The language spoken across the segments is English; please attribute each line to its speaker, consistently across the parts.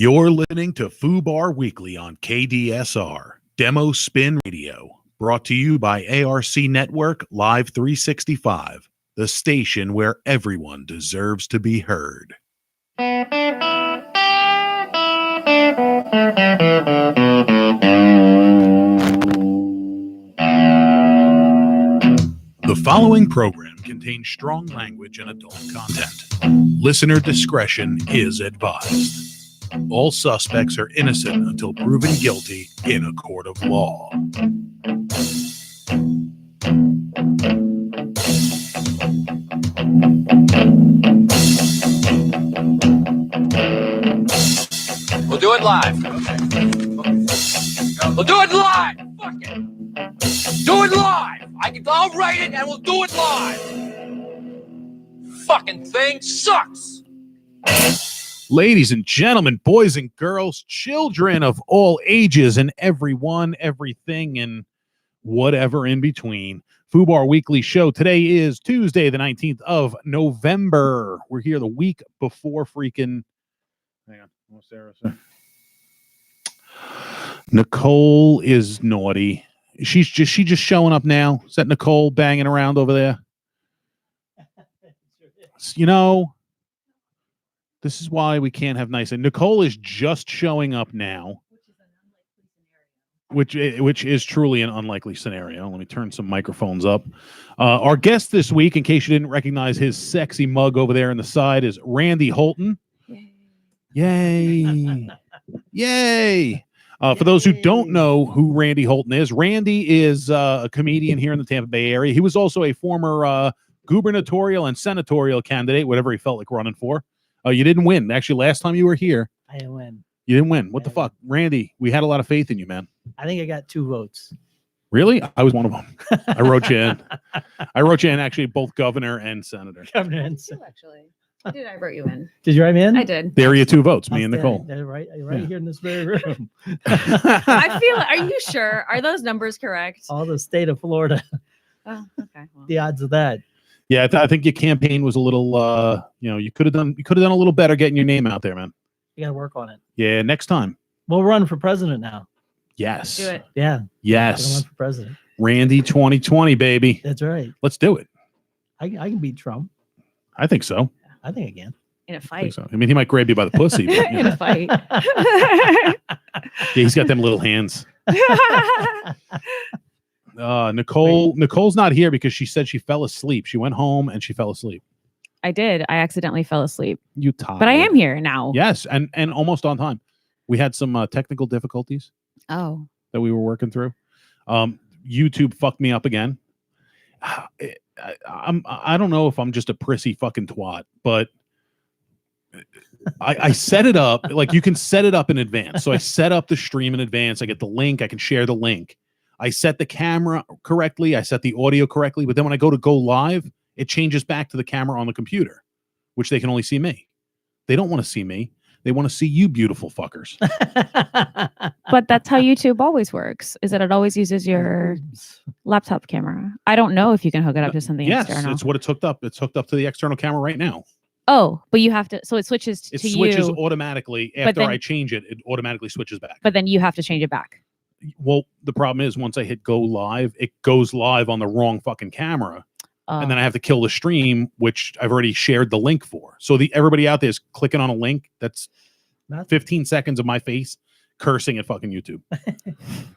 Speaker 1: You're listening to FUBAR Weekly on KDSR, Demo Spin Radio, brought to you by ARC Network Live 365, the station where everyone deserves to be heard. The following program contains strong language and adult content. Listener discretion is advised. All suspects are innocent until proven guilty in a court of law.
Speaker 2: We'll do it live. We'll do it live. Fuck it. Do it live. I'll write it and we'll do it live. Fucking thing sucks.
Speaker 1: Ladies and gentlemen, boys and girls, children of all ages and everyone, everything, and whatever in between. FUBAR Weekly Show. Today is Tuesday, the 19th of November. We're here the week before freaking... Hang on. What's Sarah say? Nicole is naughty. She just showing up now. Is that Nicole banging around over there? You know... This is why we can't have nice. And Nicole is just showing up now, which is truly an unlikely scenario. Let me turn some microphones up. Our guest this week, in case you didn't recognize his sexy mug over there on the side, is Randy Holton. Yay! Yay! For those who don't know who Randy Holton is, Randy is a comedian here in the Tampa Bay area. He was also a former gubernatorial and senatorial candidate, whatever he felt like running for. You didn't win. Actually, last time you were here,
Speaker 3: I didn't win.
Speaker 1: You didn't win. What the fuck? Randy, we had a lot of faith in you, man.
Speaker 3: I think I got 2 votes.
Speaker 1: Really? I was one of them. I wrote you in. I wrote you in, actually, both governor and senator.
Speaker 3: Governor and
Speaker 4: Too, actually. I wrote you in.
Speaker 3: Did you write me in?
Speaker 4: I did.
Speaker 1: There are your 2 votes, me and Nicole.
Speaker 3: They're right here in this very room.
Speaker 4: I feel. Are you sure? Are those numbers correct?
Speaker 3: All the state of Florida.
Speaker 4: Oh, okay. Well.
Speaker 3: The odds of that.
Speaker 1: Yeah, I think your campaign was a little. You could have done a little better getting your name out there, man.
Speaker 3: You got to work on it.
Speaker 1: Yeah, next time.
Speaker 3: We'll run for president now.
Speaker 1: Yes.
Speaker 4: Do it.
Speaker 3: Yeah.
Speaker 1: Yes.
Speaker 3: Run for president.
Speaker 1: Randy 2020, baby.
Speaker 3: That's right.
Speaker 1: Let's do it.
Speaker 3: I can beat Trump.
Speaker 1: I think so.
Speaker 3: I think I can.
Speaker 4: In a
Speaker 1: I
Speaker 4: fight.
Speaker 1: think so. I mean, he might grab you by the pussy. But,
Speaker 4: In a fight.
Speaker 1: Yeah, he's got them little hands. Nicole's not here because she said she fell asleep. She went home and she fell asleep.
Speaker 4: I did. I accidentally fell asleep.
Speaker 1: You tired.
Speaker 4: But I am here now.
Speaker 1: Yes, and almost on time. We had some technical difficulties
Speaker 4: Oh.
Speaker 1: that we were working through. YouTube fucked me up again. I don't know if I'm just a prissy fucking twat, but I set it up. Like, you can set it up in advance. So I set up the stream in advance. I get the link. I can share the link. I set the camera correctly. I set the audio correctly. But then when I go live, it changes back to the camera on the computer, which they can only see me. They don't want to see me. They want to see you beautiful fuckers.
Speaker 4: But that's how YouTube always works, is that it always uses your laptop camera. I don't know if you can hook it up to something external.
Speaker 1: Yes, it's what it's hooked up. It's hooked up to the external camera right now.
Speaker 4: Oh, but you have to, so it switches to you.
Speaker 1: It switches automatically. After I change it, it automatically switches back.
Speaker 4: But then you have to change it back.
Speaker 1: Well, the problem is once I hit go live, it goes live on the wrong fucking camera. And then I have to kill the stream, which I've already shared the link for. So everybody out there is clicking on a link that's 15 seconds of my face cursing at fucking YouTube.
Speaker 3: What do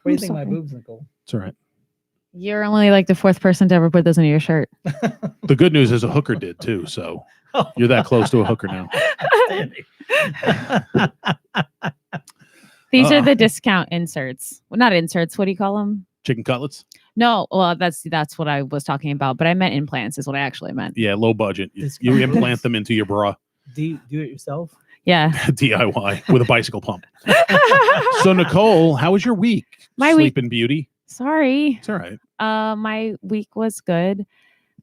Speaker 3: you think of my boobs, Nicole?
Speaker 1: It's all right.
Speaker 4: You're only like the 4th person to ever put those into your shirt.
Speaker 1: The good news is a hooker did too. So you're that close to a hooker now.
Speaker 4: These are the discount inserts. Well, not inserts. What do you call them?
Speaker 1: Chicken cutlets?
Speaker 4: No, well, that's what I was talking about, but I meant implants is what I actually meant.
Speaker 1: Yeah, low budget. You implant them into your bra.
Speaker 3: Do you do it yourself?
Speaker 4: Yeah.
Speaker 1: DIY with a bicycle pump. So, Nicole, how was your week? Sleeping Beauty?
Speaker 4: Sorry.
Speaker 1: It's all right.
Speaker 4: My week was good.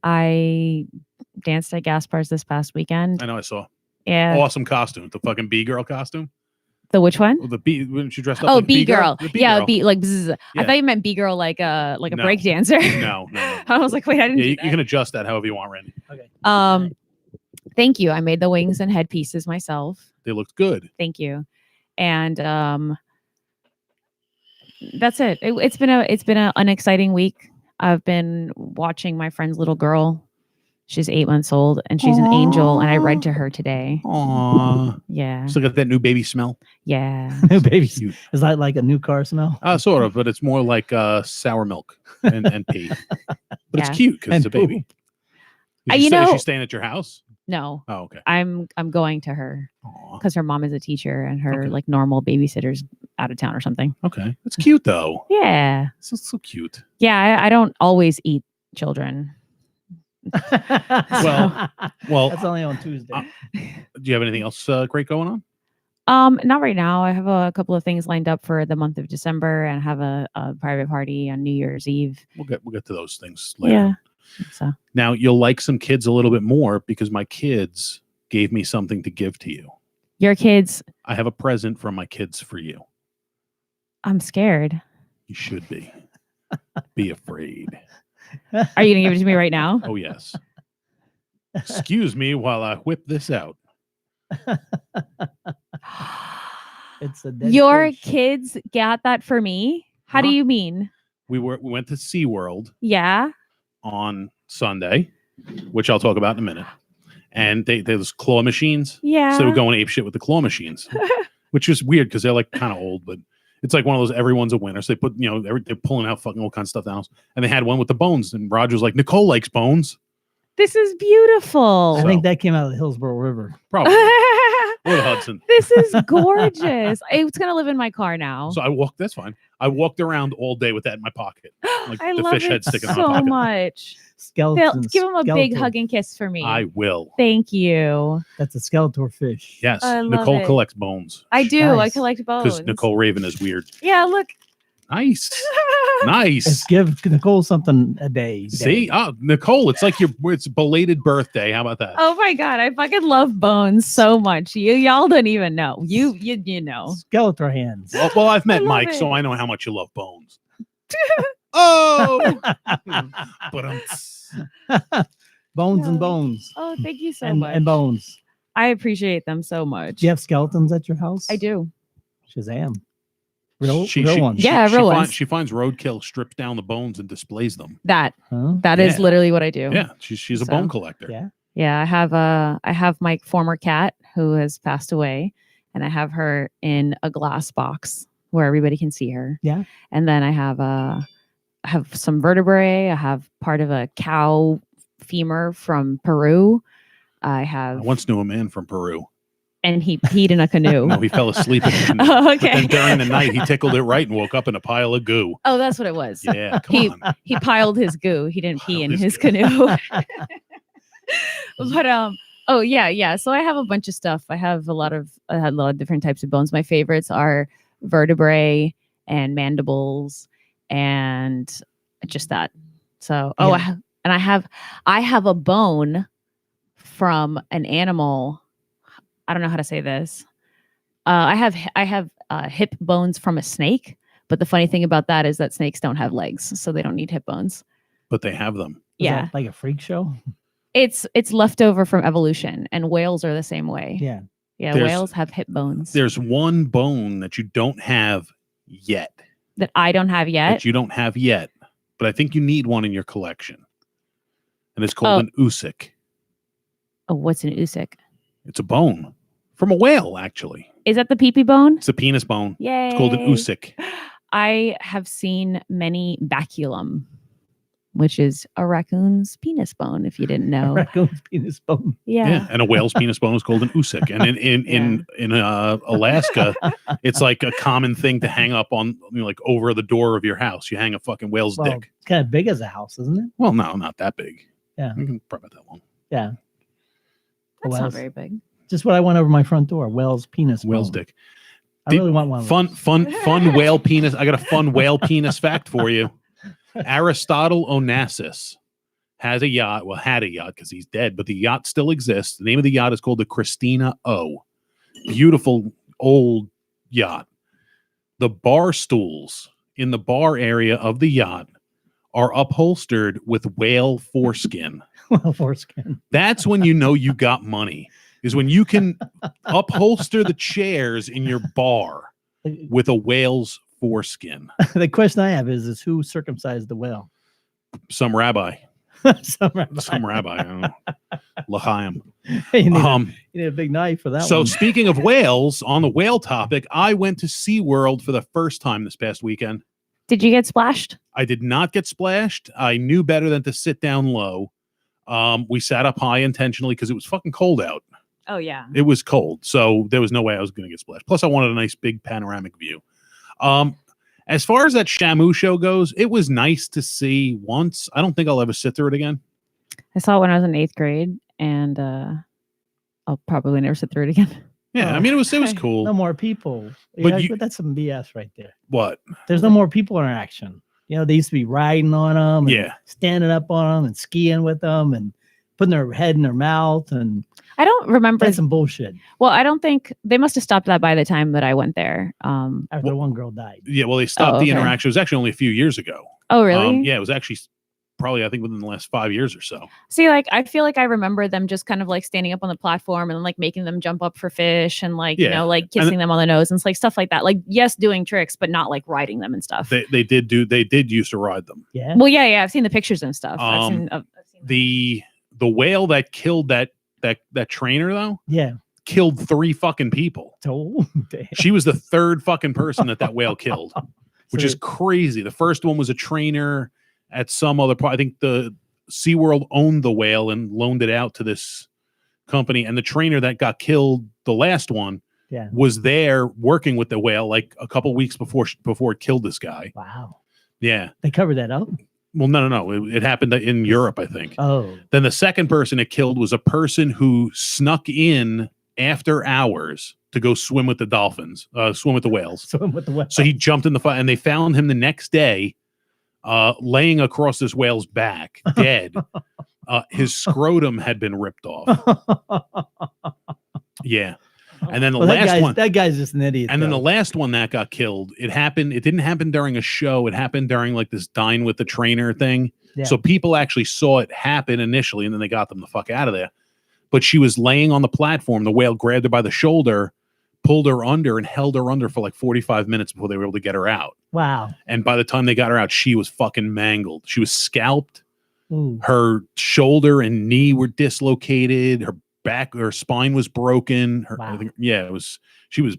Speaker 4: I danced at Gaspar's this past weekend.
Speaker 1: I know, I saw.
Speaker 4: Yeah.
Speaker 1: Awesome costume. The fucking B-girl costume.
Speaker 4: The which one?
Speaker 1: The B when she dressed up.
Speaker 4: Oh,
Speaker 1: like
Speaker 4: B-girl. Yeah,
Speaker 1: B
Speaker 4: like bzz. I thought you meant B-girl like a break dancer.
Speaker 1: No.
Speaker 4: I was like, wait, I didn't.
Speaker 1: Yeah, you can adjust that however you want, Randy.
Speaker 3: Okay.
Speaker 4: Thank you. I made the wings and headpieces myself.
Speaker 1: They looked good.
Speaker 4: Thank you. and that's it. It's been an unexciting week. I've been watching my friend's little girl. She's 8 months old, and she's an angel. And I read to her today.
Speaker 1: Aww.
Speaker 4: Yeah.
Speaker 1: Still got that new baby smell.
Speaker 4: Yeah.
Speaker 3: New baby.
Speaker 1: Cute.
Speaker 3: Is that like a new car smell?
Speaker 1: Sort of, but it's more like sour milk and pee. But it's
Speaker 4: Yeah.
Speaker 1: cute because it's a baby. Is she staying at your house?
Speaker 4: No.
Speaker 1: Oh, okay.
Speaker 4: I'm going to her
Speaker 1: Aw.
Speaker 4: because her mom is a teacher and her
Speaker 1: Okay.
Speaker 4: like normal babysitter's out of town or something.
Speaker 1: Okay. It's cute though.
Speaker 4: Yeah.
Speaker 1: It's so cute.
Speaker 4: Yeah. I don't always eat children.
Speaker 1: Well,
Speaker 3: That's only on Tuesday.
Speaker 1: do you have anything else great going on?
Speaker 4: Not right now. I have a couple of things lined up for the month of December and have a private party on New Year's Eve.
Speaker 1: We'll get to those things later.
Speaker 4: Yeah. So
Speaker 1: Now you'll like some kids a little bit more because my kids gave me something to give to you.
Speaker 4: your kids,
Speaker 1: I have a present from my kids for you.
Speaker 4: I'm scared.
Speaker 1: You should be. Be afraid.
Speaker 4: Are you gonna give it to me right now?
Speaker 1: Oh yes. Excuse me while I whip this out.
Speaker 3: It's a dead
Speaker 4: Your
Speaker 3: fish.
Speaker 4: kids got that for me? How do
Speaker 1: Huh?
Speaker 4: you mean?
Speaker 1: We went to SeaWorld
Speaker 4: Yeah.
Speaker 1: on Sunday, which I'll talk about in a minute. And there's claw machines.
Speaker 4: Yeah.
Speaker 1: So we're going ape shit with the claw machines, which is weird because they're like kind of old, but it's like one of those everyone's a winner. So they put, they're pulling out fucking all kinds of stuff down. And they had one with the bones. And Roger was like, Nicole likes bones.
Speaker 4: This is beautiful.
Speaker 3: I think that came out of the Hillsborough River.
Speaker 1: Probably. Or the Hudson.
Speaker 4: This is gorgeous. It's gonna live in my car now.
Speaker 1: So that's fine. I walked around all day with that in my pocket. Like
Speaker 4: I
Speaker 1: the
Speaker 4: love
Speaker 1: fish
Speaker 4: it
Speaker 1: head sticking out
Speaker 4: so
Speaker 1: of my pocket.
Speaker 4: much.
Speaker 3: Skeleton.
Speaker 4: Give him a big
Speaker 3: Skeletor.
Speaker 4: hug and kiss for me.
Speaker 1: I will.
Speaker 4: Thank you.
Speaker 3: That's a Skeletor fish.
Speaker 1: Yes.
Speaker 4: I love
Speaker 1: Nicole
Speaker 4: it.
Speaker 1: collects bones.
Speaker 4: I do. I
Speaker 3: Nice.
Speaker 4: collect bones.
Speaker 1: Because Nicole Raven is weird.
Speaker 4: Yeah, look.
Speaker 1: Nice.
Speaker 3: Let's
Speaker 1: Nice.
Speaker 3: give Nicole something a day.
Speaker 1: See? Nicole, it's like it's a belated birthday. How about that?
Speaker 4: Oh my god, I fucking love bones so much. Y'all don't even know. You know.
Speaker 3: Skeletor hands.
Speaker 1: Well, I've met
Speaker 4: love
Speaker 1: Mike,
Speaker 4: it.
Speaker 1: so I know how much you love bones. Oh! But
Speaker 3: Bones and
Speaker 4: No.
Speaker 3: bones.
Speaker 4: Oh, thank you so
Speaker 3: and,
Speaker 4: much.
Speaker 3: and bones.
Speaker 4: I appreciate them so much.
Speaker 3: Do you have skeletons at your house?
Speaker 4: I do.
Speaker 3: Shazam. Real
Speaker 1: she
Speaker 3: ones.
Speaker 4: Yeah, real ones.
Speaker 1: She finds roadkill, strips down the bones, and displays them.
Speaker 4: That
Speaker 3: Huh?
Speaker 4: is
Speaker 1: Yeah.
Speaker 4: literally what I do.
Speaker 1: Yeah, she's a
Speaker 4: So,
Speaker 1: bone collector.
Speaker 3: Yeah.
Speaker 4: Yeah, I have my former cat who has passed away, and I have her in a glass box where everybody can see her.
Speaker 3: Yeah.
Speaker 4: And then I have some vertebrae. I have part of a cow femur from Peru. I
Speaker 1: I
Speaker 4: have,
Speaker 1: once knew a man from Peru.
Speaker 4: and he peed in a canoe.
Speaker 1: No, he fell asleep in the canoe.
Speaker 4: Oh,
Speaker 1: But
Speaker 4: okay.
Speaker 1: then during the night, he tickled it right and woke up in a pile of goo.
Speaker 4: Oh, that's what it was.
Speaker 1: Yeah, come
Speaker 4: He-
Speaker 1: on.
Speaker 4: He piled his goo. He didn't pee
Speaker 1: Piled
Speaker 4: in
Speaker 1: his
Speaker 4: his
Speaker 1: goo.
Speaker 4: canoe. But oh yeah. So I have a bunch of stuff. I had a lot of different types of bones. My favorites are vertebrae and mandibles and just that. So
Speaker 3: Yeah.
Speaker 4: I have a bone from an animal. I don't know how to say this. I have hip bones from a snake. But the funny thing about that is that snakes don't have legs, so they don't need hip bones.
Speaker 1: But they have them.
Speaker 3: Is
Speaker 4: Yeah.
Speaker 3: that like a freak show?
Speaker 4: It's leftover from evolution, and whales are the same way.
Speaker 3: Yeah.
Speaker 4: Yeah,
Speaker 1: There's-
Speaker 4: whales have hip bones
Speaker 1: There's one bone that you don't have yet.
Speaker 4: that I don't have yet.
Speaker 1: That you don't have yet. But I think you need one in your collection. And it's called an usik.
Speaker 4: Oh, what's an usik?
Speaker 1: It's a bone from a whale, actually.
Speaker 4: Is that the pee-pee bone?
Speaker 1: It's a penis bone.
Speaker 4: Yay!
Speaker 1: It's called an usik.
Speaker 4: I have seen many baculum, which is a raccoon's penis bone. If you didn't know,
Speaker 3: Raccoon's penis bone.
Speaker 1: Yeah. And a whale's penis bone is called an usik. And in Alaska, it's like a common thing to hang up on, like over the door of your house. You hang a fucking whale's
Speaker 3: Well,
Speaker 1: dick.
Speaker 3: it's kind of big as a house, isn't it?
Speaker 1: Well, no, not that big.
Speaker 3: Yeah.
Speaker 1: You can probably about that long.
Speaker 3: Yeah.
Speaker 4: That's
Speaker 3: Whales.
Speaker 4: not very big.
Speaker 3: Just what I want over my front door. Whale's penis.
Speaker 1: Whale's
Speaker 3: bone.
Speaker 1: dick.
Speaker 3: I really want one. of those.
Speaker 1: Fun whale penis. I got a fun whale penis fact for you. Aristotle Onassis has a yacht. Well, had a yacht because he's dead, but the yacht still exists. The name of the yacht is called the Christina O. Beautiful old yacht. The bar stools in the bar area of the yacht are upholstered with whale foreskin.
Speaker 3: Well, foreskin.
Speaker 1: That's when you know you got money. is when you can upholster the chairs in your bar with a whale's foreskin.
Speaker 3: The question I have is who circumcised the whale?
Speaker 1: Some rabbi.
Speaker 3: Some rabbi.
Speaker 1: Some rabbi. I don't know. L'chaim.
Speaker 3: You need a big knife for that
Speaker 1: So
Speaker 3: one.
Speaker 1: speaking of whales, on the whale topic, I went to SeaWorld for the first time this past weekend.
Speaker 4: Did you get splashed?
Speaker 1: I did not get splashed. I knew better than to sit down low. We sat up high intentionally because it was fucking cold out.
Speaker 4: Oh, yeah.
Speaker 1: It was cold, so there was no way I was going to get splashed. Plus, I wanted a nice big panoramic view. As far as that Shamu show goes, it was nice to see once. I don't think I'll ever sit through it again.
Speaker 4: I saw it when I was in 8th grade, and I'll probably never sit through it again.
Speaker 1: Yeah, I mean, it was cool.
Speaker 3: No more people.
Speaker 1: But
Speaker 3: But that's some BS right there.
Speaker 1: What?
Speaker 3: There's no more people interaction. They used to be riding on them, and
Speaker 1: Yeah.
Speaker 3: standing up on them, and skiing with them, and putting their head in their mouth, and
Speaker 4: I don't remember.
Speaker 3: that's some bullshit.
Speaker 4: Well, I don't think they must have stopped that by the time that I went there.
Speaker 3: After one girl died.
Speaker 1: Yeah, well, they stopped the
Speaker 4: okay.
Speaker 1: interaction. It was actually only a few years ago.
Speaker 4: Oh, really?
Speaker 1: Yeah, it was actually probably, I think, within the last 5 years or so.
Speaker 4: See, like, I feel like I remember them just kind of like standing up on the platform and like making them jump up for fish and like,
Speaker 1: Yeah.
Speaker 4: like kissing them on the nose and like stuff like that. Like, yes, doing tricks, but not like riding them and stuff.
Speaker 1: They did used to ride them.
Speaker 3: Yeah.
Speaker 4: Well, yeah. I've seen the pictures and stuff. I've seen
Speaker 1: The whale that killed that trainer though,
Speaker 3: Yeah.
Speaker 1: killed 3 fucking people.
Speaker 3: Oh, damn.
Speaker 1: She was the 3rd fucking person that whale killed, which
Speaker 3: So-
Speaker 1: is crazy. The first one was a trainer at some other part. I think the SeaWorld owned the whale and loaned it out to this company. And the trainer that got killed, the last one,
Speaker 3: Yeah.
Speaker 1: was there working with the whale like a couple weeks before it killed this guy.
Speaker 3: Wow.
Speaker 1: Yeah.
Speaker 3: They covered that up.
Speaker 1: Well, no. It happened in Europe, I think.
Speaker 3: Oh.
Speaker 1: Then the second person it killed was a person who snuck in after hours to go swim with the dolphins, swim with the whales.
Speaker 3: Swim with the whale.
Speaker 1: So he jumped in the fire, and they found him the next day, laying across this whale's back, dead. His scrotum had been ripped off. Yeah. And then the last one.
Speaker 3: That guy's just an idiot.
Speaker 1: And then the
Speaker 3: though.
Speaker 1: last one that got killed, it didn't happen during a show. It happened during like this dine with the trainer thing.
Speaker 3: Yeah.
Speaker 1: So people actually saw it happen initially, and then they got them the fuck out of there. But she was laying on the platform. The whale grabbed her by the shoulder, pulled her under, and held her under for like 45 minutes before they were able to get her out.
Speaker 3: Wow.
Speaker 1: And by the time they got her out, she was fucking mangled. She was scalped.
Speaker 3: Ooh.
Speaker 1: Her shoulder and knee were dislocated. Her spine was broken.
Speaker 3: Wow.
Speaker 1: She was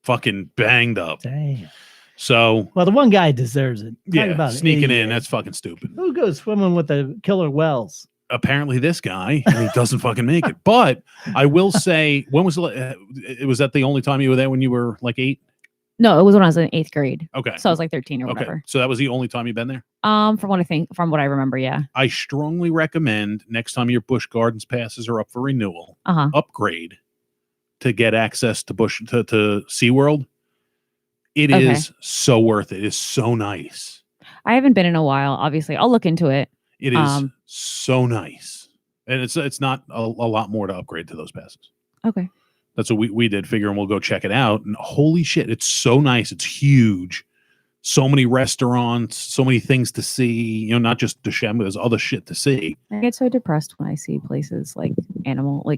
Speaker 1: fucking banged up.
Speaker 3: Damn.
Speaker 1: So,
Speaker 3: Well, the one guy deserves it. Talk about an
Speaker 1: sneaking in,
Speaker 3: idiot.
Speaker 1: that's fucking stupid.
Speaker 3: Who goes swimming with the killer whales?
Speaker 1: Apparently this guy, and he doesn't fucking make it. But I will say, when was was that the only time you were there, when you were like 8?
Speaker 4: No, it was when I was in 8th grade.
Speaker 1: Okay.
Speaker 4: So I was like 13 or
Speaker 1: Okay.
Speaker 4: whatever.
Speaker 1: So that was the only time you've been there?
Speaker 4: From what I remember, yeah.
Speaker 1: I strongly recommend next time your Busch Gardens passes are up for renewal,
Speaker 4: Uh-huh.
Speaker 1: upgrade to get access to to SeaWorld. It
Speaker 4: Okay.
Speaker 1: is so worth it. It's so nice.
Speaker 4: I haven't been in a while. Obviously, I'll look into it.
Speaker 1: It is so nice. And it's not a lot more to upgrade to those passes.
Speaker 4: Okay.
Speaker 1: That's what we did, figuring we'll go check it out. And holy shit, it's so nice. It's huge. So many restaurants, so many things to see. Not just the Shem, but there's other shit to see.
Speaker 4: I get so depressed when I see places like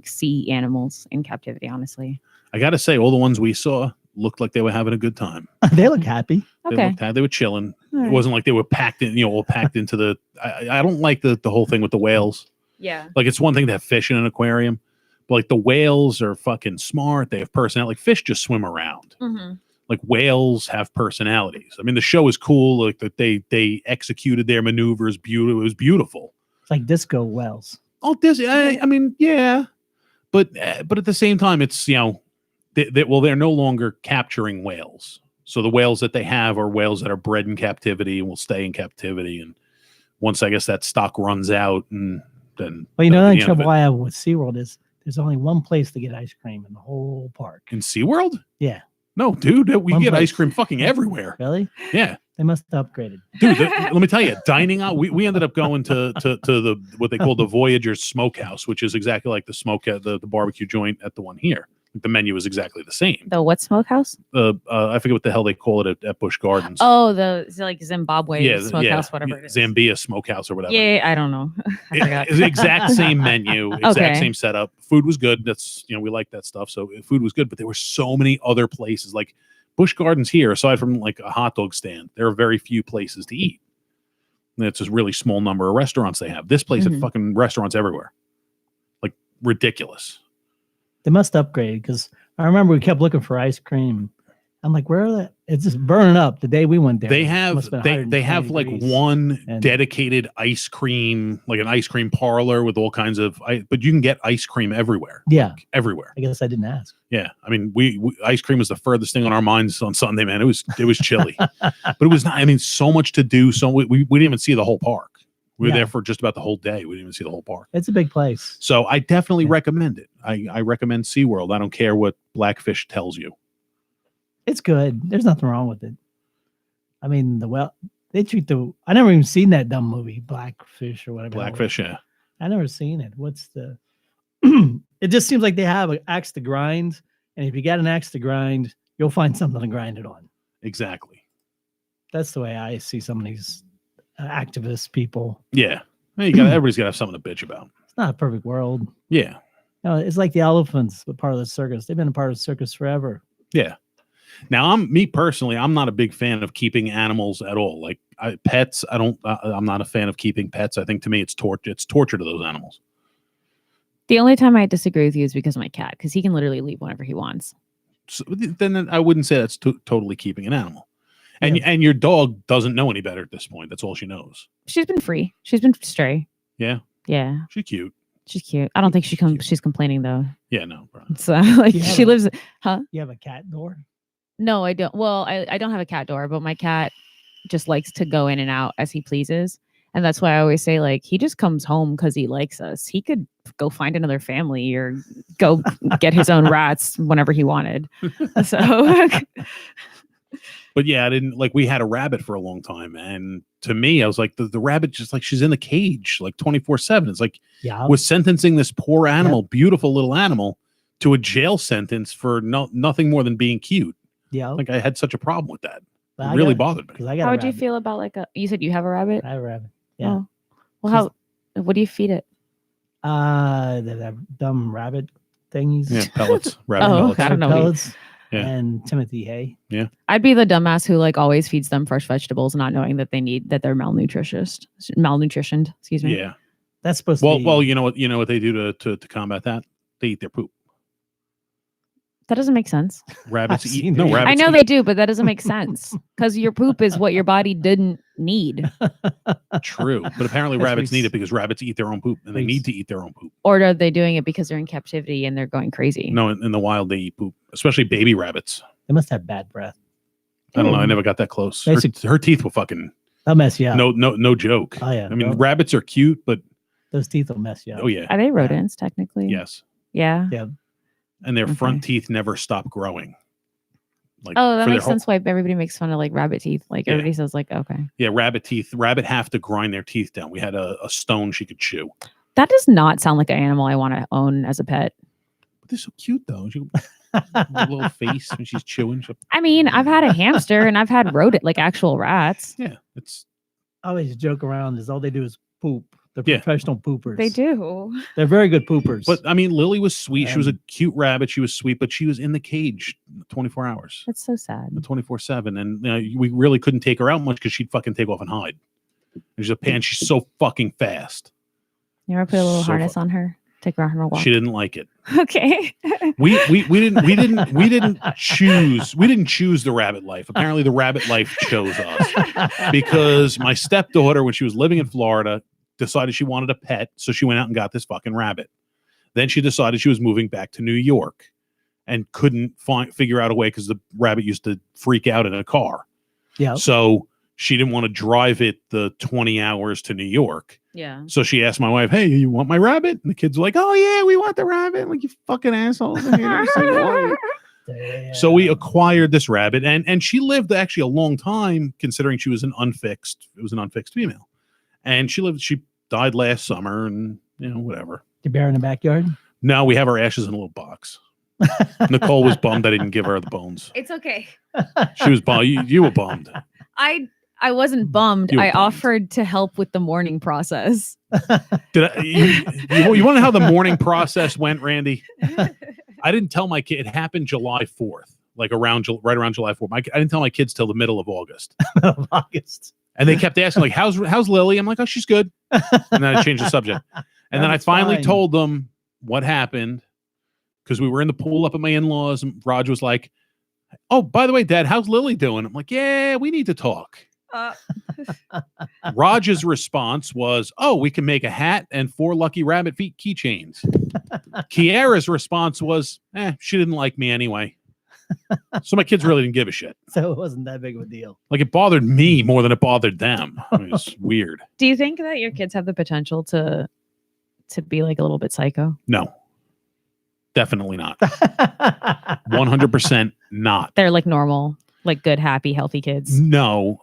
Speaker 4: sea animals in captivity, honestly.
Speaker 1: I got to say, all the ones we saw looked like they were having a good time.
Speaker 3: They look happy.
Speaker 4: Okay.
Speaker 1: They were chilling.
Speaker 4: All
Speaker 1: It
Speaker 4: right.
Speaker 1: wasn't like they were packed in, all packed into the. I don't like the whole thing with the whales.
Speaker 4: Yeah.
Speaker 1: Like, it's one thing to have fish in an aquarium, but like the whales are fucking smart. They have personality. Like fish just swim around.
Speaker 4: Mm-hmm.
Speaker 1: Like whales have personalities. I mean, the show is cool. Like that they executed their maneuvers beautiful. It was beautiful.
Speaker 3: It's like disco whales.
Speaker 1: Oh, Disney. I mean, yeah, but at the same time, it's they're no longer capturing whales. So the whales that they have are whales that are bred in captivity and will stay in captivity. And once I guess that stock runs out, and then
Speaker 3: Well, the
Speaker 1: that'll
Speaker 3: only
Speaker 1: be the end of
Speaker 3: trouble
Speaker 1: it.
Speaker 3: I have with SeaWorld is there's only one place to get ice cream in the whole park.
Speaker 1: In SeaWorld?
Speaker 3: Yeah.
Speaker 1: No, dude, we
Speaker 3: One
Speaker 1: get
Speaker 3: place.
Speaker 1: ice cream fucking everywhere.
Speaker 3: Really?
Speaker 1: Yeah.
Speaker 3: They must have upgraded.
Speaker 1: Dude, let me tell you, dining out. We ended up going to the what they call the Voyager Smokehouse, which is exactly like the the barbecue joint at the one here, The menu is exactly the same.
Speaker 4: The what smokehouse?
Speaker 1: I forget what the hell they call it at Busch Gardens.
Speaker 4: Oh, it's like Zimbabwe smokehouse, whatever it is.
Speaker 1: Zambia smokehouse or whatever.
Speaker 4: Yeah, I don't know. I forgot.
Speaker 1: It's the exact same menu, exact
Speaker 4: Okay.
Speaker 1: same setup. Food was good. That's, we like that stuff. So food was good, but there were so many other places. Like Busch Gardens here, aside from like a hot dog stand, there are very few places to eat. And it's a really small number of restaurants they have. This place had fucking restaurants everywhere. Like ridiculous.
Speaker 3: They must upgrade because I remember we kept looking for ice cream. I'm like, where are they? It's just burning up the day we went there.
Speaker 1: They have they have like one dedicated ice cream, like an ice cream parlor with all kinds of but you can get ice cream everywhere.
Speaker 3: Yeah.
Speaker 1: Like, everywhere.
Speaker 3: I guess I didn't ask.
Speaker 1: Yeah. I mean, we ice cream was the furthest thing on our minds on Sunday, man. It was chilly. But it was not, I mean, so much to do. So we didn't even see the whole park. We were there for just about the whole day. We didn't even see the whole park.
Speaker 3: It's a big place.
Speaker 1: So I definitely recommend it. I recommend SeaWorld. I don't care what Blackfish tells you.
Speaker 3: It's good. There's nothing wrong with it. I mean, they treat I never even seen that dumb movie, Blackfish or whatever.
Speaker 1: Blackfish, yeah.
Speaker 3: I never seen it. What's the, it just seems like they have an axe to grind. And if you got an axe to grind, you'll find something to grind it on.
Speaker 1: Exactly.
Speaker 3: That's the way I see some of these activist people.
Speaker 1: Yeah. Everybody's got to have something to bitch about.
Speaker 3: It's not a perfect world.
Speaker 1: Yeah.
Speaker 3: It's like the elephants, but part of the circus. They've been a part of the circus forever.
Speaker 1: Yeah. Now, me personally, I'm not a big fan of keeping animals at all. Like pets, I'm not a fan of keeping pets. I think to me, it's torture to those animals.
Speaker 4: The only time I disagree with you is because of my cat, because he can literally leave whenever he wants.
Speaker 1: So, then I wouldn't say that's totally keeping an animal. And your dog doesn't know any better at this point. That's all she knows.
Speaker 4: She's been free. She's been stray.
Speaker 1: Yeah.
Speaker 4: Yeah.
Speaker 1: She's cute.
Speaker 4: She's cute. I don't think she's complaining though.
Speaker 1: Yeah, no. Bro.
Speaker 4: So like she lives. Huh?
Speaker 3: You have a cat door?
Speaker 4: No, I don't. Well, I don't have a cat door, but my cat just likes to go in and out as he pleases. And that's why I always say, like, he just comes home because he likes us. He could go find another family or go get his own rats whenever he wanted. So,
Speaker 1: but yeah, I didn't we had a rabbit for a long time. And to me, I was like, the rabbit just like she's in the cage like 24/7. It's like, we're sentencing this poor animal, beautiful little animal, to a jail sentence for nothing more than being cute.
Speaker 3: Yeah.
Speaker 1: Like I had such a problem with that. It really bothered me.
Speaker 4: How would you feel about you said you have a rabbit?
Speaker 3: I have a rabbit. Yeah.
Speaker 4: Oh. Well, what do you feed it?
Speaker 3: The dumb rabbit thingies.
Speaker 1: Yeah, pellets. Rabbit pellets.
Speaker 4: I don't know.
Speaker 3: Pellets.
Speaker 1: Yeah.
Speaker 3: And Timothy hay.
Speaker 1: Yeah.
Speaker 4: I'd be the dumbass who always feeds them fresh vegetables, not knowing that they're malnutritioned. Excuse me.
Speaker 1: Yeah.
Speaker 3: That's supposed to be.
Speaker 1: Well, you know what they do to combat that? They eat their poop.
Speaker 4: That doesn't make sense.
Speaker 1: Rabbits eat.
Speaker 3: No,
Speaker 1: rabbits
Speaker 4: I know
Speaker 1: eat.
Speaker 4: they do, but that doesn't make sense because your poop is what your body didn't need.
Speaker 1: True, but apparently rabbits need it because rabbits eat their own poop, and they need to eat their own poop.
Speaker 4: Or are they doing it because they're in captivity and they're going crazy?
Speaker 1: No, in the wild they eat poop, especially baby rabbits.
Speaker 3: They must have bad breath.
Speaker 1: I don't know. I never got that close. Her teeth will fucking.
Speaker 3: They'll mess you up.
Speaker 1: No joke.
Speaker 3: Oh yeah.
Speaker 1: I mean, rabbits are cute, but
Speaker 3: those teeth will mess you up.
Speaker 1: Oh yeah.
Speaker 4: Are they rodents technically?
Speaker 1: Yes.
Speaker 4: Yeah.
Speaker 3: Yeah.
Speaker 1: And their front teeth never stop growing.
Speaker 4: That makes sense why everybody makes fun of rabbit teeth. Everybody says okay.
Speaker 1: Yeah, rabbit teeth. Rabbit have to grind their teeth down. We had a stone she could chew.
Speaker 4: That does not sound like an animal I want to own as a pet.
Speaker 1: But they're so cute though. A little face when she's chewing.
Speaker 4: I mean, I've had a hamster and I've had actual rats.
Speaker 1: Yeah, it's.
Speaker 3: I always joke around is all they do is poop. They're professional poopers.
Speaker 4: They do.
Speaker 3: They're very good poopers.
Speaker 1: But I mean, Lily was sweet. She was a cute rabbit. She was sweet, but she was in the cage 24 hours.
Speaker 4: That's so sad.
Speaker 1: 24/7, and we really couldn't take her out much because she'd fucking take off and hide. She's a pan. She's so fucking fast.
Speaker 4: You ever put a little harness on her? Take her on her walk.
Speaker 1: She didn't like it.
Speaker 4: Okay.
Speaker 1: we didn't choose the rabbit life. Apparently, the rabbit life chose us because my stepdaughter, when she was living in Florida, decided she wanted a pet, so she went out and got this fucking rabbit. Then she decided she was moving back to New York and couldn't figure out a way because the rabbit used to freak out in a car.
Speaker 3: Yeah.
Speaker 1: So she didn't want to drive it the 20 hours to New York.
Speaker 4: Yeah.
Speaker 1: So she asked my wife, "Hey, you want my rabbit?" And the kids were like, "Oh yeah, we want the rabbit." I'm like, you fucking assholes. So we acquired this rabbit, and she lived actually a long time considering she was an unfixed female. And she died last summer, and whatever.
Speaker 3: You bury in the backyard?
Speaker 1: No, we have her ashes in a little box. Nicole was bummed I didn't give her the bones.
Speaker 4: It's okay.
Speaker 1: She was bummed. You were bummed.
Speaker 4: I wasn't bummed.
Speaker 1: You were
Speaker 4: I
Speaker 1: bummed.
Speaker 4: offered to help with the mourning process.
Speaker 1: Did you want to know how the mourning process went, Randy? I didn't tell my kid. It happened July 4th, like right around July 4th. I didn't tell my kids till the middle of August.
Speaker 3: Of August.
Speaker 1: And they kept asking, like, how's Lily? I'm like, oh, she's good. And then I changed the subject. And then I finally told them what happened because we were in the pool up at my in-laws. And Raj was like, oh, by the way, Dad, how's Lily doing? I'm like, yeah, we need to talk. Raj's response was, oh, we can make a hat and 4 lucky rabbit feet keychains. Kiara's response was, she didn't like me anyway. So my kids really didn't give a shit.
Speaker 3: So it wasn't that big of a deal.
Speaker 1: Like it bothered me more than it bothered them. It was weird.
Speaker 4: Do you think that your kids have the potential to be like a little bit psycho?
Speaker 1: No, definitely not. 100% not.
Speaker 4: They're like normal, like good, happy, healthy kids.
Speaker 1: No,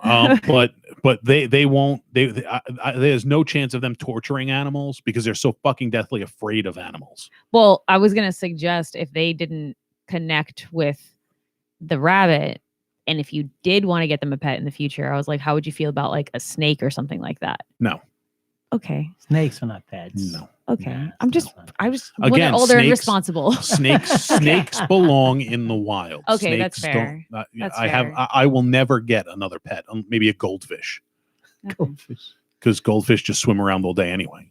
Speaker 1: but they won't. There's no chance of them torturing animals because they're so fucking deathly afraid of animals.
Speaker 4: Well, I was gonna suggest if they didn't connect with the rabbit, and if you did want to get them a pet in the future, I was like, how would you feel about like a snake or something like that?
Speaker 1: No.
Speaker 4: Okay.
Speaker 3: Snakes are not pets.
Speaker 1: No.
Speaker 4: Okay.
Speaker 3: Nah,
Speaker 4: I was
Speaker 1: Again,
Speaker 4: when they're older and
Speaker 1: snakes-
Speaker 4: responsible.
Speaker 1: Snakes belong in the wild.
Speaker 4: Okay,
Speaker 1: Snakes
Speaker 4: that's fair. That's fair.
Speaker 1: I will never get another pet. Maybe a goldfish
Speaker 3: Goldfish.
Speaker 1: because goldfish just swim around all day anyway.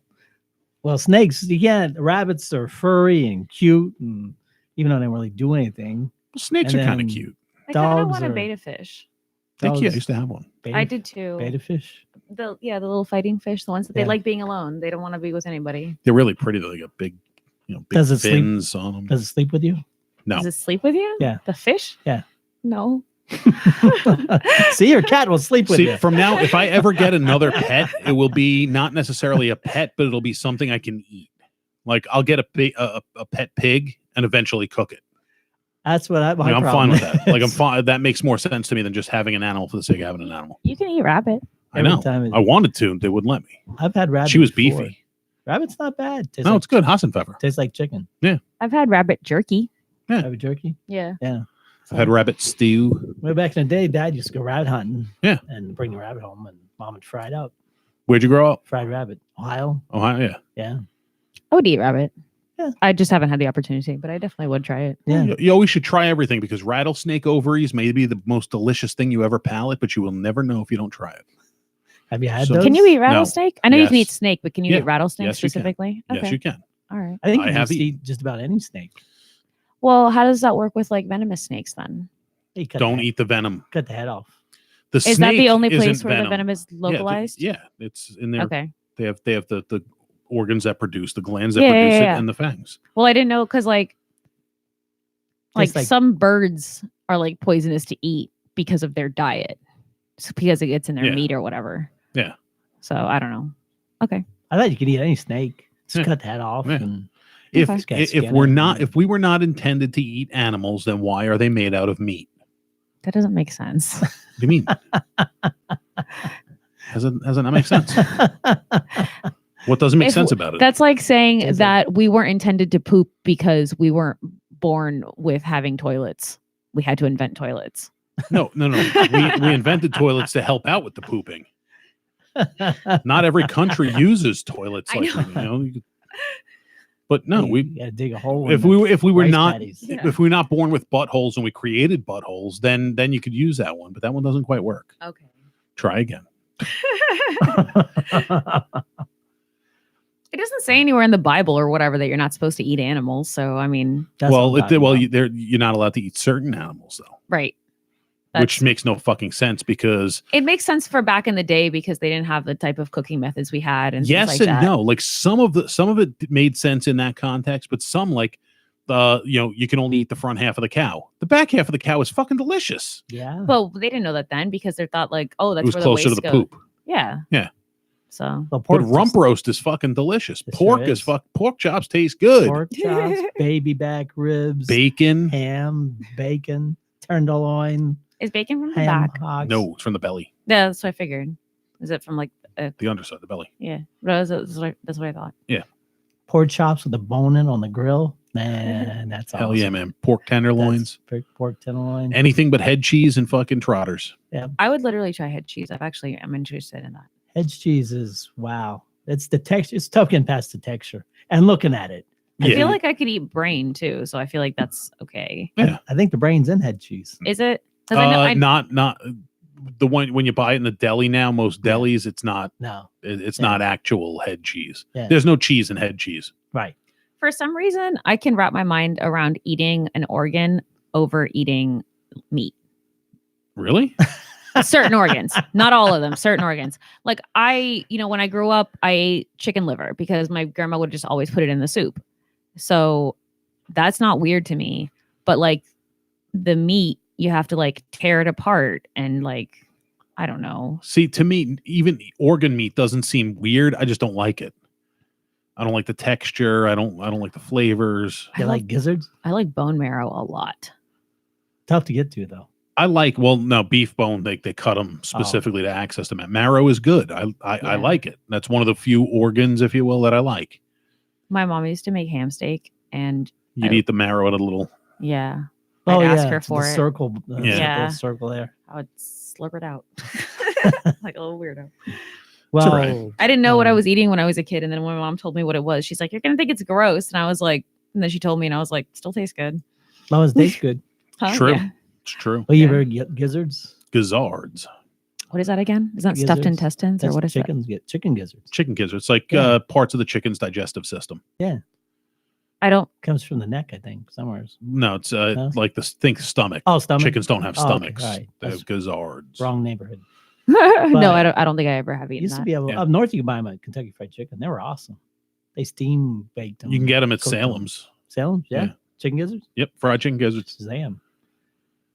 Speaker 3: Well, snakes, rabbits are furry and cute, and even though they don't really do anything.
Speaker 1: Well, snakes
Speaker 3: And
Speaker 1: are kind of
Speaker 3: then-
Speaker 1: cute.
Speaker 4: I kind of
Speaker 3: dogs
Speaker 4: want a
Speaker 3: are-
Speaker 4: beta fish.
Speaker 1: Thank you. I
Speaker 3: Dogs-
Speaker 1: used to have one.
Speaker 3: Beta,
Speaker 4: I did too.
Speaker 3: Beta fish.
Speaker 4: The little fighting fish, the ones that they
Speaker 3: Yeah.
Speaker 4: like being alone. They don't want to be with anybody.
Speaker 1: They're really pretty. They got big, big
Speaker 3: Does it sleep?
Speaker 1: fins on them.
Speaker 3: Does it sleep with you?
Speaker 1: No.
Speaker 4: Does it sleep with you?
Speaker 3: Yeah.
Speaker 4: The fish?
Speaker 3: Yeah.
Speaker 4: No.
Speaker 3: See, your cat will sleep with
Speaker 1: See,
Speaker 3: you.
Speaker 1: from now, if I ever get another pet, it will be not necessarily a pet, but it'll be something I can eat. Like I'll get a pet pig and eventually cook it.
Speaker 3: That's what
Speaker 1: I'm fine with that. Like I'm fine. That makes more sense to me than just having an animal for the sake of having an animal.
Speaker 4: You can eat rabbit.
Speaker 1: I know. I wanted to. They wouldn't let me.
Speaker 3: I've had rabbit.
Speaker 1: She was
Speaker 3: before.
Speaker 1: beefy.
Speaker 3: Rabbit's not bad. Tastes
Speaker 1: No,
Speaker 3: like,
Speaker 1: it's good. Hassenpfeffer.
Speaker 3: tastes like chicken.
Speaker 4: I've had rabbit jerky.
Speaker 3: Rabbit jerky.
Speaker 4: Yeah.
Speaker 3: Yeah.
Speaker 1: I've had rabbit stew.
Speaker 3: Way back in the day, Dad used to go rabbit hunting.
Speaker 1: Yeah.
Speaker 3: And bring the rabbit home, and Mom would fry it up.
Speaker 1: Where'd you grow up?
Speaker 3: Fried rabbit. Ohio.
Speaker 1: Ohio. Yeah.
Speaker 3: Yeah.
Speaker 4: I would eat rabbit.
Speaker 3: Yeah.
Speaker 4: I just haven't had the opportunity, but I definitely would try it.
Speaker 3: Yeah.
Speaker 1: You always should try everything because rattlesnake ovaries may be the most delicious thing you ever palate, but you will never know if you don't try it.
Speaker 3: Have you had
Speaker 1: So-
Speaker 3: those?
Speaker 4: Can you eat rattlesnake? I know you can
Speaker 1: Yes.
Speaker 4: eat snake, but can you
Speaker 1: Yeah.
Speaker 4: eat rattlesnake
Speaker 1: Yes, you can.
Speaker 4: specifically?
Speaker 1: Yes, you can.
Speaker 4: All right.
Speaker 3: I think
Speaker 1: I
Speaker 3: you can
Speaker 1: have
Speaker 3: just eat just about any snake.
Speaker 4: Well, how does that work with like venomous snakes then?
Speaker 3: You cut
Speaker 1: Don't
Speaker 3: the,
Speaker 1: eat the venom.
Speaker 3: Cut the head off.
Speaker 1: The
Speaker 4: Is that the
Speaker 1: snake
Speaker 4: only place
Speaker 1: isn't
Speaker 4: where the venom is
Speaker 1: Yeah,
Speaker 4: localized?
Speaker 1: Yeah, it's in there.
Speaker 4: Okay.
Speaker 1: They have the organs that produce the glands that
Speaker 4: Yeah,
Speaker 1: produce
Speaker 4: yeah,
Speaker 1: it
Speaker 4: yeah.
Speaker 1: and the fangs.
Speaker 4: Well, I didn't know because like
Speaker 3: Tastes like-
Speaker 4: some birds are like poisonous to eat because of their diet, because it gets in their
Speaker 1: Yeah.
Speaker 4: meat or whatever.
Speaker 1: Yeah.
Speaker 4: So I don't know. Okay.
Speaker 3: I thought you could eat any snake. Just
Speaker 1: Yeah.
Speaker 3: cut the head off.
Speaker 1: Yeah.
Speaker 3: And
Speaker 1: If
Speaker 4: Okay.
Speaker 3: Just got
Speaker 1: if
Speaker 3: skin
Speaker 1: we're
Speaker 3: and-
Speaker 1: not if we were not intended to eat animals, then why are they made out of meat?
Speaker 4: That doesn't make sense.
Speaker 1: What do you mean? Hasn't that make sense? What doesn't make
Speaker 4: If
Speaker 1: sense about it?
Speaker 4: That's like saying
Speaker 3: Is it-
Speaker 4: that we weren't intended to poop because we weren't born with having toilets. We had to invent toilets.
Speaker 1: No. We invented toilets to help out with the pooping. Not every country uses toilets
Speaker 4: I
Speaker 1: like
Speaker 4: know.
Speaker 1: you know. But no, we
Speaker 3: gotta dig a hole.
Speaker 1: if
Speaker 3: in
Speaker 1: we
Speaker 3: the
Speaker 1: were if we were
Speaker 3: rice
Speaker 1: not
Speaker 3: paddies.
Speaker 4: Yeah.
Speaker 1: if we were not born with buttholes and we created buttholes, then you could use that one. But that one doesn't quite work.
Speaker 4: Okay.
Speaker 1: Try again.
Speaker 4: It doesn't say anywhere in the Bible or whatever that you're not supposed to eat animals. So I mean,
Speaker 3: That's
Speaker 1: well,
Speaker 3: what I'm talking about.
Speaker 1: you're not allowed to eat certain animals though,
Speaker 4: right.
Speaker 1: which makes no fucking sense because
Speaker 4: It makes sense for back in the day because they didn't have the type of cooking methods we had and
Speaker 1: yes
Speaker 4: things like
Speaker 1: and
Speaker 4: that.
Speaker 1: no. Like some of it made sense in that context, but some like you can only eat the front half of the cow. The back half of the cow is fucking delicious.
Speaker 3: Yeah.
Speaker 4: Well, they didn't know that then because they thought like, oh, that's
Speaker 1: It was
Speaker 4: where
Speaker 1: closer to
Speaker 4: the
Speaker 1: the
Speaker 4: waste go.
Speaker 1: poop.
Speaker 4: Yeah.
Speaker 1: Yeah.
Speaker 4: So
Speaker 3: Well,
Speaker 1: But
Speaker 3: pork
Speaker 1: rump
Speaker 3: just-
Speaker 1: roast is fucking delicious.
Speaker 3: It
Speaker 1: Pork
Speaker 3: sure
Speaker 1: is
Speaker 3: is.
Speaker 1: pork chops taste good.
Speaker 3: pork chops, baby back ribs,
Speaker 1: Bacon.
Speaker 3: ham, bacon, tenderloin,
Speaker 4: is bacon from the
Speaker 3: ham
Speaker 4: back?
Speaker 3: hocks.
Speaker 1: No, it's from the belly,
Speaker 4: Yeah, that's what I figured. Is it from like
Speaker 1: the underside, the belly.
Speaker 4: yeah? That's what I thought.
Speaker 3: pork chops with the bone in on the grill. Man, that's
Speaker 1: Hell
Speaker 3: awesome.
Speaker 1: yeah, man. Pork tenderloins.
Speaker 3: Pork tenderloin.
Speaker 1: Anything but head cheese and fucking trotters.
Speaker 4: I would literally try head cheese. I'm interested in that.
Speaker 3: Head cheese is wow. It's the texture. It's tough getting past the texture and looking at it.
Speaker 4: I
Speaker 1: Yeah.
Speaker 4: feel like I could eat brain too, so I feel like that's okay.
Speaker 1: Yeah.
Speaker 3: I think the brain's in head cheese.
Speaker 4: Is it? Because I know
Speaker 1: Not the one when you buy it in the deli now. Most delis, it's not.
Speaker 3: No,
Speaker 1: It's
Speaker 3: Yeah.
Speaker 1: not actual head cheese.
Speaker 3: Yeah.
Speaker 1: There's no cheese in head cheese.
Speaker 3: right.
Speaker 4: for some reason I can wrap my mind around eating an organ over eating meat.
Speaker 1: Really?
Speaker 4: Certain organs, not all of them, certain organs. Like when I grew up, I ate chicken liver because my grandma would just always put it in the soup. So that's not weird to me. But like the meat, you have to like tear it apart and like, I don't know.
Speaker 1: See, to me, even organ meat doesn't seem weird. I just don't like it. I don't like the texture. I don't like the flavors.
Speaker 3: You like gizzards?
Speaker 4: I like bone marrow a lot.
Speaker 3: Tough to get to though.
Speaker 1: I like, well, no, beef bone, they cut them specifically to access them. Marrow is good. I like it. That's one of the few organs, if you will, that I like.
Speaker 4: My mom used to make ham steak and
Speaker 1: You'd eat the marrow at a little.
Speaker 4: yeah.
Speaker 3: Oh
Speaker 4: I'd
Speaker 3: yeah,
Speaker 4: ask her
Speaker 3: it's
Speaker 4: for
Speaker 3: the
Speaker 4: it.
Speaker 3: circle.
Speaker 4: Yeah.
Speaker 3: Little circle there.
Speaker 4: I would slurp it out like a little weirdo.
Speaker 3: Well,
Speaker 1: all right.
Speaker 4: I didn't know what I was eating when I was a kid. And then when my mom told me what it was, she's like, you're going to think it's gross. And I was like, and then she told me and I was like, still tastes good.
Speaker 3: long as it tastes good.
Speaker 4: Huh?
Speaker 1: True.
Speaker 4: Yeah.
Speaker 1: It's true.
Speaker 3: Well, you
Speaker 4: Yeah.
Speaker 3: ever get gizzards?
Speaker 1: Gizzards.
Speaker 4: What is that again? Is that stuffed
Speaker 3: Gizzards.
Speaker 4: intestines or
Speaker 3: That's
Speaker 4: what is
Speaker 3: chickens get chicken gizzards.
Speaker 1: Chicken gizzards. It's like
Speaker 3: Yeah.
Speaker 1: parts of the chicken's digestive system.
Speaker 4: that? I don't.
Speaker 3: Comes from the neck, I think, somewhere.
Speaker 1: No, it's
Speaker 3: No?
Speaker 1: like think stomach.
Speaker 3: Oh, stomach.
Speaker 1: Chickens don't have
Speaker 3: Oh, okay.
Speaker 1: stomachs.
Speaker 3: All right.
Speaker 1: They
Speaker 3: That's
Speaker 1: have gizzards.
Speaker 3: wrong neighborhood.
Speaker 4: No,
Speaker 3: But-
Speaker 4: I don't think I ever have eaten
Speaker 3: Used to
Speaker 4: that.
Speaker 3: be able
Speaker 1: Yeah.
Speaker 3: up north. You could buy them at Kentucky Fried Chicken. They were awesome. They steam baked them.
Speaker 1: You can get them at
Speaker 3: cooked 'em.
Speaker 1: Salem's.
Speaker 3: Salem, yeah.
Speaker 1: Yeah.
Speaker 3: Chicken gizzards.
Speaker 1: Yep, fried chicken gizzards.
Speaker 3: Shazam.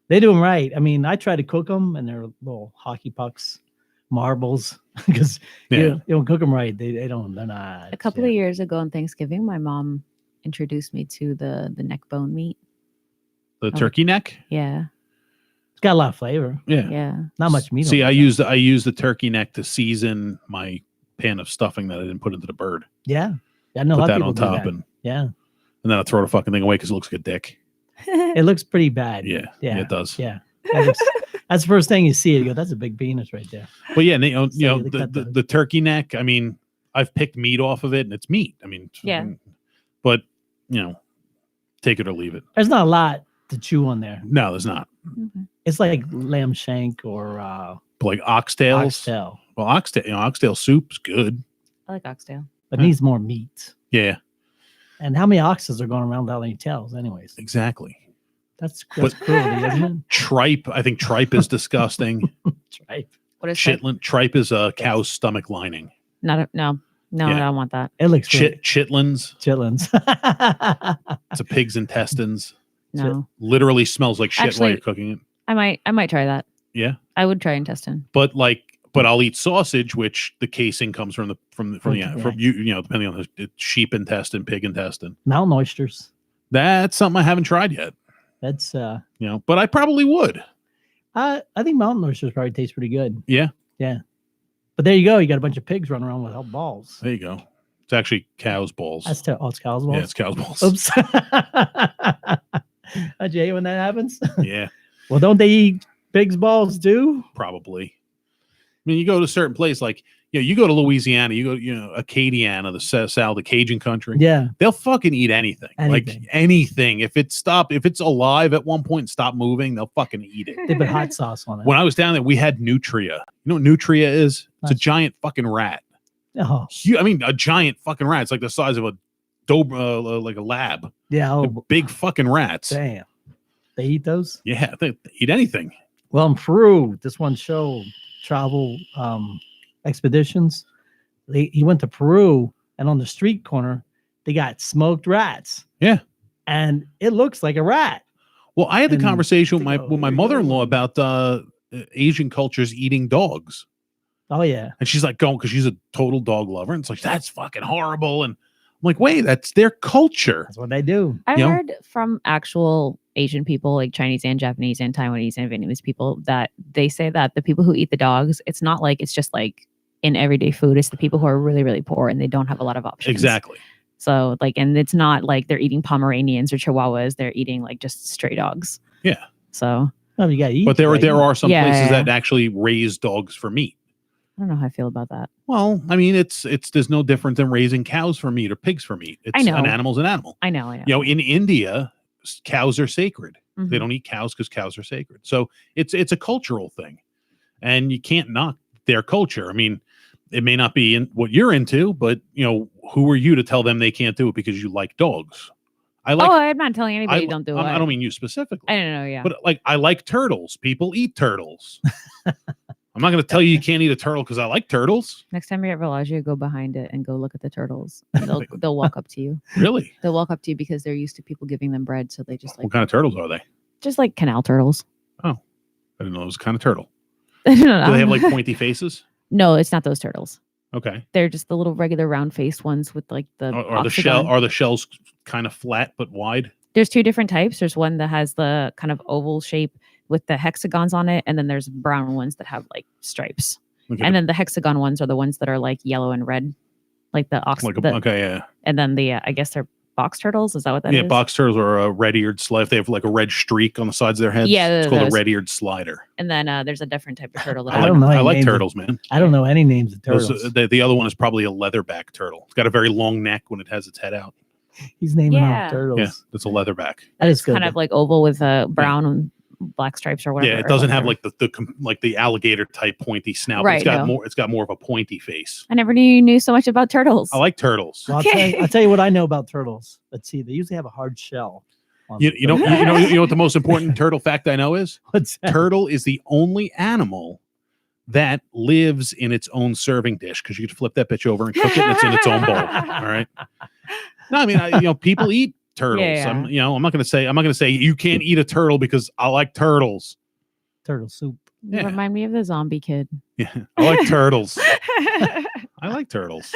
Speaker 3: They do them right. I mean, I try to cook them, and they're little hockey pucks, marbles, because
Speaker 1: Yeah.
Speaker 3: you don't cook them right. They don't. They're not.
Speaker 4: A couple of years ago on Thanksgiving, my mom introduced me to the neck bone meat.
Speaker 1: The turkey neck.
Speaker 4: Yeah,
Speaker 3: It's got a lot of flavor.
Speaker 1: Yeah.
Speaker 4: yeah.
Speaker 3: Not much meat.
Speaker 1: See,
Speaker 3: on
Speaker 1: I
Speaker 3: it.
Speaker 1: use the turkey neck to season my pan of stuffing that I didn't put into the bird.
Speaker 3: Yeah. I know a
Speaker 1: Put
Speaker 3: lot
Speaker 1: that
Speaker 3: of people
Speaker 1: on
Speaker 3: do
Speaker 1: top
Speaker 3: that.
Speaker 1: and
Speaker 3: Yeah.
Speaker 1: then I throw the fucking thing away because it looks like a dick.
Speaker 3: It looks pretty bad.
Speaker 1: Yeah,
Speaker 3: Yeah.
Speaker 1: it does.
Speaker 3: Yeah. That's the first thing you see. You go, that's a big penis right there.
Speaker 1: But yeah, and they,
Speaker 3: So
Speaker 1: you know
Speaker 3: they
Speaker 1: the,
Speaker 3: cut
Speaker 1: the,
Speaker 3: the-
Speaker 1: the turkey neck. I mean, I've picked meat off of it, and it's meat. I mean,
Speaker 4: Yeah.
Speaker 1: But take it or leave it.
Speaker 3: There's not a lot to chew on there.
Speaker 1: No, there's not.
Speaker 4: Mhm.
Speaker 3: It's like lamb shank or
Speaker 1: But like oxtails.
Speaker 3: oxtail,
Speaker 1: Well, oxtail soup's good.
Speaker 4: I like oxtail.
Speaker 3: but
Speaker 1: Yeah.
Speaker 3: needs more meat.
Speaker 1: Yeah,
Speaker 3: And how many oxes are going around without any tails, anyways?
Speaker 1: exactly.
Speaker 3: That's
Speaker 1: But-
Speaker 3: cruelty, isn't
Speaker 1: Tripe. I think tripe is disgusting.
Speaker 3: it? Tripe.
Speaker 4: What is that?
Speaker 1: Tripe is a cow's stomach lining.
Speaker 4: No,
Speaker 1: Yeah.
Speaker 4: I don't want that.
Speaker 3: It looks good.
Speaker 1: Chitlins.
Speaker 3: Chitlins.
Speaker 1: It's a pig's intestines.
Speaker 4: No,
Speaker 1: Literally smells like shit while
Speaker 4: Actually-
Speaker 1: you're cooking it.
Speaker 4: I might try that.
Speaker 1: Yeah,
Speaker 4: I would try intestine.
Speaker 1: but I'll eat sausage, which the casing comes from
Speaker 3: Okay.
Speaker 1: you know, depending on the sheep intestine, pig intestine.
Speaker 3: Mountain oysters.
Speaker 1: That's something I haven't tried yet.
Speaker 3: That's
Speaker 1: But I probably would.
Speaker 3: I think mountain oysters probably taste pretty good.
Speaker 1: Yeah,
Speaker 3: But there you go. You got a bunch of pigs running around without balls.
Speaker 1: there you go. It's actually cow's balls.
Speaker 3: That's it's cow's balls.
Speaker 1: Yeah, it's cow's balls.
Speaker 3: Oops. Jay, when that happens.
Speaker 1: Yeah,
Speaker 3: Well, don't they eat pigs' balls too?
Speaker 1: probably. I mean, you go to a certain place like you go to Louisiana, you go Acadiana, the South, the Cajun country.
Speaker 3: Yeah.
Speaker 1: They'll fucking eat anything. Like
Speaker 3: Anything.
Speaker 1: anything. If it's alive at one point and stop moving, they'll fucking eat it.
Speaker 3: They put hot sauce on it.
Speaker 1: When I was down there, we had nutria. You know what nutria is? It's a
Speaker 3: Nice.
Speaker 1: giant fucking rat.
Speaker 3: Oh,
Speaker 1: I mean, a giant fucking rat. It's like the size of a like a lab.
Speaker 3: yeah.
Speaker 1: They're
Speaker 3: Oh,
Speaker 1: big fucking rats.
Speaker 3: damn. They eat those?
Speaker 1: Yeah, they eat anything.
Speaker 3: Well, in Peru, this one show, travel expeditions, he went to Peru, and on the street corner, they got smoked rats.
Speaker 1: Yeah.
Speaker 3: And it looks like a rat.
Speaker 1: Well, I had the
Speaker 3: And
Speaker 1: conversation with
Speaker 3: they
Speaker 1: my
Speaker 3: go, "Here you
Speaker 1: mother-in-law
Speaker 3: go."
Speaker 1: about Asian cultures eating dogs.
Speaker 3: Oh, yeah.
Speaker 1: And she's like going because she's a total dog lover. And it's like, that's fucking horrible. And I'm like, wait, that's their culture.
Speaker 3: That's what they do.
Speaker 4: I've
Speaker 1: You know?
Speaker 4: heard from actual Asian people, like Chinese and Japanese and Taiwanese and Vietnamese people, that they say that the people who eat the dogs, it's not like it's just like in everyday food. It's the people who are really, really poor and they don't have a lot of options.
Speaker 1: Exactly.
Speaker 4: So like, and it's not like they're eating Pomeranians or Chihuahuas. They're eating like just stray dogs.
Speaker 1: Yeah.
Speaker 4: So
Speaker 3: Oh, you got to eat.
Speaker 1: But there
Speaker 3: right?
Speaker 1: are some
Speaker 4: Yeah,
Speaker 1: places
Speaker 4: yeah.
Speaker 1: that actually raise dogs for meat.
Speaker 4: I don't know how I feel about that.
Speaker 1: Well, I mean, it's there's no different than raising cows for meat or pigs for meat. It's
Speaker 4: I know.
Speaker 1: an animal's an animal.
Speaker 4: I know.
Speaker 1: You know, in India, cows are sacred.
Speaker 4: Mhm.
Speaker 1: They don't eat cows because cows are sacred. So it's a cultural thing, and you can't knock their culture. I mean, it may not be in what you're into, but you know, who are you to tell them they can't do it because you like dogs?
Speaker 4: I'm not telling anybody don't do it.
Speaker 1: I don't mean you specifically.
Speaker 4: I don't know. Yeah.
Speaker 1: But like, I like turtles. People eat turtles. I'm not going to tell you can't eat a turtle because I like turtles.
Speaker 4: Next time you're at Villagio, go behind it and go look at the turtles. And they'll walk up to you.
Speaker 1: Really?
Speaker 4: They'll walk up to you because they're used to people giving them bread, so they just like
Speaker 1: What kind of turtles are they?
Speaker 4: just like canal turtles.
Speaker 1: I didn't know it was a kind of turtle.
Speaker 4: I don't know.
Speaker 1: Do they have like pointy faces?
Speaker 4: No, it's not those turtles.
Speaker 1: Okay.
Speaker 4: They're just the little regular round faced ones with like the
Speaker 1: Are the shells kind of flat but wide?
Speaker 4: There's two different types. There's one that has the kind of oval shape with the hexagons on it, and then there's brown ones that have like stripes.
Speaker 1: Okay.
Speaker 4: And then the hexagon ones are the ones that are like yellow and red, like the ox.
Speaker 1: Okay, yeah.
Speaker 4: And then the I guess they're box turtles. Is that what that is?
Speaker 1: Yeah, box turtles are a red-eared slide. They have like a red streak on the sides of their heads.
Speaker 4: Yeah,
Speaker 1: it's called
Speaker 4: those.
Speaker 1: a red-eared slider.
Speaker 4: And then there's a different type of turtle. That
Speaker 3: I don't know
Speaker 1: I
Speaker 3: any
Speaker 1: like
Speaker 3: names
Speaker 1: turtles, man.
Speaker 3: I don't know any names of turtles.
Speaker 1: The other one is probably a leatherback turtle. It's got a very long neck when it has its head out.
Speaker 3: He's naming
Speaker 4: Yeah.
Speaker 3: off turtles.
Speaker 1: Yeah, it's a leatherback.
Speaker 3: That is good.
Speaker 4: kind of like oval with brown and black stripes or whatever.
Speaker 1: Yeah, it doesn't have like the alligator type pointy snout. But
Speaker 4: Right,
Speaker 1: it's got
Speaker 4: no.
Speaker 1: more. It's got more of a pointy face.
Speaker 4: I never knew you knew so much about turtles.
Speaker 1: I like turtles.
Speaker 3: Well,
Speaker 4: Okay.
Speaker 3: I'll tell you what I know about turtles. Let's see. They usually have a hard shell. on
Speaker 1: You
Speaker 3: them.
Speaker 1: know what the most important turtle fact I know is?
Speaker 3: What's that?
Speaker 1: Turtle is the only animal that lives in its own serving dish because you could flip that bitch over and cook it and it's in its own bowl. All right. No, I mean, people eat turtles.
Speaker 4: Yeah.
Speaker 1: I'm not going to say you can't eat a turtle because I like turtles.
Speaker 3: Turtle soup.
Speaker 4: You
Speaker 1: Yeah.
Speaker 4: remind me of the zombie kid.
Speaker 1: Yeah, I like turtles. I like turtles.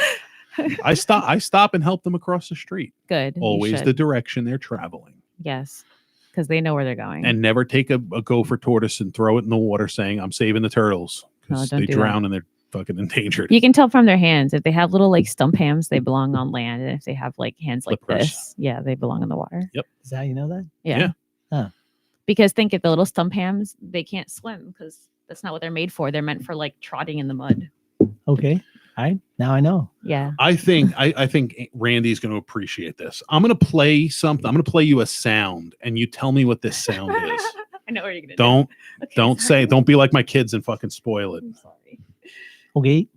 Speaker 1: I stop and help them across the street.
Speaker 4: Good. you
Speaker 1: Always
Speaker 4: should.
Speaker 1: the direction they're traveling.
Speaker 4: Yes, because they know where they're going.
Speaker 1: And never take a gopher tortoise and throw it in the water saying, I'm saving the turtles.
Speaker 4: No,
Speaker 1: Because
Speaker 4: don't
Speaker 1: they
Speaker 4: do that.
Speaker 1: drown and they're fucking endangered.
Speaker 4: you can tell from their hands if they have little like stump hams, they belong on land, and if they have like hands like
Speaker 1: Flippers.
Speaker 4: this, yeah, they belong in the water.
Speaker 3: Is that how you know that?
Speaker 4: Yeah.
Speaker 1: Yeah.
Speaker 3: Huh.
Speaker 4: Because think if the little stump hams, they can't swim because that's not what they're made for. They're meant for like trotting in the mud.
Speaker 3: Okay. All right. Now I know.
Speaker 4: Yeah.
Speaker 1: I think Randy's going to appreciate this. I'm going to play something. I'm going to play you a sound, and you tell me what this sound is.
Speaker 4: I know what you're gonna
Speaker 1: Don't
Speaker 4: do. Okay,
Speaker 1: don't
Speaker 4: sorry.
Speaker 1: say. Don't be like my kids and fucking spoil it.
Speaker 4: I'm sorry.
Speaker 3: Okay.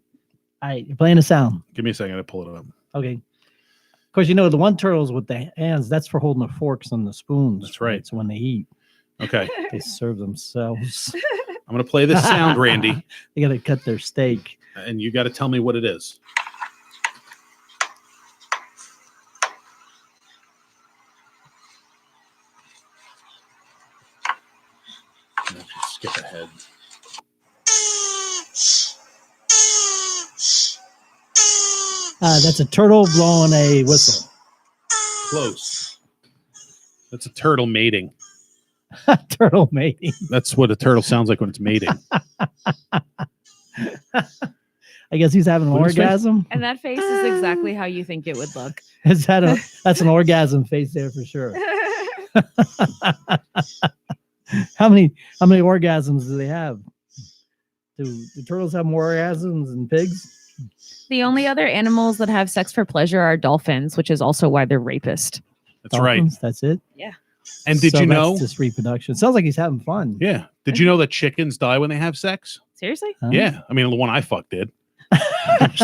Speaker 3: All right. You're playing a sound.
Speaker 1: Give me a second to pull it up.
Speaker 3: Okay. Of course, the one turtles with the hands, that's for holding the forks and the spoons.
Speaker 1: That's right.
Speaker 3: So when they eat,
Speaker 1: Okay,
Speaker 3: they serve themselves.
Speaker 1: I'm going to play this sound, Randy,
Speaker 3: They got to cut their steak.
Speaker 1: and you got to tell me what it is. Let's just skip ahead.
Speaker 3: That's a turtle blowing a whistle.
Speaker 1: Close. That's a turtle mating.
Speaker 3: Turtle mating.
Speaker 1: That's what a turtle sounds like when it's mating.
Speaker 3: I guess he's having an
Speaker 1: What is it?
Speaker 3: orgasm.
Speaker 4: And that face is exactly how you think it would look.
Speaker 3: That's an orgasm face there for sure. How many orgasms do they have? Do turtles have more orgasms than pigs?
Speaker 4: The only other animals that have sex for pleasure are dolphins, which is also why they're rapists.
Speaker 1: That's right.
Speaker 3: Dolphins, that's it.
Speaker 1: And did
Speaker 3: So
Speaker 1: you
Speaker 3: that's
Speaker 1: know?
Speaker 3: just reproduction? Sounds like he's having fun.
Speaker 1: Yeah. Did you know that chickens die when they have sex?
Speaker 4: Seriously?
Speaker 3: Huh?
Speaker 1: Yeah. I mean, the one I fucked did. Womp,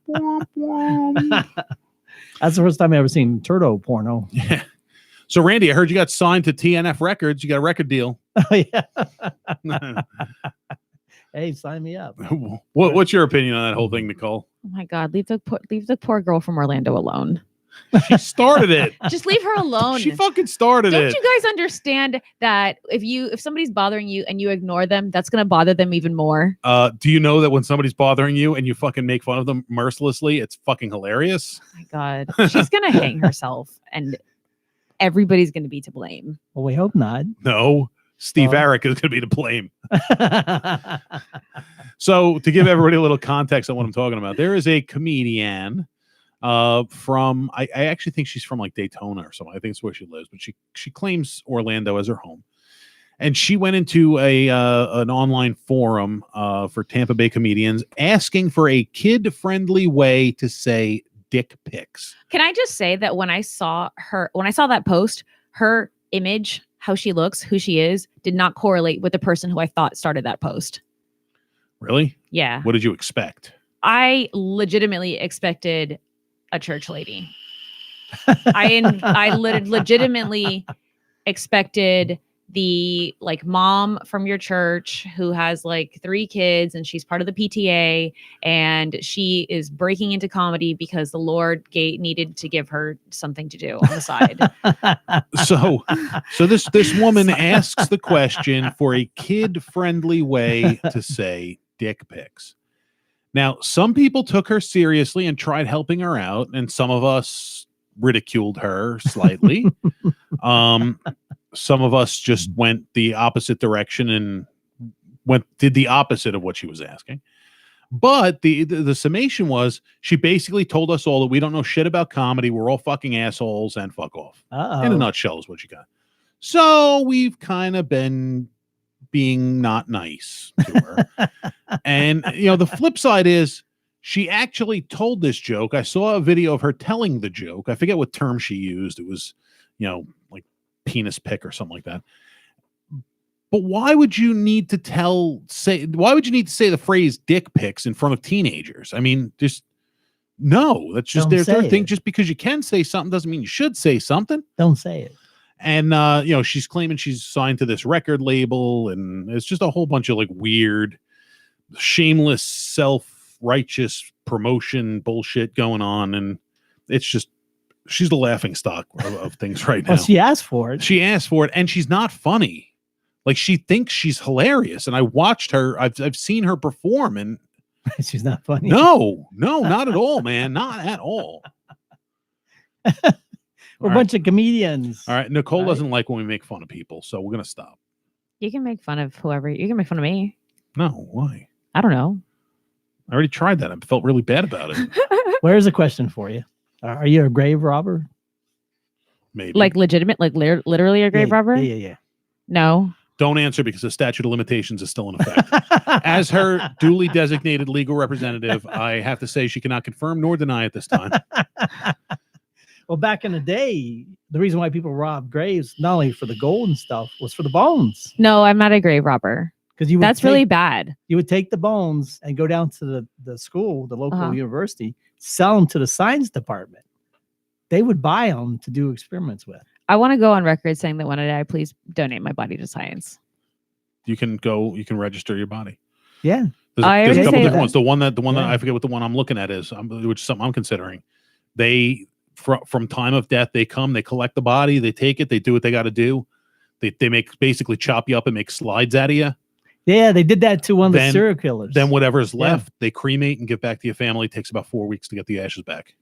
Speaker 1: womp, womp.
Speaker 3: That's the first time I ever seen turtle porno.
Speaker 1: Yeah. So, Randy, I heard you got signed to TNF Records. You got a record deal.
Speaker 3: Oh yeah. Hey, sign me up.
Speaker 1: What's your opinion on that whole thing, Nicole?
Speaker 4: Oh my God, leave the poor girl from Orlando alone.
Speaker 1: She started it.
Speaker 4: Just leave her alone.
Speaker 1: She fucking started
Speaker 4: Don't
Speaker 1: it.
Speaker 4: you guys understand that if somebody's bothering you and you ignore them, that's gonna bother them even more?
Speaker 1: Do you know that when somebody's bothering you and you fucking make fun of them mercilessly, it's fucking hilarious?
Speaker 4: Oh my God, she's gonna hang herself, and everybody's gonna be to blame.
Speaker 3: Well, we hope not.
Speaker 1: No, Steve Arick is going to be to blame. So to give everybody a little context on what I'm talking about, there is a comedian from I actually think she's from like Daytona or something. I think it's where she lives, but she claims Orlando as her home. And she went into an online forum for Tampa Bay comedians asking for a kid-friendly way to say dick pics.
Speaker 4: Can I just say that when I saw that post, her image, how she looks, who she is, did not correlate with the person who I thought started that post.
Speaker 1: Really?
Speaker 4: Yeah.
Speaker 1: What did you expect?
Speaker 4: I legitimately expected a church lady. I legitimately expected the like mom from your church who has like 3 kids and she's part of the PTA and she is breaking into comedy because the Lord needed to give her something to do on the side.
Speaker 1: So this woman asks the question for a kid-friendly way to say dick pics. Now, some people took her seriously and tried helping her out, and some of us ridiculed her slightly. Some of us just went the opposite direction and did the opposite of what she was asking. But the summation was she basically told us all that we don't know shit about comedy. We're all fucking assholes and fuck off. In a nutshell is what you got. So we've kind of been being not nice to her. And, the flip side is she actually told this joke. I saw a video of her telling the joke. I forget what term she used. It was, like penis pic or something like that. But why would you need to say the phrase dick pics in front of teenagers? I mean, just no, that's just their thing. Just because you can say something doesn't mean you should say something.
Speaker 3: Don't say it.
Speaker 1: And, she's claiming she's signed to this record label and it's just a whole bunch of like weird, shameless, self-righteous promotion bullshit going on. And it's just, she's the laughing stock of things right now.
Speaker 3: Well, she asked for it.
Speaker 1: She asked for it and she's not funny. Like she thinks she's hilarious. And I watched her, I've seen her perform and
Speaker 3: she's not funny.
Speaker 1: No, not at all, man. Not at all.
Speaker 3: We're a bunch of comedians.
Speaker 1: All right. Nicole doesn't like when we make fun of people, so we're going to stop.
Speaker 4: You can make fun of whoever. You can make fun of me.
Speaker 1: No, why?
Speaker 4: I don't know.
Speaker 1: I already tried that. I felt really bad about it.
Speaker 3: Where's a question for you? Are you a grave robber?
Speaker 1: Maybe.
Speaker 4: Like legitimate, like literally a grave robber?
Speaker 3: Yeah.
Speaker 4: No.
Speaker 1: Don't answer because the statute of limitations is still in effect. As her duly designated legal representative, I have to say she cannot confirm nor deny at this time.
Speaker 3: Well, back in the day, the reason why people robbed graves, not only for the gold and stuff, was for the bones.
Speaker 4: No, I'm not a grave robber.
Speaker 3: Because
Speaker 4: that's really bad.
Speaker 3: You would take the bones and go down to the school, the local university, sell them to the science department. They would buy them to do experiments with.
Speaker 4: I want to go on record saying that when I die, please donate my body to science.
Speaker 1: You can register your body.
Speaker 3: Yeah.
Speaker 1: There's a couple different ones. The one that I forget what the one I'm looking at is, which is something I'm considering. They from time of death, they come, they collect the body, they take it, they do what they got to do. They make basically chop you up and make slides out of you.
Speaker 3: Yeah, they did that to one of the serial killers.
Speaker 1: Then whatever's left, they cremate and give back to your family. It takes about 4 weeks to get the ashes back.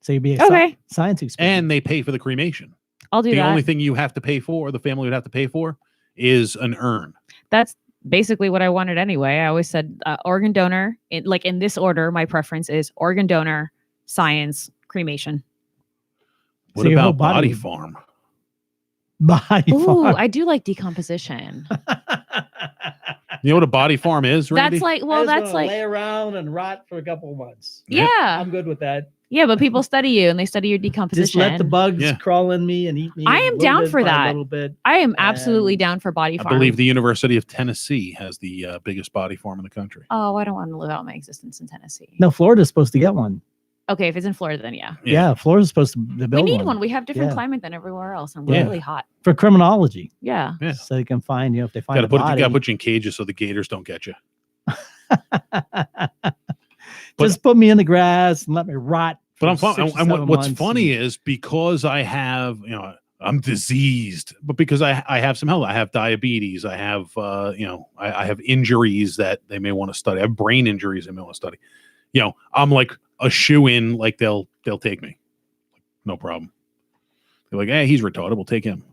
Speaker 3: So you'd be a science experiment.
Speaker 1: And they pay for the cremation.
Speaker 4: I'll do that.
Speaker 1: The only thing you have to pay for, or the family would have to pay for, is an urn.
Speaker 4: That's basically what I wanted anyway. I always said organ donor. In this order, my preference is organ donor, science, cremation.
Speaker 1: What about body farm?
Speaker 3: Body farm.
Speaker 4: I do like decomposition.
Speaker 1: You know what a body farm is, Randy?
Speaker 3: That's like lay around and rot for a couple of months.
Speaker 4: Yeah.
Speaker 3: I'm good with that.
Speaker 4: Yeah, but people study you and they study your decomposition.
Speaker 3: Just let the bugs crawl in me and eat me.
Speaker 4: I am down for that.
Speaker 3: A little bit.
Speaker 4: I am absolutely down for body farm.
Speaker 1: I believe the University of Tennessee has the biggest body farm in the country.
Speaker 4: Oh, I don't want to live out my existence in Tennessee.
Speaker 3: No, Florida's supposed to get one.
Speaker 4: Okay, if it's in Florida, then yeah.
Speaker 3: Yeah, Florida's supposed to build one.
Speaker 4: We need one. We have different climate than everywhere else, and we're really hot.
Speaker 3: For criminology.
Speaker 4: Yeah.
Speaker 3: So they can find, if they find
Speaker 1: you gotta put you in cages so the gators don't get you.
Speaker 3: Just put me in the grass and let me rot.
Speaker 1: But I'm fine. And what's funny is because I have, I'm diseased, but because I have some health, I have diabetes, I have, I have injuries that they may want to study. I have brain injuries they may want to study. I'm like a shoe-in, like they'll take me. No problem. They're like, hey, he's retarded. We'll take him.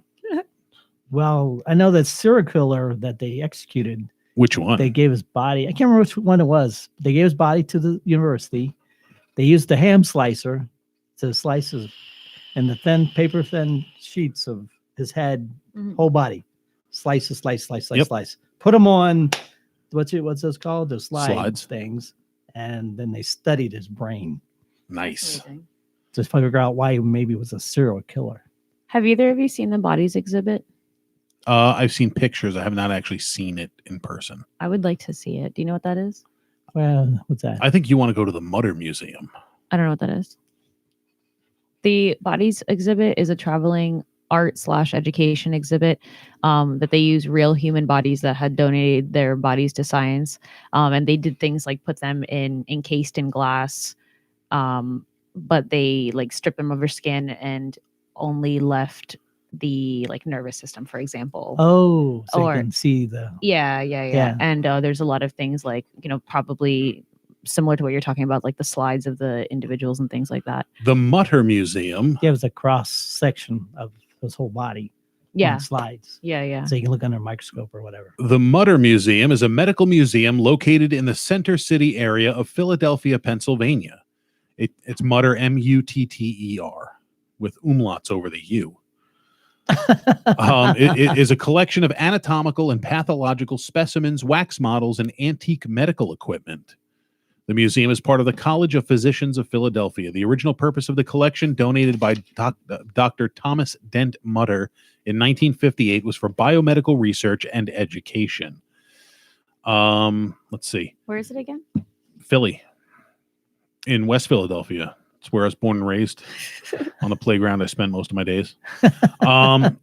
Speaker 3: Well, I know that serial killer that they executed,
Speaker 1: Which one?
Speaker 3: they gave his body. I can't remember which one it was. They gave his body to the university. They used the ham slicer to slice his and the paper thin sheets of his head,
Speaker 4: Mhm.
Speaker 3: whole body. Slice,
Speaker 1: Yep.
Speaker 3: slice. Put them on what's those called? Those
Speaker 1: Slides.
Speaker 3: things. And then they studied his brain
Speaker 1: Nice.
Speaker 4: Amazing.
Speaker 3: to figure out why maybe it was a serial killer.
Speaker 4: Have either of you seen the bodies exhibit?
Speaker 1: I've seen pictures. I have not actually seen it in person.
Speaker 4: I would like to see it. Do you know what that is?
Speaker 3: Well, what's that?
Speaker 1: I think you want to go to the Mutter Museum.
Speaker 4: I don't know what that is. The bodies exhibit is a traveling art/education exhibit that they use real human bodies that had donated their bodies to science, and they did things like put them encased in glass, but they like stripped them of their skin and only left the like nervous system, for example.
Speaker 3: Oh, so
Speaker 4: Or-
Speaker 3: you can see the.
Speaker 4: Yeah.
Speaker 3: Yeah.
Speaker 4: And there's a lot of things like, probably similar to what you're talking about, like the slides of the individuals and things like that.
Speaker 1: The Mutter Museum.
Speaker 3: Yeah, it was a cross section of his whole body.
Speaker 4: Yeah.
Speaker 3: On slides.
Speaker 4: Yeah.
Speaker 3: So you can look under a microscope or whatever.
Speaker 1: The Mutter Museum is a medical museum located in the Center City area of Philadelphia, Pennsylvania. It's Mutter, Mutter, with umlauts over the U. It is a collection of anatomical and pathological specimens, wax models, and antique medical equipment. The museum is part of the College of Physicians of Philadelphia. The original purpose of the collection, donated by Dr. Thomas Dent Mutter in 1958, was for biomedical research and education. Let's see.
Speaker 4: Where is it again?
Speaker 1: Philly, in West Philadelphia. It's where I was born and raised. On the playground I spent most of my days.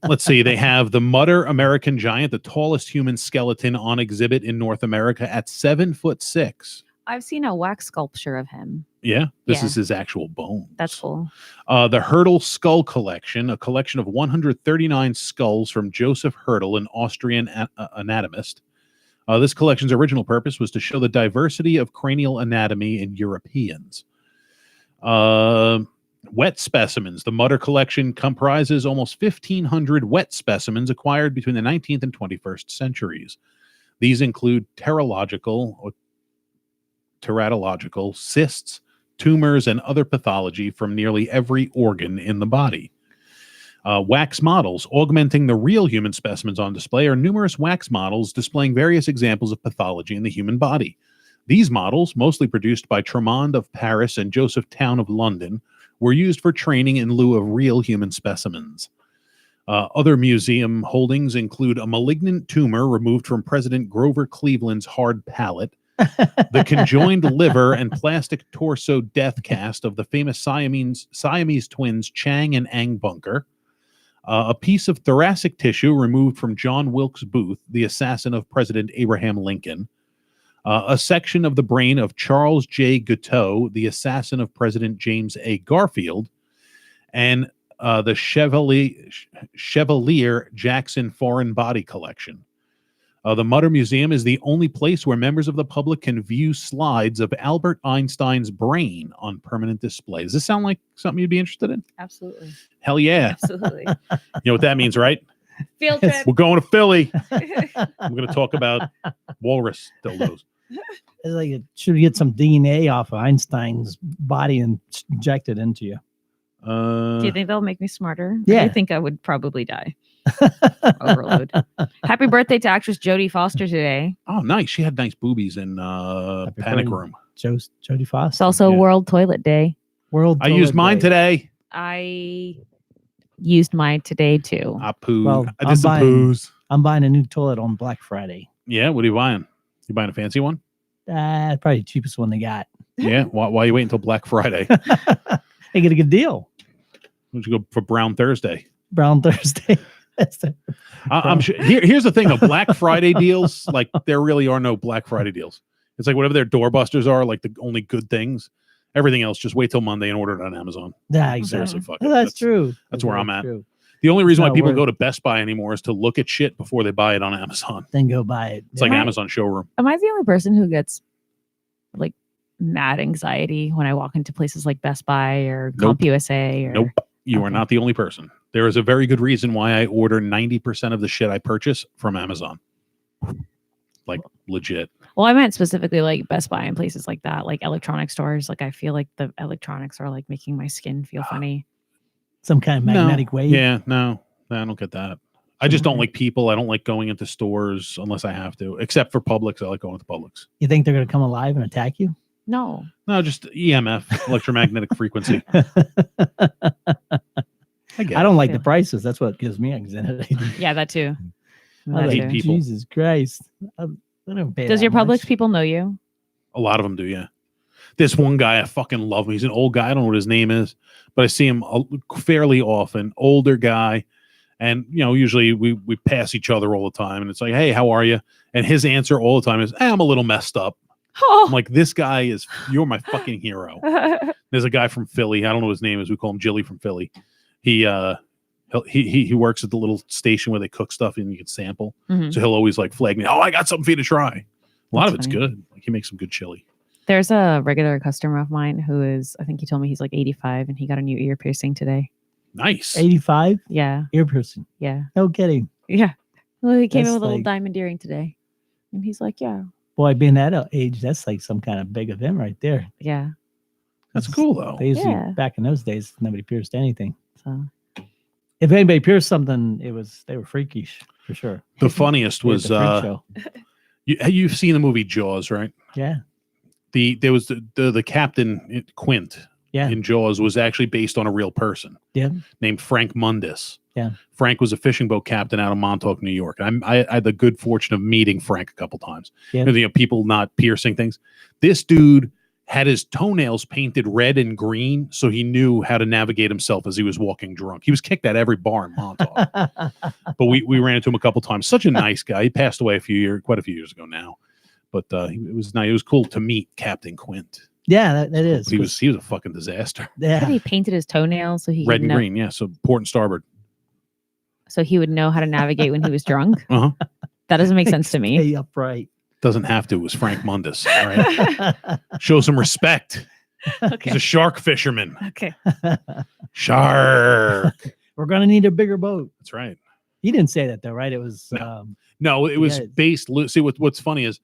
Speaker 1: Let's see. They have the Mutter American Giant, the tallest human skeleton on exhibit in North America at 7'6".
Speaker 4: I've seen a wax sculpture of him.
Speaker 1: Yeah, this
Speaker 4: Yeah.
Speaker 1: is his actual bones.
Speaker 4: That's cool.
Speaker 1: The Hurdle Skull Collection, a collection of 139 skulls from Joseph Hurdle, an Austrian anatomist. This collection's original purpose was to show the diversity of cranial anatomy in Europeans. Wet specimens. The Mutter collection comprises almost 1,500 wet specimens acquired between the 19th and 21st centuries. These include teratological cysts, tumors, and other pathology from nearly every organ in the body. Wax models. Augmenting the real human specimens on display are numerous wax models displaying various examples of pathology in the human body. These models, mostly produced by Tremond of Paris and Joseph Town of London, were used for training in lieu of real human specimens. Other museum holdings include a malignant tumor removed from President Grover Cleveland's hard palate, the conjoined liver and plastic torso death cast of the famous Siamese twins Chang and Ang Bunker, a piece of thoracic tissue removed from John Wilkes Booth, the assassin of President Abraham Lincoln, a section of the brain of Charles J. Guiteau, the assassin of President James A. Garfield, and the Chevalier Jackson Foreign Body Collection. The Mutter Museum is the only place where members of the public can view slides of Albert Einstein's brain on permanent display. Does this sound like something you'd be interested in?
Speaker 4: Absolutely.
Speaker 1: Hell yeah.
Speaker 4: Absolutely.
Speaker 1: You know what that means, right?
Speaker 4: Field trip.
Speaker 1: We're going to Philly. We're going to talk about walrus dildos.
Speaker 3: It's like, should we get some DNA off of Einstein's body and inject it into you?
Speaker 4: Do you think that'll make me smarter?
Speaker 3: Yeah.
Speaker 4: I think I would probably die. Overload. Happy birthday to actress Jodie Foster today.
Speaker 1: Oh, nice. She had nice boobies in
Speaker 3: Happy
Speaker 1: Panic
Speaker 3: birthday.
Speaker 1: Room.
Speaker 3: Jodie Foster.
Speaker 4: It's also
Speaker 1: Yeah.
Speaker 4: World Toilet Day.
Speaker 3: World.
Speaker 1: I used
Speaker 3: Toilet
Speaker 1: mine
Speaker 3: Day.
Speaker 1: today.
Speaker 4: I used mine today too.
Speaker 1: I pooed.
Speaker 3: Well,
Speaker 1: I
Speaker 3: I'm
Speaker 1: did some
Speaker 3: buying-
Speaker 1: poos.
Speaker 3: I'm buying a new toilet on Black Friday.
Speaker 1: Yeah, what are you buying? You buying a fancy one?
Speaker 3: Probably the cheapest one they got.
Speaker 1: Yeah. Why you wait until Black Friday?
Speaker 3: They get a good deal.
Speaker 1: Why don't you go for Brown Thursday?
Speaker 3: Brown Thursday.
Speaker 1: I'm sure. Here's the thing: though, Black Friday deals, like there really are no Black Friday deals. It's like whatever their doorbusters are, like the only good things. Everything else, just wait till Monday and order it on Amazon.
Speaker 3: Yeah, exactly.
Speaker 1: Seriously, fuck it.
Speaker 3: That's true.
Speaker 1: That's where I'm
Speaker 3: very
Speaker 1: at.
Speaker 3: true.
Speaker 1: The only reason why
Speaker 3: not
Speaker 1: people
Speaker 3: worth-
Speaker 1: go to Best Buy anymore is to look at shit before they buy it on Amazon.
Speaker 3: Then go buy it.
Speaker 1: It's like
Speaker 4: Right.
Speaker 1: Amazon showroom.
Speaker 4: Am I the only person who gets like mad anxiety when I walk into places like Best Buy or
Speaker 1: Nope.
Speaker 4: CompUSA? Or...
Speaker 1: Nope. You are
Speaker 4: Okay.
Speaker 1: not the only person. There is a very good reason why I order 90% of the shit I purchase from Amazon. Like legit.
Speaker 4: Well, I meant specifically like Best Buy and places like that, like electronic stores. Like I feel like the electronics are like making my skin feel funny.
Speaker 3: Some kind of magnetic wave.
Speaker 1: Yeah, no, I don't get that. I just don't like people. I don't like going into stores unless I have to, except for Publix. I like going to Publix.
Speaker 3: You think they're going to come alive and attack you?
Speaker 4: No.
Speaker 1: No, just EMF, electromagnetic frequency. I
Speaker 3: don't like
Speaker 4: Yeah.
Speaker 3: the prices. That's what gives me anxiety.
Speaker 4: Yeah, that too.
Speaker 3: I
Speaker 4: That
Speaker 1: hate
Speaker 4: too.
Speaker 1: people.
Speaker 3: Jesus Christ. I don't pay
Speaker 4: Does
Speaker 3: that
Speaker 4: your Publix
Speaker 3: much.
Speaker 4: people know you?
Speaker 1: A lot of them do, yeah. This one guy, I fucking love him. He's an old guy. I don't know what his name is, but I see him fairly often. Older guy. And, usually we pass each other all the time. And it's like, hey, how are you? And his answer all the time is, hey, I'm a little messed up. I'm like, this guy you're my fucking hero. There's a guy from Philly. I don't know what his name is. We call him Jilly from Philly. He works at the little station where they cook stuff and you can sample.
Speaker 4: Mhm.
Speaker 1: So he'll always like flag me. Oh, I got something for you to try. A lot
Speaker 4: That's
Speaker 1: of it's
Speaker 4: funny.
Speaker 1: good. Like he makes some good chili.
Speaker 4: There's a regular customer of mine who is, I think he told me he's like 85 and he got a new ear piercing today.
Speaker 1: Nice.
Speaker 3: 85
Speaker 4: Yeah.
Speaker 3: ear piercing.
Speaker 4: Yeah.
Speaker 3: No kidding.
Speaker 4: Yeah. Well, he came in
Speaker 3: That's
Speaker 4: with a little
Speaker 3: like-
Speaker 4: diamond earring today. And he's like, yeah.
Speaker 3: Boy, being that age, that's like some kind of big event right there.
Speaker 4: Yeah.
Speaker 1: That's cool though.
Speaker 3: They usually,
Speaker 4: Yeah.
Speaker 3: back in those days, nobody pierced anything.
Speaker 4: So
Speaker 3: If anybody pierced something, they were freakish for sure.
Speaker 1: The funniest
Speaker 3: They were
Speaker 1: was
Speaker 3: at the freak show.
Speaker 1: you've seen the movie Jaws, right?
Speaker 3: Yeah.
Speaker 1: There was the captain Quint
Speaker 3: Yeah.
Speaker 1: in Jaws was actually based on a real person
Speaker 3: Yeah.
Speaker 1: named Frank Mundus.
Speaker 3: Yeah.
Speaker 1: Frank was a fishing boat captain out of Montauk, New York. I had the good fortune of meeting Frank a couple times.
Speaker 3: Yeah.
Speaker 1: People not piercing things. This dude had his toenails painted red and green, so he knew how to navigate himself as he was walking drunk. He was kicked at every bar in Montauk, but we ran into him a couple times. Such a nice guy. He passed away quite a few years ago now, but it was nice. It was cool to meet Captain Quint.
Speaker 3: Yeah, that is.
Speaker 1: He was a fucking disaster.
Speaker 3: Yeah.
Speaker 4: he painted his toenails so he
Speaker 1: Red
Speaker 4: could
Speaker 1: and
Speaker 4: know,
Speaker 1: green, yeah. So port and starboard.
Speaker 4: so he would know how to navigate when he was drunk.
Speaker 1: Uh-huh.
Speaker 4: That doesn't make sense to me.
Speaker 3: Stay upright.
Speaker 1: Doesn't have to. It was Frank Mundus. All right. Show some respect. He's
Speaker 4: Okay.
Speaker 1: a shark fisherman.
Speaker 4: Okay.
Speaker 1: Shark.
Speaker 3: We're gonna need a bigger boat.
Speaker 1: That's right.
Speaker 3: He didn't say that though, right? It was
Speaker 1: No, it was
Speaker 3: Yeah.
Speaker 1: based. See, what's funny is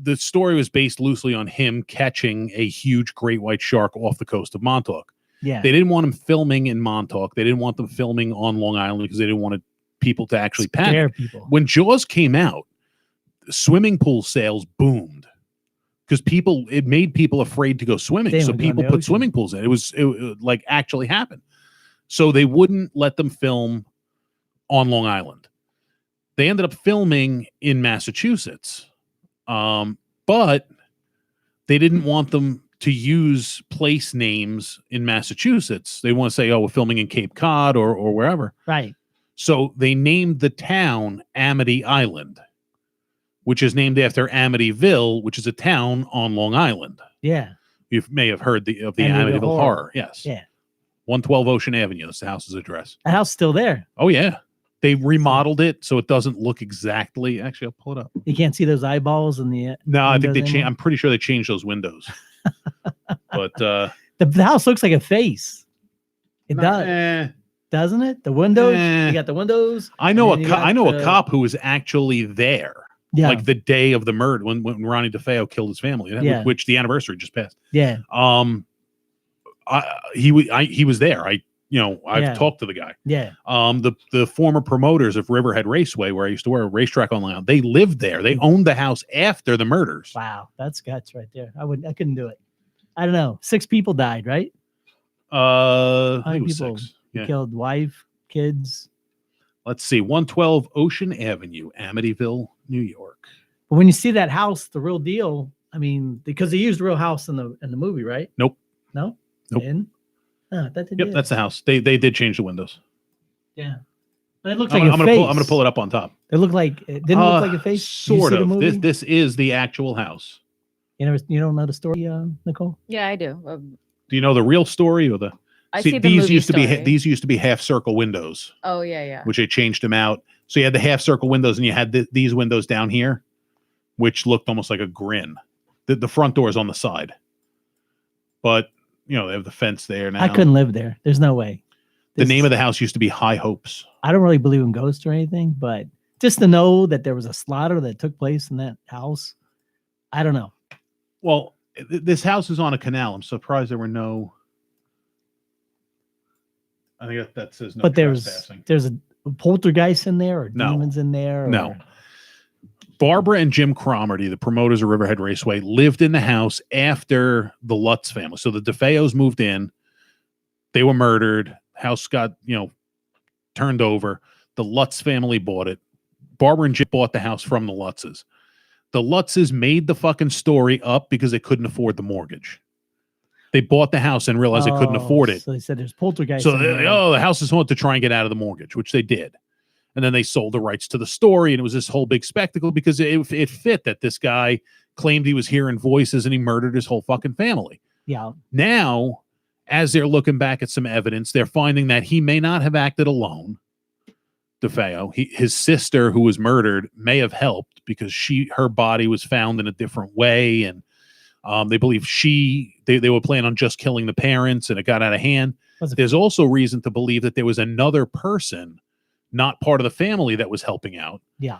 Speaker 1: the story was based loosely on him catching a huge great white shark off the coast of Montauk.
Speaker 3: yeah.
Speaker 1: They didn't want him filming in Montauk. They didn't want them filming on Long Island because they didn't want people to actually panic.
Speaker 3: Scare people.
Speaker 1: When Jaws came out, swimming pool sales boomed because it made people afraid to go swimming.
Speaker 3: They
Speaker 1: So
Speaker 3: went down
Speaker 1: people
Speaker 3: the
Speaker 1: put
Speaker 3: ocean.
Speaker 1: swimming pools in. It like actually happened. So they wouldn't let them film on Long Island. They ended up filming in Massachusetts. But they didn't want them to use place names in Massachusetts. They want to say, oh, we're filming in Cape Cod or wherever.
Speaker 3: Right.
Speaker 1: So they named the town Amity Island, which is named after Amityville, which is a town on Long Island.
Speaker 3: Yeah.
Speaker 1: You may have heard of the
Speaker 3: Amityville
Speaker 1: Amityville
Speaker 3: Horror.
Speaker 1: Horror. Yes.
Speaker 3: Yeah.
Speaker 1: 112 Ocean Avenue. That's the house's address.
Speaker 3: The house still there.
Speaker 1: Oh, yeah. They remodeled it so it doesn't look exactly. Actually, I'll pull it up.
Speaker 3: You can't see those eyeballs in the.
Speaker 1: No, I think
Speaker 3: windows
Speaker 1: they changed.
Speaker 3: anymore?
Speaker 1: I'm pretty sure they changed those windows. But
Speaker 3: The house looks like a face. It does,
Speaker 1: eh,
Speaker 3: doesn't it? The windows.
Speaker 1: Eh.
Speaker 3: You got the windows.
Speaker 1: I know
Speaker 3: And then you got
Speaker 1: I know a
Speaker 3: the-
Speaker 1: cop who was actually there,
Speaker 3: Yeah.
Speaker 1: like the day of the murder when Ronnie DeFeo killed his family,
Speaker 3: Yeah.
Speaker 1: which the anniversary just passed.
Speaker 3: yeah.
Speaker 1: He was there. I've
Speaker 3: Yeah.
Speaker 1: talked to the guy.
Speaker 3: Yeah.
Speaker 1: The former promoters of Riverhead Raceway, where I used to wear a racetrack on Long Island, they lived there. They owned the house after the murders.
Speaker 3: Wow. That's guts right there. I couldn't do it. I don't know. 6 people died, right?
Speaker 1: I
Speaker 3: How
Speaker 1: think it
Speaker 3: many
Speaker 1: was
Speaker 3: people
Speaker 1: 6. Yeah.
Speaker 3: killed? Wife, kids.
Speaker 1: Let's see. 112 Ocean Avenue, Amityville, New York.
Speaker 3: But when you see that house, the real deal. I mean, because they used real house in the movie, right?
Speaker 1: Nope.
Speaker 3: No.
Speaker 1: Nope.
Speaker 3: Didn't? No, that didn't.
Speaker 1: Yep, that's the house. They did change the windows.
Speaker 3: Yeah. But it looks
Speaker 1: I'm
Speaker 3: like
Speaker 1: gonna
Speaker 3: a face.
Speaker 1: I'm gonna pull it up on top.
Speaker 3: It looked like it didn't look like a face. Did you
Speaker 1: Sort
Speaker 3: see the
Speaker 1: of.
Speaker 3: movie?
Speaker 1: This is the actual house.
Speaker 3: You don't know the story, Nicole?
Speaker 4: Yeah, I do.
Speaker 1: Do you know the real story or the?
Speaker 4: I see the
Speaker 1: these
Speaker 4: movie
Speaker 1: used to be
Speaker 4: story.
Speaker 1: these used to be half circle windows,
Speaker 4: Oh yeah, yeah.
Speaker 1: which they changed them out. So you had the half circle windows, and you had these windows down here, which looked almost like a grin. The front door is on the side, but they have the fence there now.
Speaker 3: I couldn't live there. There's no way.
Speaker 1: The name of the house used to be High Hopes.
Speaker 3: I don't really believe in ghosts or anything, but just to know that there was a slaughter that took place in that house, I don't know.
Speaker 1: Well, this house is on a canal. I'm surprised there were no. I think that says no.
Speaker 3: But
Speaker 1: trespassing.
Speaker 3: there's a poltergeist in there or
Speaker 1: No.
Speaker 3: demons in there.
Speaker 1: No.
Speaker 3: Or...
Speaker 1: Barbara and Jim Cromarty, the promoters of Riverhead Raceway, lived in the house after the Lutz family. So the DeFeos moved in. They were murdered. House got, turned over. The Lutz family bought it. Barbara and Jim bought the house from the Lutzes. The Lutzes made the fucking story up because they couldn't afford the mortgage. They bought the house and realized they couldn't afford it.
Speaker 3: So they said there's poltergeist.
Speaker 1: So, the house is haunted to try and get out of the mortgage, which they did. And then they sold the rights to the story, and it was this whole big spectacle because it fit that this guy claimed he was hearing voices and he murdered his whole fucking family.
Speaker 3: Yeah.
Speaker 1: Now, as they're looking back at some evidence, they're finding that he may not have acted alone. DeFeo, his sister, who was murdered, may have helped because her body was found in a different way, and they believe they were planning on just killing the parents, and it got out of hand. There's also reason to believe that there was another person, not part of the family, that was helping out.
Speaker 3: Yeah.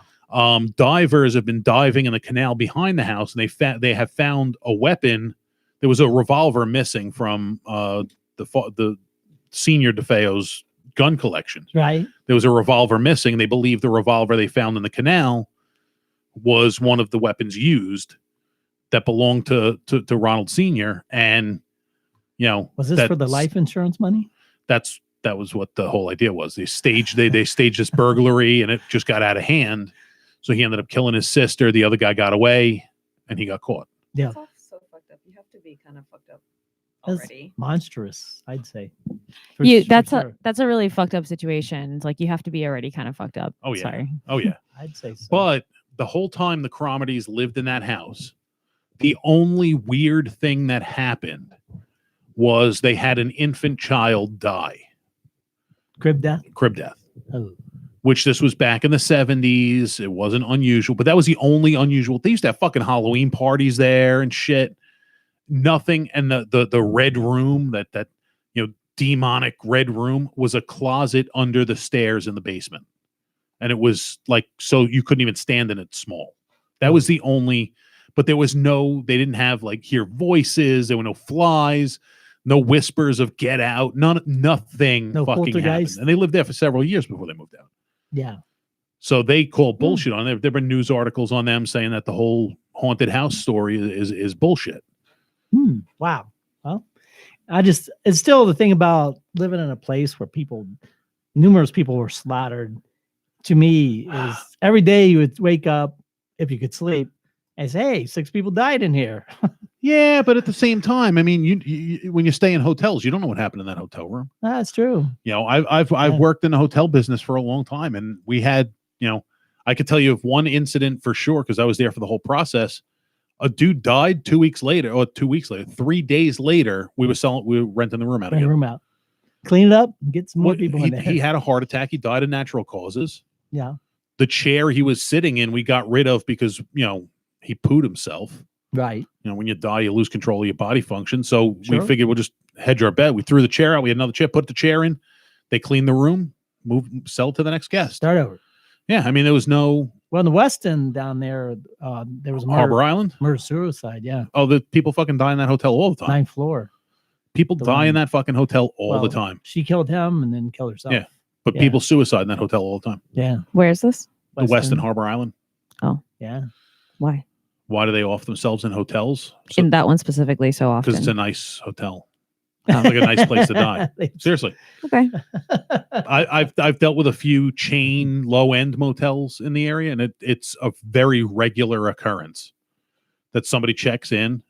Speaker 1: Divers have been diving in the canal behind the house, and they have found a weapon. There was a revolver missing from the senior DeFeo's gun collection.
Speaker 3: Right.
Speaker 1: There was a revolver missing. They believe the revolver they found in the canal was one of the weapons used that belonged to Ronald Sr. And,
Speaker 3: was this for the life insurance money?
Speaker 1: That was what the whole idea was. They staged this burglary, and it just got out of hand. So he ended up killing his sister. The other guy got away, and he got caught.
Speaker 3: Yeah.
Speaker 5: That's so fucked up. You have to be kind of fucked up
Speaker 3: That's
Speaker 5: already.
Speaker 3: monstrous, I'd say.
Speaker 4: That's a really fucked up situation. It's like you have to be already kind of fucked up.
Speaker 1: Oh yeah.
Speaker 4: Sorry.
Speaker 1: Oh yeah.
Speaker 3: I'd say so.
Speaker 1: But the whole time the Cromartys lived in that house, the only weird thing that happened was they had an infant child die.
Speaker 3: Crib death?
Speaker 1: Crib death.
Speaker 3: Oh.
Speaker 1: Which this was back in the 70s. It wasn't unusual, but that was the only unusual. They used to have fucking Halloween parties there and shit. Nothing. And the red room, that demonic red room, was a closet under the stairs in the basement. And it was like, so you couldn't even stand in it small. That was the only, but there was they didn't have hear voices. There were no flies, no whispers of get out, nothing
Speaker 3: No
Speaker 1: fucking happened.
Speaker 3: poltergeist?
Speaker 1: And they lived there for several years before they moved out.
Speaker 3: Yeah.
Speaker 1: So they call bullshit on it. There've been news articles on them saying that the whole haunted house story is bullshit.
Speaker 3: Wow. Well, it's still the thing about living in a place where numerous people were slaughtered. To me, is every day you would wake up, if you could sleep, and say, "Hey, 6 people died in here."
Speaker 1: Yeah, but at the same time, I mean, you when you stay in hotels, you don't know what happened in that hotel room.
Speaker 3: That's true.
Speaker 1: I've worked in the hotel business for a long time, and we had, I could tell you of one incident for sure because I was there for the whole process. A dude died 2 weeks later, 3 days later, we were renting the room out
Speaker 3: Bring
Speaker 1: again.
Speaker 3: the room out, clean it up, and get some more people in there.
Speaker 1: He had a heart attack. He died of natural causes.
Speaker 3: Yeah.
Speaker 1: The chair he was sitting in, we got rid of because, he pooed himself.
Speaker 3: Right.
Speaker 1: When you die, you lose control of your body function. So
Speaker 3: Sure.
Speaker 1: we figured we'll just hedge our bet. We threw the chair out. We had another chair, put the chair in. They cleaned the room, sell it to the next guest.
Speaker 3: Start over.
Speaker 1: Yeah. I mean, there was no.
Speaker 3: Well, in the West End down there, there was
Speaker 1: Harbor Island.
Speaker 3: Murder-suicide. Yeah.
Speaker 1: Oh, the people fucking die in that hotel all the time.
Speaker 3: 9th floor.
Speaker 1: People die in that fucking hotel all the
Speaker 3: Well,
Speaker 1: time.
Speaker 3: She killed him and then killed herself.
Speaker 1: Yeah. But
Speaker 3: Yeah.
Speaker 1: people suicide in that hotel all the time.
Speaker 3: Yeah.
Speaker 4: Where is this?
Speaker 1: The Westin Harbor Island.
Speaker 3: Yeah.
Speaker 4: Why?
Speaker 1: Why do they off themselves in hotels? So,
Speaker 4: In that one specifically so often.
Speaker 1: because it's a nice hotel. It's like a nice place to die. Seriously.
Speaker 4: Okay.
Speaker 1: I've dealt with a few chain low end motels in the area, and it's a very regular occurrence that somebody checks in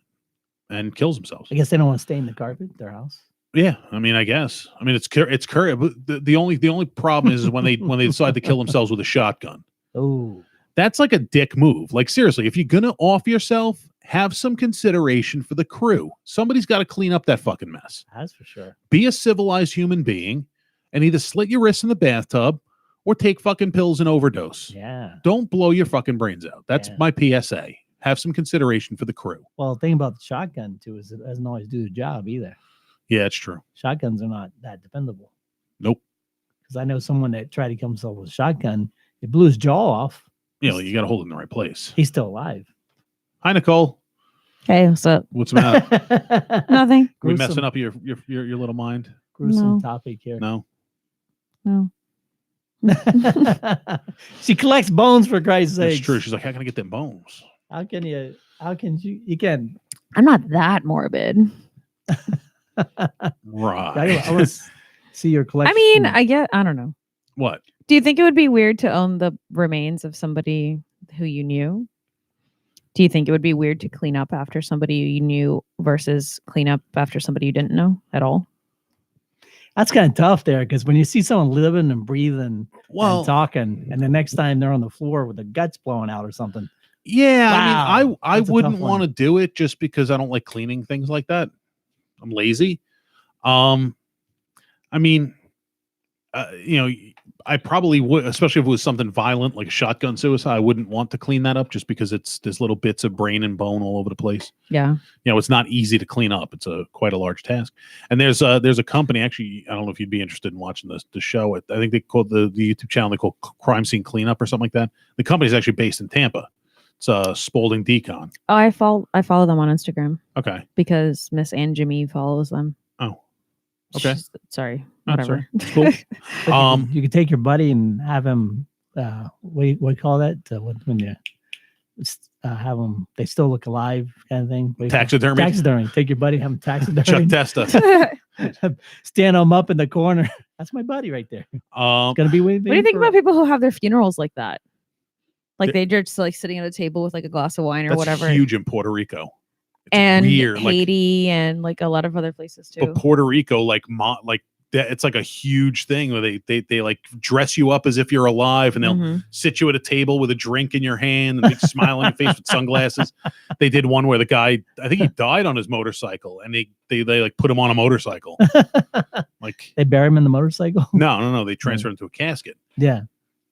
Speaker 1: and kills themselves.
Speaker 3: I guess they don't want to stain the carpet, their house.
Speaker 1: Yeah, I mean, I guess. I mean, it's current. But the only problem is when they decide to kill themselves with a shotgun.
Speaker 3: Oh,
Speaker 1: That's like a dick move. Like, seriously, if you're gonna off yourself, have some consideration for the crew. Somebody's got to clean up that fucking mess.
Speaker 3: that's for sure.
Speaker 1: Be a civilized human being and either slit your wrists in the bathtub or take fucking pills and overdose.
Speaker 3: Yeah.
Speaker 1: Don't blow your fucking brains out. That's
Speaker 3: Yeah.
Speaker 1: my PSA. Have some consideration for the crew.
Speaker 3: Well, the thing about the shotgun too is it doesn't always do the job either.
Speaker 1: Yeah, it's true.
Speaker 3: Shotguns are not that dependable.
Speaker 1: Nope.
Speaker 3: Because I know someone that tried to kill himself with a shotgun. It blew his jaw off.
Speaker 1: You know, you got to hold it in the right place.
Speaker 3: He's still alive.
Speaker 1: Hi, Nicole.
Speaker 4: Hey, what's up?
Speaker 1: What's the matter?
Speaker 4: Nothing.
Speaker 1: We messing up your little mind?
Speaker 3: Gruesome
Speaker 4: No.
Speaker 3: topic here.
Speaker 1: No.
Speaker 4: No.
Speaker 3: She collects bones for Christ's sake.
Speaker 1: That's true. She's like, how can I get them bones?
Speaker 3: How can you can.
Speaker 4: I'm not that morbid.
Speaker 1: Right.
Speaker 3: I want to see your collection.
Speaker 4: I mean, I don't know.
Speaker 1: What?
Speaker 4: Do you think it would be weird to own the remains of somebody who you knew? Do you think it would be weird to clean up after somebody you knew versus clean up after somebody you didn't know at all?
Speaker 3: That's kind of tough there, because when you see someone living and breathing and
Speaker 1: Well,
Speaker 3: talking, and the next time they're on the floor with the guts blowing out or something.
Speaker 1: yeah.
Speaker 3: Wow,
Speaker 1: I mean, I
Speaker 3: that's a
Speaker 1: wouldn't
Speaker 3: tough one.
Speaker 1: want to do it just because I don't like cleaning things like that. I'm lazy. I mean, you know, I probably would, especially if it was something violent like a shotgun suicide. I wouldn't want to clean that up just because there's little bits of brain and bone all over the place.
Speaker 4: Yeah.
Speaker 1: You know, it's not easy to clean up. It's quite a large task. And there's a company, actually, I don't know if you'd be interested in watching the show. I think they called the YouTube channel, they call Crime Scene Cleanup or something like that. The company's actually based in Tampa. It's Spalding Decon.
Speaker 4: Oh, I follow them on Instagram
Speaker 1: Okay.
Speaker 4: because Miss Ann Jimmy follows them.
Speaker 1: Oh, okay.
Speaker 4: Sorry.
Speaker 1: Oh,
Speaker 4: Whatever.
Speaker 1: Cool.
Speaker 3: But you could take your buddy and have him. What do you call that? When you have them, they still look alive, kind of thing. What do you call it?
Speaker 1: Taxidermy.
Speaker 3: Taxidermy. Take your buddy, have him taxidermy.
Speaker 1: Chuck Testa.
Speaker 3: Stand him up in the corner. That's my buddy right there.
Speaker 1: Um,
Speaker 3: Gonna be with
Speaker 4: What do you think
Speaker 3: for-
Speaker 4: about people who have their funerals like that? Like
Speaker 1: Th-
Speaker 4: they're just like sitting at a table with like a glass of wine or
Speaker 1: that's
Speaker 4: whatever.
Speaker 1: huge in Puerto Rico. It's
Speaker 4: And
Speaker 1: weird. Like,
Speaker 4: Haiti and like a lot of other places too.
Speaker 1: but Puerto Rico, like that, it's like a huge thing where they like dress you up as if you're alive, and they'll
Speaker 4: Mhm.
Speaker 1: sit you at a table with a drink in your hand and a big smile on your face with sunglasses. They did one where the guy, I think he died on his motorcycle, and they like put him on a motorcycle. Like,
Speaker 3: They bury him in the motorcycle.
Speaker 1: no, they transferred him to a casket.
Speaker 3: Yeah,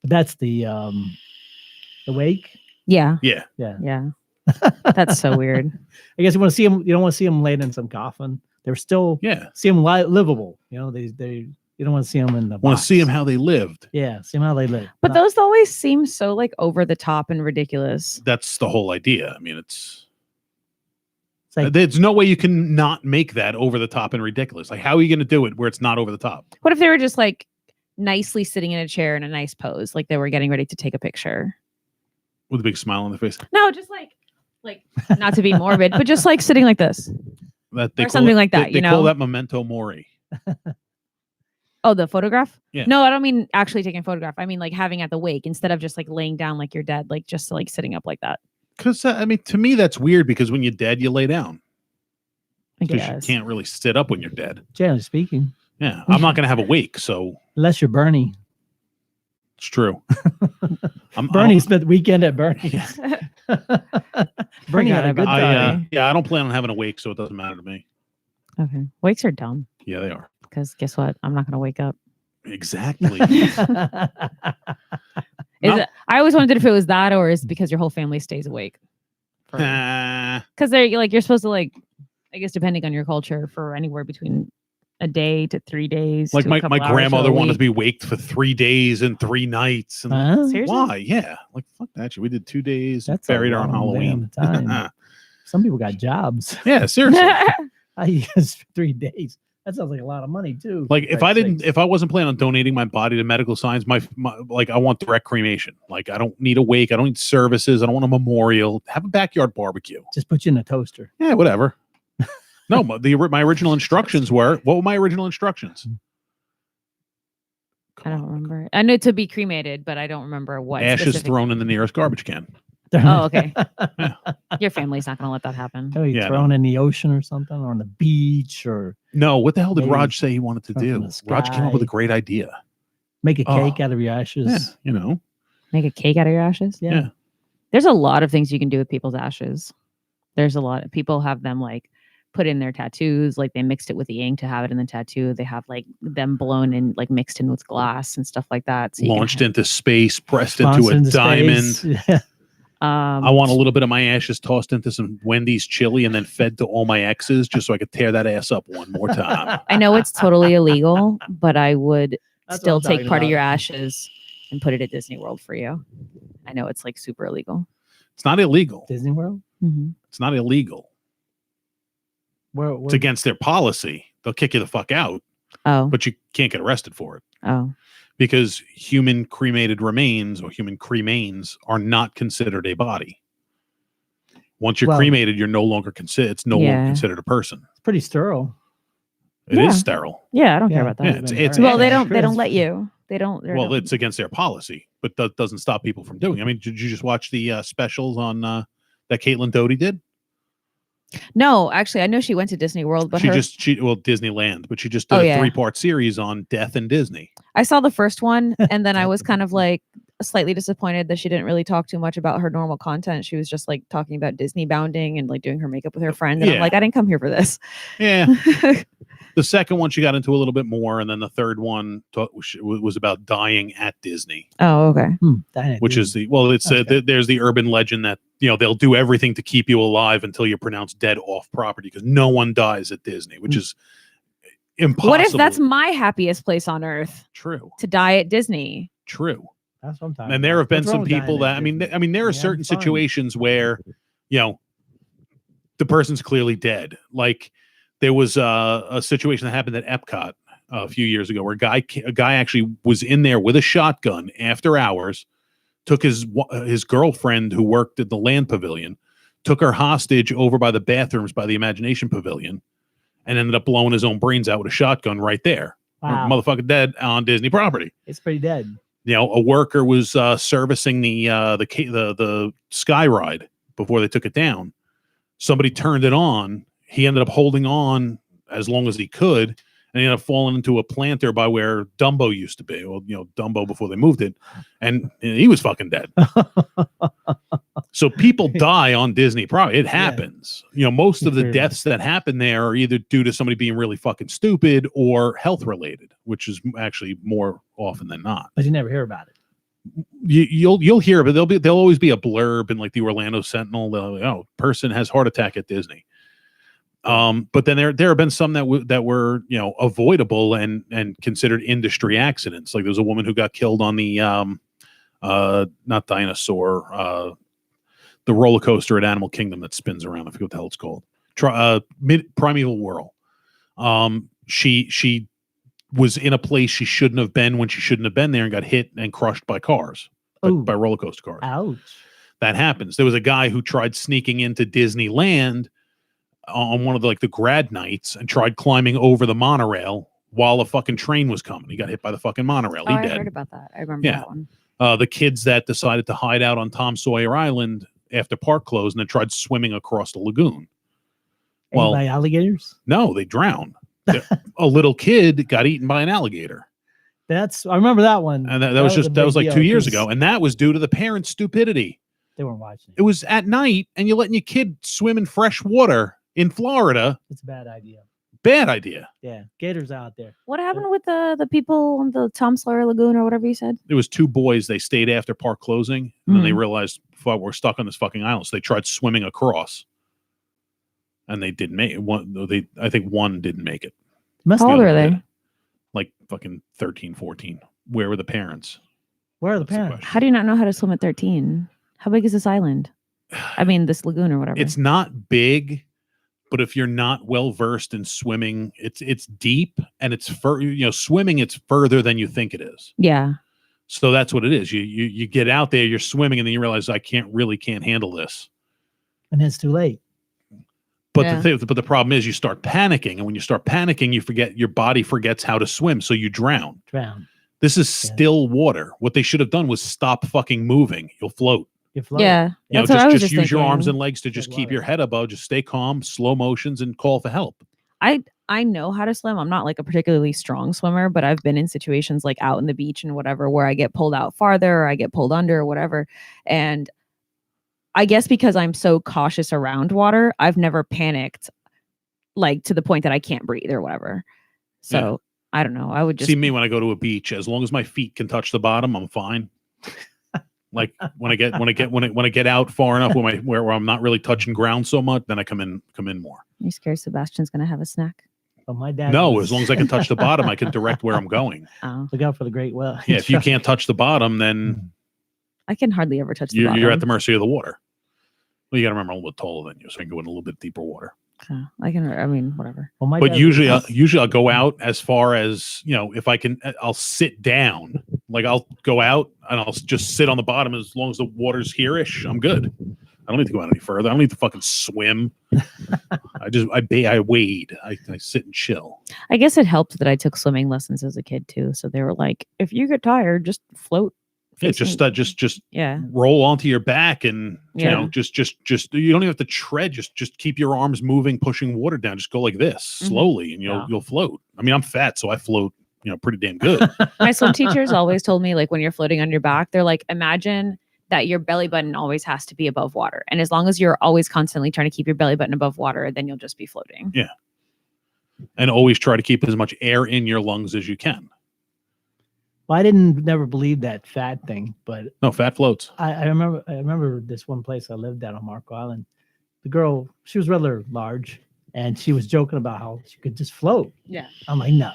Speaker 3: but that's the wake.
Speaker 4: Yeah.
Speaker 1: Yeah.
Speaker 3: Yeah,
Speaker 4: Yeah. That's so weird.
Speaker 3: I guess you want to see them. You don't want to see them laid in some coffin. They're still
Speaker 1: Yeah.
Speaker 3: see them livable. You know, they you don't want to see them in the.
Speaker 1: Want to
Speaker 3: box.
Speaker 1: see him how they lived.
Speaker 3: Yeah, see them how they live.
Speaker 4: But
Speaker 3: Not-
Speaker 4: those always seem so like over the top and ridiculous.
Speaker 1: That's the whole idea. I mean,
Speaker 3: it's like,
Speaker 1: there's no way you can not make that over the top and ridiculous. Like, how are you going to do it where it's not over the top?
Speaker 4: What if they were just like nicely sitting in a chair in a nice pose, like they were getting ready to take a picture?
Speaker 1: With a big smile on their face.
Speaker 4: No, just like not to be morbid, but just like sitting like this.
Speaker 1: That they
Speaker 4: Or
Speaker 1: call
Speaker 4: something
Speaker 1: it-
Speaker 4: like that,
Speaker 1: They,
Speaker 4: you
Speaker 1: they call
Speaker 4: know?
Speaker 1: that memento mori.
Speaker 4: Oh, the photograph?
Speaker 1: Yeah.
Speaker 4: No, I don't mean actually taking a photograph. I mean like having at the wake instead of just like laying down like you're dead, like just like sitting up like that.
Speaker 1: Because I mean, to me, that's weird because when you're dead, you lay down.
Speaker 4: I
Speaker 1: Because
Speaker 4: guess.
Speaker 1: you can't really sit up when you're dead.
Speaker 3: generally speaking,
Speaker 1: Yeah, I'm not going to have a wake, so
Speaker 3: unless you're Bernie.
Speaker 1: it's true.
Speaker 3: Bernie spent the weekend at Bernie. Bernie had a
Speaker 4: Forgot
Speaker 3: good
Speaker 4: about
Speaker 3: time.
Speaker 1: I don't plan on having a wake, so it doesn't matter to me.
Speaker 4: Okay. Wakes are dumb
Speaker 1: Yeah, they are.
Speaker 4: because guess what? I'm not gonna wake up.
Speaker 1: Exactly.
Speaker 4: Is
Speaker 1: No.
Speaker 4: it, I always wondered if it was that or is it because your whole family stays awake.
Speaker 1: Ah,
Speaker 4: Because they're like you're supposed to like, I guess depending on your culture, for anywhere between a day to 3 days.
Speaker 1: like
Speaker 4: to a
Speaker 1: my
Speaker 4: couple hours
Speaker 1: grandmother
Speaker 4: or a
Speaker 1: wanted to
Speaker 4: week.
Speaker 1: be waked for 3 days and 3 nights. And
Speaker 3: Huh?
Speaker 4: Seriously?
Speaker 1: why? Yeah. Like, fuck that shit. We did 2 days.
Speaker 3: That's a
Speaker 1: Buried her on
Speaker 3: long
Speaker 1: Halloween.
Speaker 3: damn time. Some people got jobs.
Speaker 1: Yeah, seriously.
Speaker 3: I use 3 days. That sounds like a lot of money too.
Speaker 1: Like
Speaker 3: for
Speaker 1: if I
Speaker 3: Christ's
Speaker 1: didn't,
Speaker 3: sakes.
Speaker 1: if I wasn't planning on donating my body to medical science, my like I want direct cremation. Like I don't need a wake. I don't need services. I don't want a memorial. Have a backyard barbecue.
Speaker 3: Just put you in a toaster.
Speaker 1: Yeah, whatever. No, my original instructions were, what were my original instructions?
Speaker 4: I don't remember. I know to be cremated, but I don't remember what.
Speaker 1: Ashes
Speaker 4: specific-
Speaker 1: thrown in the nearest garbage can.
Speaker 4: Oh, okay. Your family's not gonna let that happen.
Speaker 3: Oh, you
Speaker 1: Yeah,
Speaker 3: thrown in the ocean or something, or on the beach, or
Speaker 1: No, what the hell did
Speaker 3: Maybe
Speaker 1: Raj say he wanted to
Speaker 3: from
Speaker 1: do?
Speaker 3: the
Speaker 1: Raj came up with a
Speaker 3: sky.
Speaker 1: great idea.
Speaker 3: make a
Speaker 1: Oh.
Speaker 3: cake out of your ashes.
Speaker 1: Yeah, you know.
Speaker 4: Make a cake out of your ashes.
Speaker 3: Yeah.
Speaker 1: Yeah.
Speaker 4: There's a lot of things you can do with people's ashes. There's a lot of people have them like put in their tattoos, like they mixed it with the ink to have it in the tattoo. They have like them blown in, like mixed in with glass and stuff like that. So you can
Speaker 1: Launched
Speaker 4: have-
Speaker 1: into space, pressed into
Speaker 3: Sponsored
Speaker 1: a
Speaker 3: into
Speaker 1: diamond.
Speaker 3: space. Yeah.
Speaker 1: I want a little bit of my ashes tossed into some Wendy's chili and then fed to all my exes just so I could tear that ass up one more time.
Speaker 4: I know it's totally illegal, but I would
Speaker 3: That's what
Speaker 4: still
Speaker 3: I'm
Speaker 4: take
Speaker 3: talking
Speaker 4: part of
Speaker 3: about.
Speaker 4: your ashes and put it at Disney World for you. I know it's like super illegal.
Speaker 1: It's not illegal.
Speaker 3: Disney World.
Speaker 1: It's not illegal.
Speaker 3: Where
Speaker 1: It's against their policy. They'll kick you the fuck out,
Speaker 4: Oh,
Speaker 1: but you can't get arrested for it
Speaker 4: oh,
Speaker 1: because human cremated remains or human cremains are not considered a body. Once you're
Speaker 3: Well-
Speaker 1: cremated, you're no longer considered. It's no longer
Speaker 4: Yeah.
Speaker 1: considered a person.
Speaker 3: It's pretty sterile.
Speaker 1: It
Speaker 4: Yeah.
Speaker 1: is sterile.
Speaker 4: yeah. I don't care
Speaker 3: Yeah.
Speaker 4: about that.
Speaker 1: Yeah, it's
Speaker 4: Well, they
Speaker 1: Chris.
Speaker 4: don't let you. They don't. they
Speaker 1: Well,
Speaker 4: don't-
Speaker 1: it's against their policy, but that doesn't stop people from doing it. I mean, did you just watch the specials on that Caitlin Doty did?
Speaker 4: No, actually, I know she went to Disney World, but
Speaker 1: Disneyland, but she just did
Speaker 4: Oh,
Speaker 1: a
Speaker 4: yeah.
Speaker 1: 3-part series on death and Disney.
Speaker 4: I saw the first one, and then I was kind of like slightly disappointed that she didn't really talk too much about her normal content. She was just like talking about Disney bounding and like doing her makeup with her friend. And I'm
Speaker 1: Yeah.
Speaker 4: like, I didn't come here for this.
Speaker 1: Yeah. The second one she got into a little bit more, and then the third one was about dying at Disney,
Speaker 4: Oh, okay.
Speaker 1: which is there's the urban legend that they'll do everything to keep you alive until you're pronounced dead off property because no one dies at Disney, which is impossible.
Speaker 4: What if that's my happiest place on earth?
Speaker 1: true?
Speaker 4: To die at Disney.
Speaker 1: True.
Speaker 3: That's what I'm talking
Speaker 1: And there
Speaker 3: about.
Speaker 1: have been
Speaker 3: What's wrong
Speaker 1: some
Speaker 3: with dying
Speaker 1: people
Speaker 3: at
Speaker 1: that
Speaker 3: Disney?
Speaker 1: I mean, there are
Speaker 3: Yeah,
Speaker 1: certain
Speaker 3: fine.
Speaker 1: situations where the person's clearly dead. Like there was a situation that happened at Epcot a few years ago where a guy actually was in there with a shotgun after hours, took his girlfriend who worked at the Land Pavilion, took her hostage over by the bathrooms by the Imagination Pavilion, and ended up blowing his own brains out with a shotgun right there.
Speaker 3: Wow.
Speaker 1: Motherfucker dead on Disney property.
Speaker 3: It's pretty dead.
Speaker 1: A worker was servicing the sky ride before they took it down. Somebody turned it on. He ended up holding on as long as he could, and he ended up falling into a planter by where Dumbo used to be. Well, Dumbo before they moved it, and he was fucking dead. So people die on Disney property. It happens. Most of the
Speaker 3: Sure.
Speaker 1: deaths that happen there are either due to somebody being really fucking stupid or health related, which is actually more often than not.
Speaker 3: But you never hear about it.
Speaker 1: You'll hear, but there'll always be a blurb in like the Orlando Sentinel. Person has heart attack at Disney. But then there have been some that were avoidable and considered industry accidents. Like there was a woman who got killed on the not dinosaur, the roller coaster at Animal Kingdom that spins around. I forget what the hell it's called. Primeval Whirl. She was in a place she shouldn't have been when she shouldn't have been there and got hit and crushed by cars, by roller coaster cars.
Speaker 3: Ouch.
Speaker 1: That happens. There was a guy who tried sneaking into Disneyland on one of the grad nights and tried climbing over the monorail while a fucking train was coming. He got hit by the fucking monorail.
Speaker 4: Oh,
Speaker 1: He
Speaker 4: I
Speaker 1: dead.
Speaker 4: heard about that. I remember
Speaker 1: Yeah.
Speaker 4: that one.
Speaker 1: The kids that decided to hide out on Tom Sawyer Island after park closed and then tried swimming across the lagoon. Well,
Speaker 3: By alligators?
Speaker 1: no, they drowned. A little kid got eaten by an alligator.
Speaker 3: I remember that one.
Speaker 1: And that was
Speaker 3: a big
Speaker 1: like
Speaker 3: deal
Speaker 1: 2 years
Speaker 3: 'cause
Speaker 1: ago. And that was due to the parents' stupidity.
Speaker 3: They weren't watching
Speaker 1: It was at night and you're letting your kid swim in fresh water in Florida.
Speaker 3: It's a bad idea.
Speaker 1: Bad idea.
Speaker 3: Yeah. Gators out there.
Speaker 4: What happened with the people on the Tom Sawyer Lagoon or whatever you said?
Speaker 1: There was 2 boys. They stayed after park closing and then they realized, fuck, we're stuck on this fucking island. So they tried swimming across and they didn't make it. I think one didn't make it.
Speaker 3: Must
Speaker 4: How old
Speaker 1: the
Speaker 4: are
Speaker 1: other
Speaker 4: they?
Speaker 1: did. Like fucking 13, 14. Where were the parents?
Speaker 3: Where are the
Speaker 1: That's the
Speaker 3: parents?
Speaker 1: question.
Speaker 4: How do you not know how to swim at 13? How big is this island? I mean, this lagoon or whatever.
Speaker 1: It's not big, but if you're not well versed in swimming, it's deep and it's swimming. It's further than you think it is.
Speaker 4: Yeah.
Speaker 1: So that's what it is. You get out there, you're swimming, and then you realize I can't handle this.
Speaker 3: And it's too late.
Speaker 1: But
Speaker 4: Yeah.
Speaker 1: the problem is you start panicking, and when you start panicking, your body forgets how to swim, so you drown.
Speaker 3: Drown.
Speaker 1: This is still water. What they should have done was stop fucking moving. You'll float.
Speaker 3: You float.
Speaker 4: Yeah.
Speaker 1: You know,
Speaker 4: That's what I was
Speaker 1: just use your arms
Speaker 4: thinking.
Speaker 1: and legs to just
Speaker 3: Good
Speaker 1: keep
Speaker 3: water.
Speaker 1: your head above. Just stay calm, slow motions, and call for help.
Speaker 4: I know how to swim. I'm not like a particularly strong swimmer, but I've been in situations like out in the beach and whatever where I get pulled out farther or I get pulled under or whatever. And I guess because I'm so cautious around water, I've never panicked like to the point that I can't breathe or whatever. So I don't know. I would just
Speaker 1: See me when I go to a beach. As long as my feet can touch the bottom, I'm fine. Like when I get out far enough where I'm not really touching ground so much, then I come in more.
Speaker 4: You scared Sebastian's gonna have a snack?
Speaker 3: But my dad.
Speaker 1: No,
Speaker 3: was-
Speaker 1: as long as I can touch the bottom, I can direct where I'm going.
Speaker 4: Oh,
Speaker 3: Look out for the great well.
Speaker 1: Yeah, if you can't touch the bottom, then
Speaker 4: I can hardly ever touch the bottom.
Speaker 1: you're at the mercy of the water. Well, you got to remember I'm a little bit taller than you, so I can go in a little bit deeper water.
Speaker 4: I can. I mean, whatever.
Speaker 3: Well, my
Speaker 1: But
Speaker 3: dad
Speaker 1: usually
Speaker 3: was-
Speaker 1: I'll go out as far as, if I can, I'll sit down. Like I'll go out and I'll just sit on the bottom as long as the water's here-ish. I'm good. I don't need to go out any further. I don't need to fucking swim. I wade. I sit and chill.
Speaker 4: I guess it helped that I took swimming lessons as a kid too. So they were like, if you get tired, just float.
Speaker 1: Yeah,
Speaker 4: facing-
Speaker 1: just
Speaker 4: yeah.
Speaker 1: roll onto your back and
Speaker 4: Yeah.
Speaker 1: just you don't even have to tread. Just keep your arms moving, pushing water down. Just go like this slowly, and you'll float. I mean, I'm fat, so I float, pretty damn good.
Speaker 4: My swim teachers always told me, like, when you're floating on your back, they're like, imagine that your belly button always has to be above water. And as long as you're always constantly trying to keep your belly button above water, then you'll just be floating.
Speaker 1: Yeah. And always try to keep as much air in your lungs as you can.
Speaker 3: Well, I didn't never believe that fat thing, but
Speaker 1: No, fat floats.
Speaker 3: I remember this one place I lived at on Marco Island. The girl, she was rather large, and she was joking about how she could just float.
Speaker 4: Yeah.
Speaker 3: I'm like, no.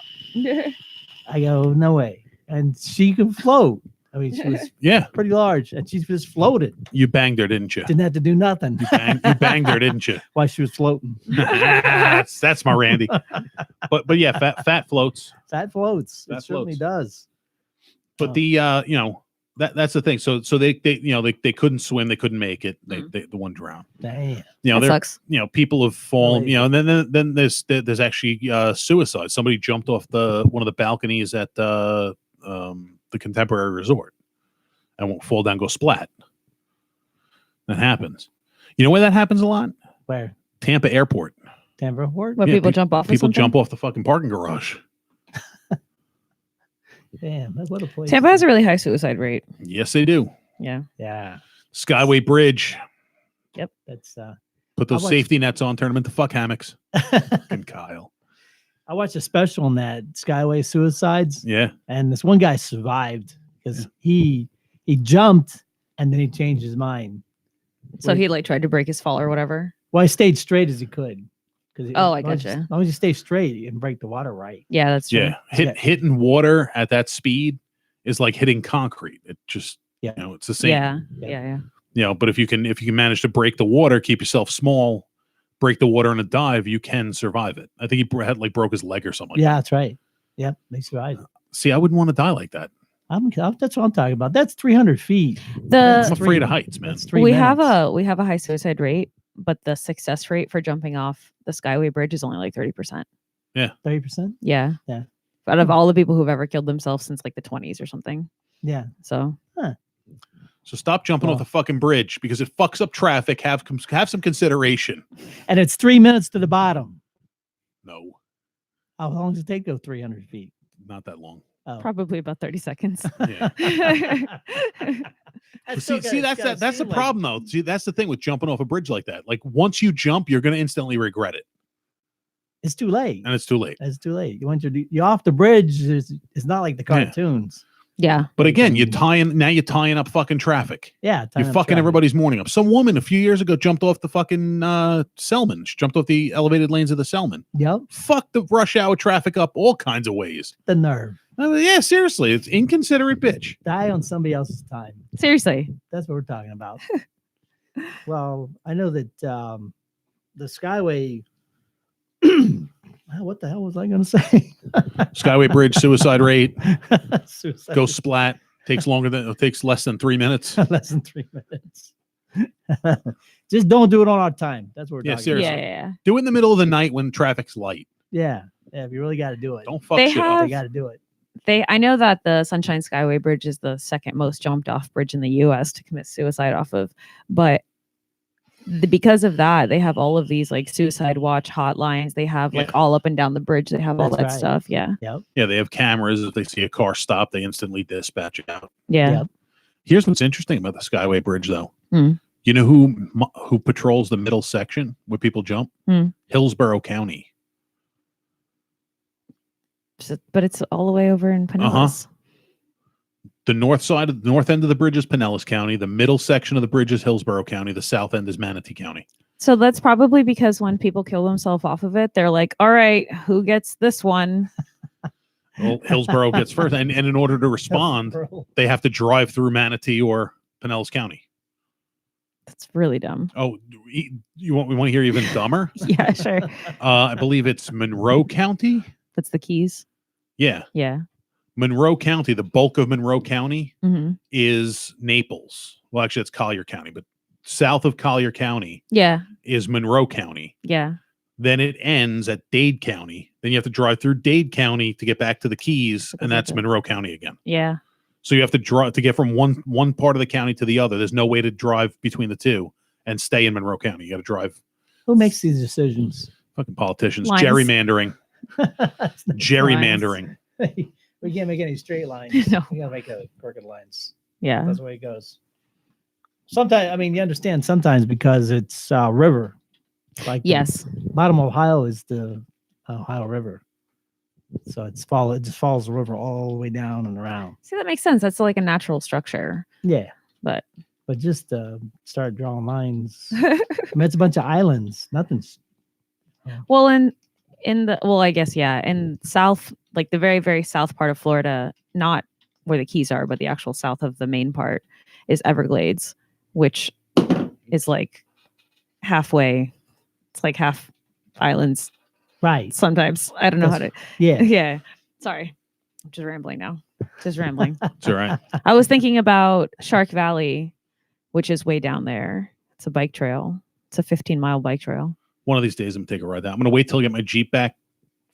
Speaker 3: I go, no way. And she could float. I mean, she was
Speaker 1: Yeah.
Speaker 3: pretty large, and she just floated.
Speaker 1: You banged her, didn't you?
Speaker 3: Didn't have to do nothing
Speaker 1: You banged her, didn't you?
Speaker 3: while she was floating.
Speaker 1: that's my Randy. But yeah, fat floats.
Speaker 3: Fat floats.
Speaker 1: Fat
Speaker 3: It certainly
Speaker 1: floats.
Speaker 3: does.
Speaker 1: But
Speaker 3: Oh.
Speaker 1: the that's the thing. So they couldn't swim, they couldn't make it. They the one drowned.
Speaker 3: Damn.
Speaker 4: That
Speaker 1: There
Speaker 4: sucks.
Speaker 1: people have fallen.
Speaker 3: Really?
Speaker 1: And then there's actually suicide. Somebody jumped off one of the balconies at the Contemporary Resort and won't fall down, go splat. That happens. You know where that happens a lot?
Speaker 3: Where?
Speaker 1: Tampa Airport.
Speaker 3: Tampa Ward?
Speaker 4: When
Speaker 1: Yeah,
Speaker 4: people
Speaker 1: pe-
Speaker 4: jump off.
Speaker 1: People jump off the fucking parking garage.
Speaker 3: Damn, what a place.
Speaker 4: Tampa has a really high suicide rate.
Speaker 1: Yes, they do.
Speaker 4: Yeah.
Speaker 3: Yeah.
Speaker 1: Skyway Bridge.
Speaker 3: That's
Speaker 1: Put those
Speaker 3: I watched-
Speaker 1: safety nets on, turn them into fuck hammocks. Fucking Kyle.
Speaker 3: I watched a special on that Skyway suicides,
Speaker 1: Yeah.
Speaker 3: and this one guy survived because he jumped and then he changed his mind.
Speaker 4: So he like tried to break his fall or whatever.
Speaker 3: Well, he stayed straight as he could.
Speaker 4: Oh, I
Speaker 3: as long as-
Speaker 4: gotcha.
Speaker 3: As long as you stay straight and break the water right.
Speaker 4: Yeah, that's true.
Speaker 1: Yeah.
Speaker 3: Yeah.
Speaker 1: Hitting water at that speed is like hitting concrete. It just,
Speaker 3: Yeah.
Speaker 1: it's the same.
Speaker 4: Yeah.
Speaker 3: Yeah.
Speaker 4: Yeah.
Speaker 1: But if you can manage to break the water, keep yourself small, break the water in a dive, you can survive it. I think he broke his leg or something. Like
Speaker 3: Yeah, that's right. Yep, they survived.
Speaker 1: that. See, I wouldn't want to die like that.
Speaker 3: That's what I'm talking about. That's 300 feet.
Speaker 1: I'm
Speaker 3: That's
Speaker 4: The
Speaker 1: afraid
Speaker 3: three-
Speaker 1: of heights, man.
Speaker 3: That's 3
Speaker 4: we have
Speaker 3: minutes.
Speaker 4: a high suicide rate, but the success rate for jumping off the Skyway Bridge is only like 30%.
Speaker 3: 30%.
Speaker 4: Yeah.
Speaker 3: Yeah.
Speaker 4: Out of all the people who've ever killed themselves since like the 20s or something.
Speaker 3: Yeah.
Speaker 4: So
Speaker 1: So stop jumping off
Speaker 3: Well-
Speaker 1: the fucking bridge because it fucks up traffic. Have some consideration.
Speaker 3: And it's 3 minutes to the bottom.
Speaker 1: No,
Speaker 3: How long does it take to go 300 feet?
Speaker 1: not that long.
Speaker 3: Oh.
Speaker 4: probably about 30 seconds.
Speaker 1: Yeah. That's the problem though. See, that's the thing with jumping off a bridge like that. Like once you jump, you're gonna instantly regret it,
Speaker 3: It's too late.
Speaker 1: and it's too late.
Speaker 3: It's too late. You're off the bridge. It's not like the
Speaker 1: Yeah.
Speaker 3: cartoons.
Speaker 4: Yeah.
Speaker 1: But again, you're tying up fucking traffic.
Speaker 3: Yeah.
Speaker 1: You're fucking everybody's morning up. Some woman a few years ago jumped off the fucking Selman. She jumped off the elevated lanes of the Selman.
Speaker 3: Yep.
Speaker 1: Fuck the rush hour traffic up all kinds of ways.
Speaker 3: The nerve.
Speaker 1: I mean, yeah, seriously, it's inconsiderate bitch.
Speaker 3: Die on somebody else's time.
Speaker 4: Seriously.
Speaker 3: That's what we're talking about. Well, I know that the Skyway. What the hell was I going to say?
Speaker 1: Skyway Bridge suicide rate
Speaker 3: Suicide.
Speaker 1: go splat. Takes less than 3 minutes.
Speaker 3: Less than 3 minutes. Just don't do it on our time. That's what we're
Speaker 1: Yeah,
Speaker 3: talking
Speaker 1: seriously.
Speaker 4: Yeah,
Speaker 3: about.
Speaker 4: yeah, yeah.
Speaker 1: Do it in the middle of the night when traffic's light.
Speaker 3: Yeah. Yeah. If you really got to do it,
Speaker 1: Don't fuck
Speaker 4: They
Speaker 1: shit
Speaker 4: have-
Speaker 1: up.
Speaker 3: you got to do it.
Speaker 4: I know that the Sunshine Skyway Bridge is the second most jumped off bridge in the US to commit suicide off of, but because of that, they have all of these like suicide watch hotlines. They have like
Speaker 1: Yeah.
Speaker 4: all up and down the bridge. They have all
Speaker 3: That's
Speaker 4: that
Speaker 3: right.
Speaker 4: stuff. Yeah.
Speaker 1: Yeah, they have cameras. If they see a car stop, they instantly dispatch it out.
Speaker 4: Yeah.
Speaker 3: Yep.
Speaker 1: Here's what's interesting about the Skyway Bridge, though.
Speaker 4: Hmm.
Speaker 1: You know who patrols the middle section where people jump?
Speaker 4: Hmm.
Speaker 1: Hillsborough County.
Speaker 4: But it's all the way over in Pinellas.
Speaker 1: The north end of the bridge is Pinellas County. The middle section of the bridge is Hillsborough County. The south end is Manatee County.
Speaker 4: So that's probably because when people kill themselves off of it, they're like, all right, who gets this one?
Speaker 1: Well, Hillsborough gets first. And in order to respond, they have to drive through Manatee or Pinellas County.
Speaker 4: That's really dumb.
Speaker 1: Oh, we want to hear even dumber?
Speaker 4: Yeah, sure.
Speaker 1: I believe it's Monroe County.
Speaker 4: That's the Keys.
Speaker 1: Yeah.
Speaker 4: Yeah.
Speaker 1: Monroe County, the bulk of Monroe County
Speaker 4: Mm-hmm.
Speaker 1: is Naples. Well, actually, it's Collier County, but south of Collier County
Speaker 4: Yeah.
Speaker 1: is Monroe County.
Speaker 4: Yeah.
Speaker 1: Then it ends at Dade County. Then you have to drive through Dade County to get back to the Keys, and that's Monroe County again.
Speaker 4: Yeah.
Speaker 1: So you have to drive to get from one part of the county to the other. There's no way to drive between the two and stay in Monroe County. You got to drive.
Speaker 3: Who makes these decisions?
Speaker 1: Fucking politicians.
Speaker 4: Lines.
Speaker 1: Gerrymandering. Gerrymandering.
Speaker 3: We can't make any straight lines.
Speaker 4: No.
Speaker 3: We gotta make crooked lines.
Speaker 4: Yeah.
Speaker 3: That's the way it goes. Sometimes, I mean, you understand. Sometimes because it's river. Like
Speaker 4: Yes.
Speaker 3: the bottom of Ohio is the Ohio River, so it just follows the river all the way down and around.
Speaker 4: See, that makes sense. That's like a natural structure.
Speaker 3: Yeah,
Speaker 4: But
Speaker 3: just start drawing lines. I mean, it's a bunch of islands. Nothing's.
Speaker 4: well, I guess, yeah, in south, like the very, very south part of Florida, not where the Keys are, but the actual south of the main part is Everglades, which is like halfway. It's like half islands.
Speaker 3: Right.
Speaker 4: Sometimes I don't know how to.
Speaker 3: Yeah.
Speaker 4: Yeah. Sorry. I'm just rambling now. Just rambling.
Speaker 1: It's all right.
Speaker 4: I was thinking about Shark Valley, which is way down there. It's a bike trail. It's a 15-mile bike trail.
Speaker 1: One of these days, I'm going to take a ride down. I'm going to wait till I get my Jeep back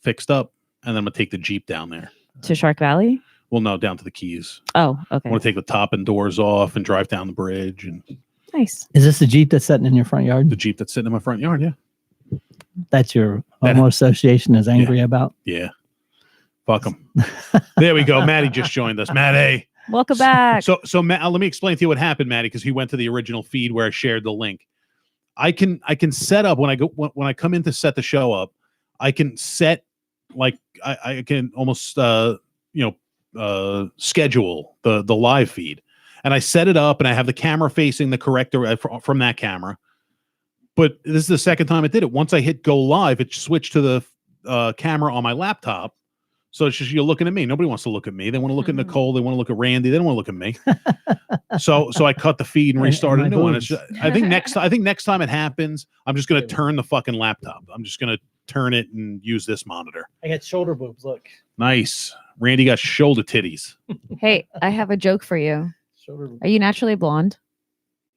Speaker 1: fixed up, and then I'm going to take the Jeep down there.
Speaker 4: To Shark Valley?
Speaker 1: Well, no, down to the Keys.
Speaker 4: Oh, okay.
Speaker 1: I want to take the top and doors off and drive down the bridge. And
Speaker 4: Nice.
Speaker 3: Is this the Jeep that's sitting in your front yard?
Speaker 1: the Jeep that's sitting in my front yard, yeah.
Speaker 3: That's your
Speaker 1: That-
Speaker 3: homeowner association is angry about?
Speaker 1: Yeah. Fuck them. There we go. Maddie just joined us. Maddie.
Speaker 4: Welcome back.
Speaker 1: So Matt, let me explain to you what happened, Maddie, because he went to the original feed where I shared the link. I can set up when I come in to set the show up. I can set like I can almost schedule the live feed, and I set it up, and I have the camera facing the correct from that camera. But this is the second time it did it. Once I hit go live, it switched to the camera on my laptop. So it's just you're looking at me. Nobody wants to look at me. They want to look at Nicole. They want to look at Randy. They don't want to look at me. So I cut the feed and restarted a new one. I think next time it happens, I'm just gonna turn the fucking laptop. I'm just gonna turn it and use this monitor.
Speaker 3: I got shoulder boobs. Look.
Speaker 1: Nice. Randy got shoulder titties.
Speaker 4: Hey, I have a joke for you.
Speaker 3: Shoulder boobs.
Speaker 4: Are you naturally blonde?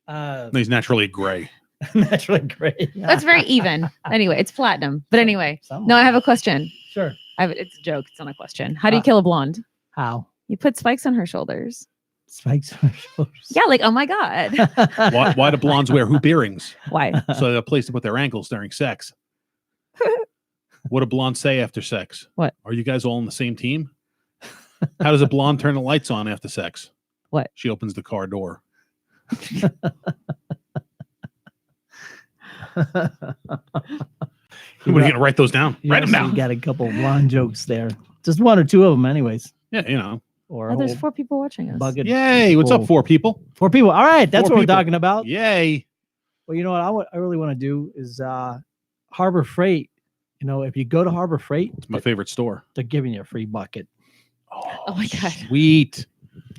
Speaker 1: No, he's naturally gray.
Speaker 3: Naturally great.
Speaker 4: That's very even. Anyway, it's platinum. But anyway, no, I have a question.
Speaker 3: Sure.
Speaker 4: It's a joke. It's not a question. How do you kill a blonde?
Speaker 3: How?
Speaker 4: You put spikes on her shoulders.
Speaker 3: Spikes on her shoulders.
Speaker 4: Yeah, like, oh my God.
Speaker 1: Why do blondes wear hoop earrings?
Speaker 4: Why?
Speaker 1: So they have a place to put their ankles during sex. What do blondes say after sex?
Speaker 4: What?
Speaker 1: Are you guys all on the same team? How does a blonde turn the lights on after sex?
Speaker 4: What?
Speaker 1: She opens the car door. We're going to write those down. Write them down.
Speaker 3: You got a couple of blonde jokes there. Just one or two of them, anyways.
Speaker 1: Yeah, you know.
Speaker 3: Or
Speaker 4: Oh,
Speaker 3: a
Speaker 4: there's
Speaker 3: whole
Speaker 4: 4 people watching us.
Speaker 3: bucket.
Speaker 1: Yay. What's up,
Speaker 3: full.
Speaker 1: 4 people?
Speaker 3: 4 people. All right. That's
Speaker 1: 4
Speaker 3: what
Speaker 1: people.
Speaker 3: we're talking about.
Speaker 1: Yay.
Speaker 3: Well, you know what I really want to do is Harbor Freight. You know, if you go to Harbor Freight,
Speaker 1: It's my favorite store.
Speaker 3: they're giving you a free bucket.
Speaker 4: Oh my God.
Speaker 1: Sweet.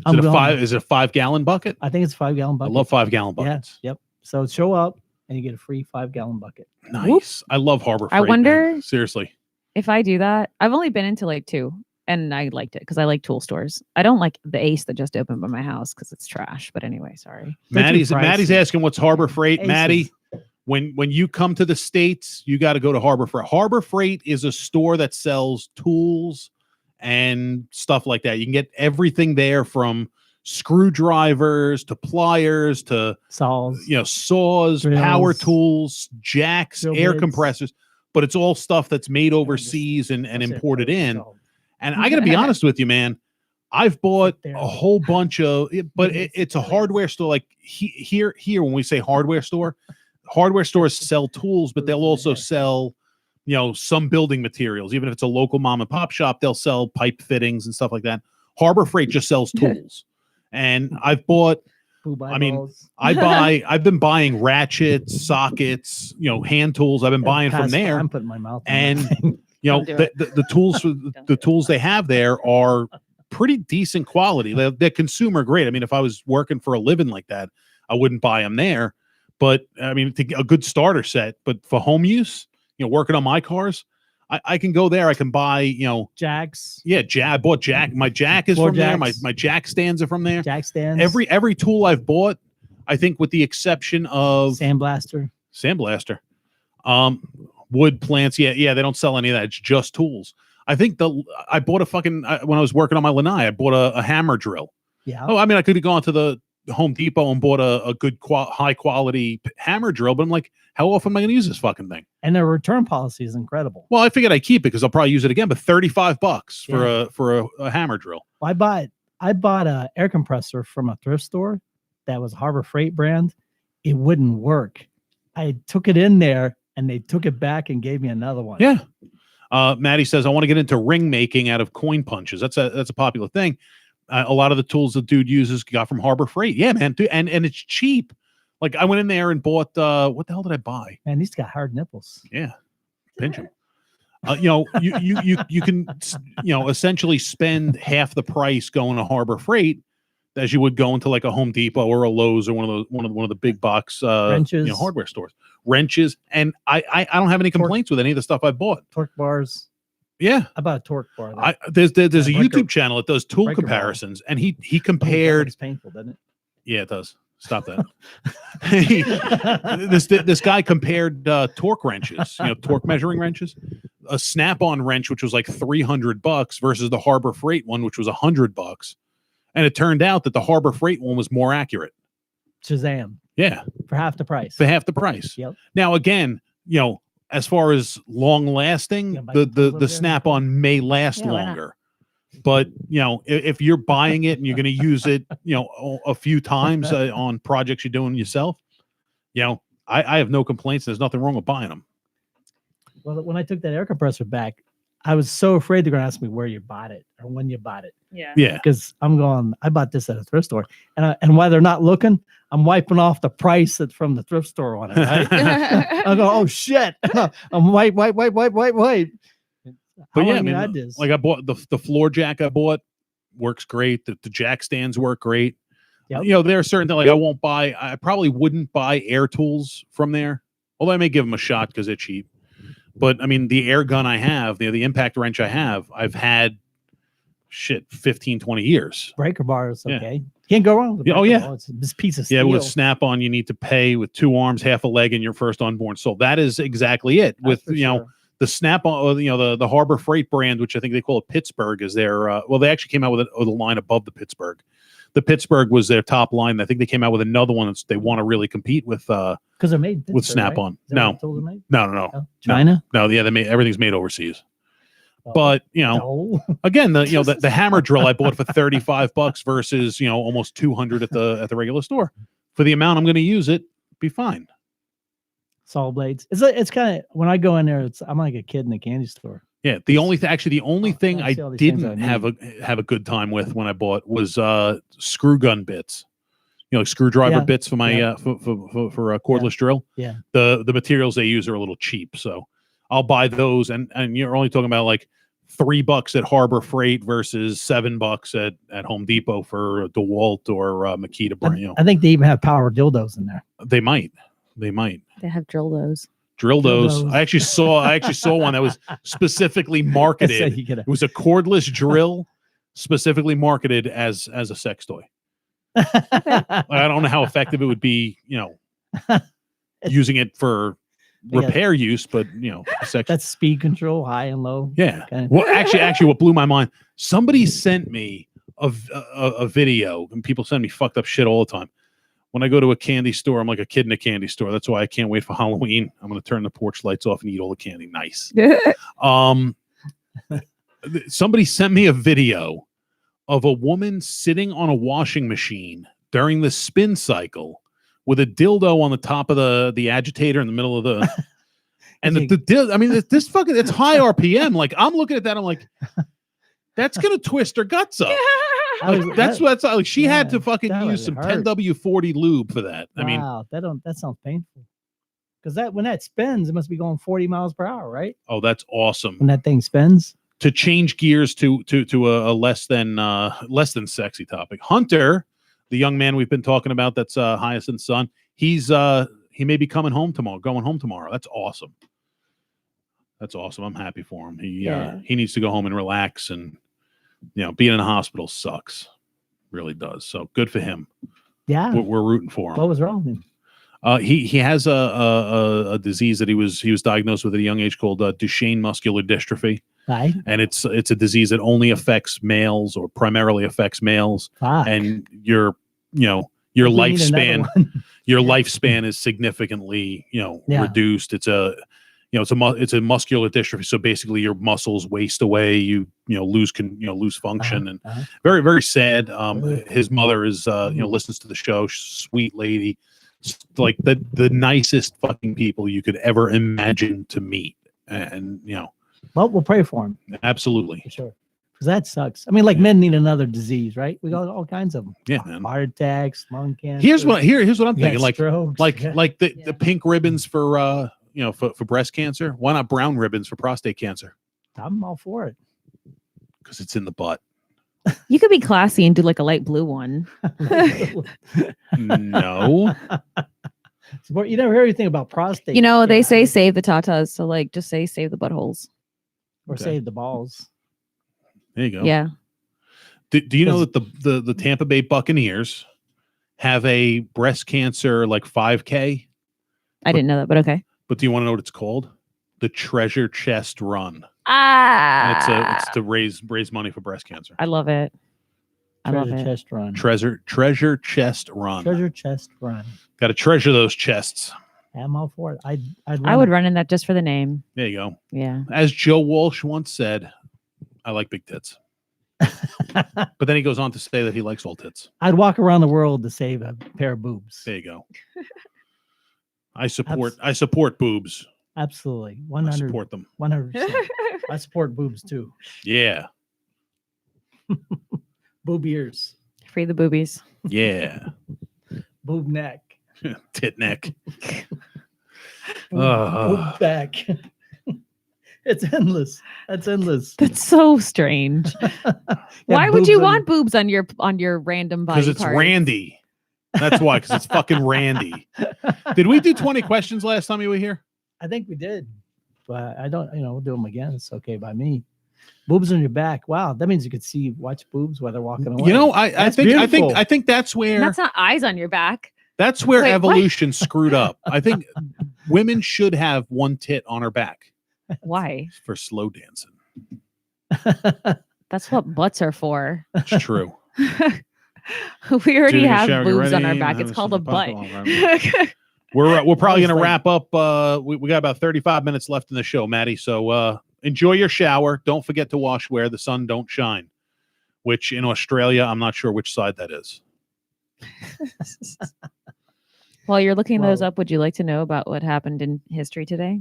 Speaker 3: I'm going.
Speaker 1: Is it a 5-gallon bucket?
Speaker 3: I think it's a 5-gallon
Speaker 1: I
Speaker 3: bucket.
Speaker 1: love 5-gallon
Speaker 3: Yeah.
Speaker 1: buckets.
Speaker 3: Yep. So show up and you get a free 5-gallon bucket.
Speaker 1: Nice. I love Harbor Freight.
Speaker 4: I wonder-
Speaker 1: man. Seriously.
Speaker 4: If I do that, I've only been into like 2 and I liked it because I like tool stores. I don't like the Ace that just opened by my house because it's trash. But anyway, sorry.
Speaker 3: They're too
Speaker 1: Maddie's
Speaker 3: pricey.
Speaker 1: asking what's Harbor Freight.
Speaker 3: Aces.
Speaker 1: Maddie, when you come to the States, you got to go to Harbor Freight. Harbor Freight is a store that sells tools and stuff like that. You can get everything there from screwdrivers to pliers to
Speaker 3: Saws.
Speaker 1: saws,
Speaker 3: Drills.
Speaker 1: power tools, jacks,
Speaker 3: Drill
Speaker 1: air
Speaker 3: bits.
Speaker 1: compressors, but it's all stuff that's made overseas and
Speaker 3: That's it.
Speaker 1: imported in.
Speaker 3: So,
Speaker 1: And I got to be honest with you, man. I've bought
Speaker 3: Sit there.
Speaker 1: a whole bunch of, but
Speaker 3: Yes,
Speaker 1: it's a
Speaker 3: yes.
Speaker 1: hardware store. Like here, when we say hardware stores sell tools, but they'll also sell, some building materials. Even if it's a local mom and pop shop, they'll sell pipe fittings and stuff like that. Harbor Freight just sells tools. And I've bought, I mean, I've been buying ratchets, sockets, hand tools. I've been buying from there.
Speaker 3: I'm putting my mouth in
Speaker 1: And
Speaker 3: that thing.
Speaker 4: Don't do
Speaker 1: the tools the tools they have there are pretty decent quality. They're consumer grade. I mean, if I was working for a living like that, I wouldn't buy them there. But I mean, a good starter set. But for home use, working on my cars, I can go there. I can buy,
Speaker 3: jacks.
Speaker 1: Yeah, I bought jack. My jack is
Speaker 3: Floor
Speaker 1: from there.
Speaker 3: jacks.
Speaker 1: My jack stands are from there.
Speaker 3: Jack stands.
Speaker 1: Every tool I've bought, I think, with the exception of
Speaker 3: sandblaster.
Speaker 1: Wood plants. Yeah, they don't sell any of that. It's just tools. I think I bought when I was working on my lanai, I bought a hammer drill.
Speaker 3: Yeah.
Speaker 1: Oh, I mean, I could have gone to the Home Depot and bought a good high quality hammer drill, but I'm like, how often am I going to use this fucking thing?
Speaker 3: And their return policy is incredible.
Speaker 1: Well, I figured I'd keep it because I'll probably use it again, but $35 for a hammer drill.
Speaker 3: I bought a air compressor from a thrift store that was Harbor Freight brand. It wouldn't work. I took it in there and they took it back and gave me another one.
Speaker 1: Yeah. Maddie says, I want to get into ring making out of coin punches. That's a popular thing. A lot of the tools the dude uses got from Harbor Freight. Yeah, man. Dude, and it's cheap. Like I went in there and bought, what the hell did I buy?
Speaker 3: Man, these got hard nipples.
Speaker 1: Yeah. Pinch them. You can, essentially spend half the price going to Harbor Freight as you would go into like a Home Depot or a Lowe's or one of the big box,
Speaker 3: wrenches,
Speaker 1: hardware stores. Wrenches. And I don't have any complaints with any of the stuff I bought.
Speaker 3: Torque bars.
Speaker 1: Yeah,
Speaker 3: I bought a torque bar.
Speaker 1: There's a YouTube channel that does tool comparisons, and he compared.
Speaker 3: It's painful, doesn't it?
Speaker 1: Yeah, it does. Stop that. This guy compared torque wrenches, torque measuring wrenches, a Snap-on wrench which was like $300 versus the Harbor Freight one which was $100, and it turned out that the Harbor Freight one was more accurate.
Speaker 3: Shazam!
Speaker 1: Yeah,
Speaker 3: for half the price.
Speaker 1: Yep. Now again, as far as long lasting, the Snap-on may last longer. But if you're buying it and you're going to use it, a few times on projects you're doing yourself, I have no complaints. There's nothing wrong with buying them.
Speaker 3: Well, when I took that air compressor back, I was so afraid they're going to ask me where you bought it or when you bought it.
Speaker 4: Yeah.
Speaker 3: Because I bought this at a thrift store, and while they're not looking, I'm wiping off the price that's from the thrift store on it. Right? I go, oh shit! I'm wipe.
Speaker 1: But yeah, I mean, like I bought the floor jack. I bought works great. The jack stands work great. Yep. There are certain things like I probably wouldn't buy air tools from there. Although I may give them a shot because they're cheap. But I mean, the air gun I have, the impact wrench I have, I've had 15, 20 years.
Speaker 3: Breaker bars, okay. You can't go wrong with
Speaker 1: Oh yeah.
Speaker 3: It's this piece of steel.
Speaker 1: Yeah, with Snap-on, you need to pay with 2 arms, half a leg, and your first unborn soul. That is exactly it.
Speaker 3: That's
Speaker 1: with the Snap-on, the Harbor Freight brand, which I think they call it Pittsburgh, is their they actually came out with a line above the Pittsburgh. The Pittsburgh was their top line. I think they came out with another one that they want to really compete with. Because
Speaker 3: they're made
Speaker 1: with Snap-on.
Speaker 3: Right?
Speaker 1: No.
Speaker 3: China.
Speaker 1: No, yeah, everything's made overseas. But again, the hammer drill I bought for $35 versus almost $200 at the regular store. For the amount I'm going to use it, be fine.
Speaker 3: Saw blades. It's kind of when I go in there, I'm like a kid in a candy store.
Speaker 1: Yeah, the only thing I didn't have a good time with when I bought was screw gun bits. Screwdriver bits for my for a cordless drill.
Speaker 3: Yeah,
Speaker 1: the materials they use are a little cheap, so I'll buy those. And you're only talking about like $3 at Harbor Freight versus $7 at Home Depot for DeWalt or Makita brand.
Speaker 3: I think they even have power dildos in there.
Speaker 1: They might.
Speaker 4: They have dildos.
Speaker 1: I actually saw one that was specifically marketed. It was a cordless drill, specifically marketed as a sex toy. I don't know how effective it would be, using it for repair use, but sex.
Speaker 3: That's speed control, high and low.
Speaker 1: Yeah. Well, actually, what blew my mind, somebody sent me a video, and people send me fucked up shit all the time. When I go to a candy store, I'm like a kid in a candy store. That's why I can't wait for Halloween. I'm going to turn the porch lights off and eat all the candy. Nice. Somebody sent me a video of a woman sitting on a washing machine during the spin cycle with a dildo on the top of the agitator in the middle of the and I mean this fucking it's high RPM. Like I'm looking at that, I'm like, that's gonna twist her guts up. That's she had to
Speaker 3: yeah,
Speaker 1: fucking
Speaker 3: that
Speaker 1: use
Speaker 3: was
Speaker 1: some
Speaker 3: hurt.
Speaker 1: 10W40 lube for that. I mean,
Speaker 3: Wow, that sounds painful. Because when that spins, it must be going 40 miles per hour, right?
Speaker 1: oh, that's awesome.
Speaker 3: When that thing spins.
Speaker 1: To change gears to a less than sexy topic. Hunter, the young man we've been talking about, that's Hyacinth's son. He may be going home tomorrow. That's awesome. That's awesome. I'm happy for him. He needs to go home and relax, and being in a hospital sucks. Really does. So good for him.
Speaker 3: Yeah.
Speaker 1: We're rooting for him.
Speaker 3: What was wrong with him?
Speaker 1: He has a disease that he was diagnosed with at a young age called Duchenne muscular dystrophy.
Speaker 3: Right.
Speaker 1: And it's a disease that only affects males, or primarily affects males.
Speaker 3: Fuck.
Speaker 1: And your lifespan is significantly reduced. It's a muscular dystrophy. So basically your muscles waste away. You lose function, and very, very sad. His mother is listens to the show. Sweet lady, like the nicest fucking people you could ever imagine to meet, and
Speaker 3: well, we'll pray for him.
Speaker 1: Absolutely.
Speaker 3: For sure. Because that sucks. I mean, like men need another disease, right? We got all kinds of them.
Speaker 1: Yeah, man.
Speaker 3: Heart attacks, lung cancer.
Speaker 1: Here's what I'm thinking. Like
Speaker 3: strokes.
Speaker 1: The pink ribbons for for breast cancer. Why not brown ribbons for prostate cancer?
Speaker 3: I'm all for it.
Speaker 1: Because it's in the butt.
Speaker 4: You could be classy and do like a light blue one.
Speaker 1: No.
Speaker 3: You never hear anything about prostate.
Speaker 4: They say save the tatas, so like just say save the buttholes.
Speaker 3: Or save the balls.
Speaker 1: There you go.
Speaker 4: Yeah.
Speaker 1: Do you know that the Tampa Bay Buccaneers have a breast cancer like 5K?
Speaker 4: I didn't know that, but okay.
Speaker 1: But do you want to know what it's called? The Treasure Chest Run.
Speaker 4: Ah.
Speaker 1: It's to raise money for breast cancer.
Speaker 4: I love it.
Speaker 3: Treasure chest run.
Speaker 1: Treasure chest run.
Speaker 3: Treasure chest run.
Speaker 1: Got to treasure those chests.
Speaker 3: I'm all for it.
Speaker 4: I would run in that just for the name.
Speaker 1: There you go.
Speaker 4: Yeah.
Speaker 1: As Joe Walsh once said, I like big tits. But then he goes on to say that he likes all tits.
Speaker 3: I'd walk around the world to save a pair of boobs.
Speaker 1: There you go. I support boobs.
Speaker 3: Absolutely.
Speaker 1: 100. I support them.
Speaker 3: 100%. I support boobs too.
Speaker 1: Yeah.
Speaker 3: Boob ears.
Speaker 4: Free the boobies.
Speaker 1: Yeah.
Speaker 3: Boob neck.
Speaker 1: Tit neck.
Speaker 3: Boob back. It's endless. That's endless.
Speaker 4: That's so strange. Why would you want boobs on your random body?
Speaker 1: Because it's Randy. That's why. Because it's fucking Randy. Did we do 20 questions last time you were here?
Speaker 3: I think we did, but I don't. We'll do them again. It's okay by me. Boobs on your back. Wow, that means you could watch boobs while they're walking away.
Speaker 1: I think that's where
Speaker 4: that's not eyes on your back.
Speaker 1: That's where evolution screwed up. I think women should have one tit on her back.
Speaker 4: Why?
Speaker 1: For slow dancing.
Speaker 4: That's what butts are for.
Speaker 1: It's true.
Speaker 4: We already have boobs on our back. It's called a butt.
Speaker 1: We're probably going to wrap up. We got about 35 minutes left in the show, Maddie. So enjoy your shower. Don't forget to wash where the sun don't shine, which in Australia, I'm not sure which side that is.
Speaker 4: While you're looking those up, would you like to know about what happened in history today?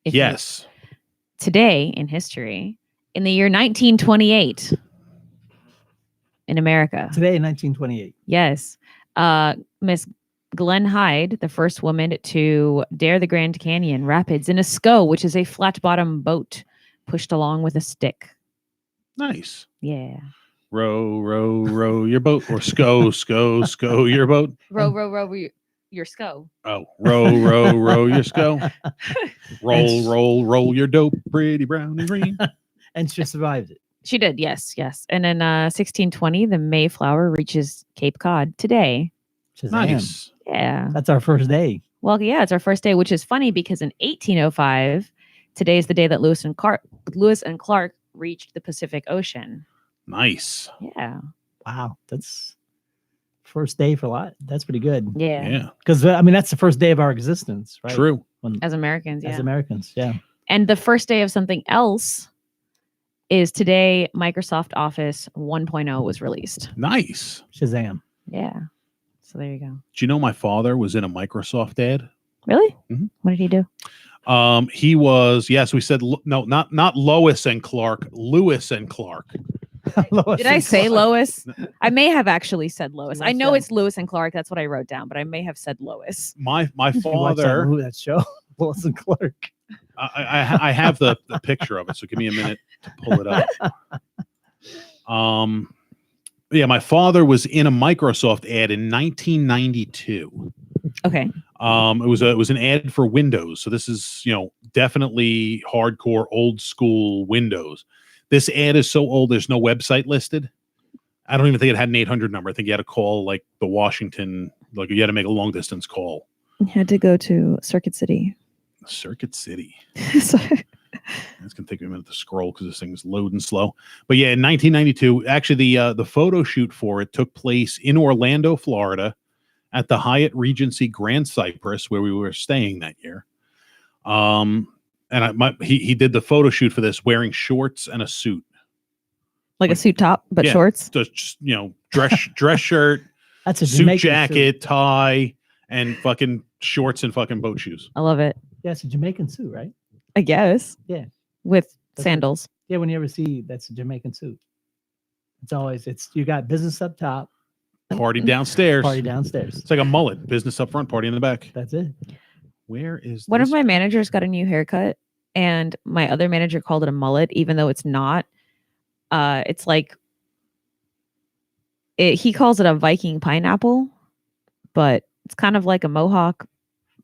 Speaker 1: Yes.
Speaker 4: Today in history, in the year 1928 in America.
Speaker 3: Today in 1928.
Speaker 4: Yes. Miss Glenn Hyde, the first woman to dare the Grand Canyon Rapids in a SCO, which is a flat bottom boat pushed along with a stick.
Speaker 1: Nice.
Speaker 4: Yeah.
Speaker 1: Row, row, row your boat, or SCO, SCO your boat.
Speaker 4: Row, row, row your SCO.
Speaker 1: Oh, row, row, row your SCO. Roll your dope, pretty brown and green.
Speaker 3: And she survived it.
Speaker 4: She did, yes. And in 1620, the Mayflower reaches Cape Cod today.
Speaker 3: Shazam.
Speaker 1: Nice.
Speaker 4: Yeah.
Speaker 3: That's our first day.
Speaker 4: Well, yeah, it's our first day, which is funny because in 1805, today is the day that Lewis and Clark reached the Pacific Ocean.
Speaker 1: Nice.
Speaker 4: Yeah.
Speaker 3: Wow. That's first day for a lot. That's pretty good.
Speaker 1: Yeah.
Speaker 3: Because that's the first day of our existence, right?
Speaker 1: True.
Speaker 4: As Americans, yeah.
Speaker 3: As Americans, yeah.
Speaker 4: And the first day of something else is today. Microsoft Office 1.0 was released.
Speaker 1: Nice.
Speaker 3: Shazam.
Speaker 4: Yeah. So there you go.
Speaker 1: Do you know my father was in a Microsoft ad?
Speaker 4: Really?
Speaker 1: Mm-hmm.
Speaker 4: What did he do?
Speaker 1: He was, yes, we said, no, not Lois and Clark, Lewis and Clark.
Speaker 3: Lois
Speaker 4: Did I
Speaker 3: and
Speaker 4: say
Speaker 3: Clark.
Speaker 4: Lois? I may have actually said Lois. I
Speaker 3: watched
Speaker 4: know
Speaker 3: that?
Speaker 4: it's Lewis and Clark. That's what I wrote down, but I may have said Lois.
Speaker 1: My
Speaker 3: You watched that
Speaker 1: father.
Speaker 3: movie, that show, Lois and Clark.
Speaker 1: I have the picture of it, so give me a minute to pull it up. Yeah, my father was in a Microsoft ad in 1992.
Speaker 4: Okay.
Speaker 1: It was an ad for Windows. So this is, definitely hardcore old school Windows. This ad is so old there's no website listed. I don't even think it had an 800 number. I think you had to call like the Washington, like you had to make a long distance call.
Speaker 4: You had to go to Circuit City.
Speaker 1: Circuit City.
Speaker 4: Sorry.
Speaker 1: It's gonna take me a minute to scroll because this thing's loading slow. But yeah, in 1992, actually the photo shoot for it took place in Orlando, Florida, at the Hyatt Regency Grand Cypress, where we were staying that year. And he did the photo shoot for this wearing shorts and a suit,
Speaker 4: Like a suit top, but
Speaker 1: Yeah.
Speaker 4: shorts.
Speaker 1: just dress shirt,
Speaker 3: That's a
Speaker 1: suit
Speaker 3: Jamaican
Speaker 1: jacket,
Speaker 3: suit.
Speaker 1: tie, and fucking shorts and fucking boat shoes.
Speaker 4: I love it.
Speaker 3: Yeah, it's a Jamaican suit, right?
Speaker 4: I guess.
Speaker 3: Yeah.
Speaker 4: With
Speaker 3: That's
Speaker 4: sandals.
Speaker 3: Yeah, when you ever see that's a Jamaican suit. It's you got business up top,
Speaker 1: Party downstairs.
Speaker 3: party downstairs.
Speaker 1: It's like a mullet. Business up front, party in the back.
Speaker 3: That's it.
Speaker 1: Where is
Speaker 4: One of
Speaker 1: this?
Speaker 4: my managers got a new haircut, and my other manager called it a mullet, even though it's not. It's like he calls it a Viking pineapple, but it's kind of like a mohawk,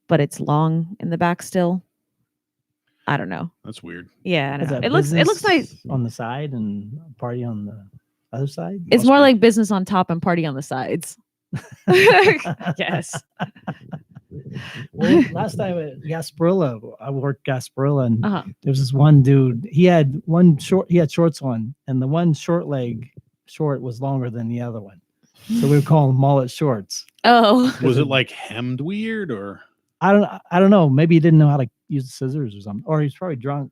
Speaker 4: but it's long in the back still. I don't know.
Speaker 1: That's weird.
Speaker 4: Yeah, I don't
Speaker 3: Is
Speaker 4: know.
Speaker 3: that
Speaker 4: It looks
Speaker 3: business
Speaker 4: nice.
Speaker 3: on the side and party on the other side.
Speaker 4: It's
Speaker 1: Must
Speaker 4: more
Speaker 1: be.
Speaker 4: like business on top and party on the sides. Yes.
Speaker 3: Well, last time at Gasparilla, I worked Gasparilla, and
Speaker 4: Uh-huh.
Speaker 3: there was this one dude. He had shorts on, and the one short leg short was longer than the other one. So we would call them mullet shorts.
Speaker 4: Oh.
Speaker 1: Was it like hemmed weird or?
Speaker 3: I don't know. Maybe he didn't know how to use the scissors or something, or he's probably drunk.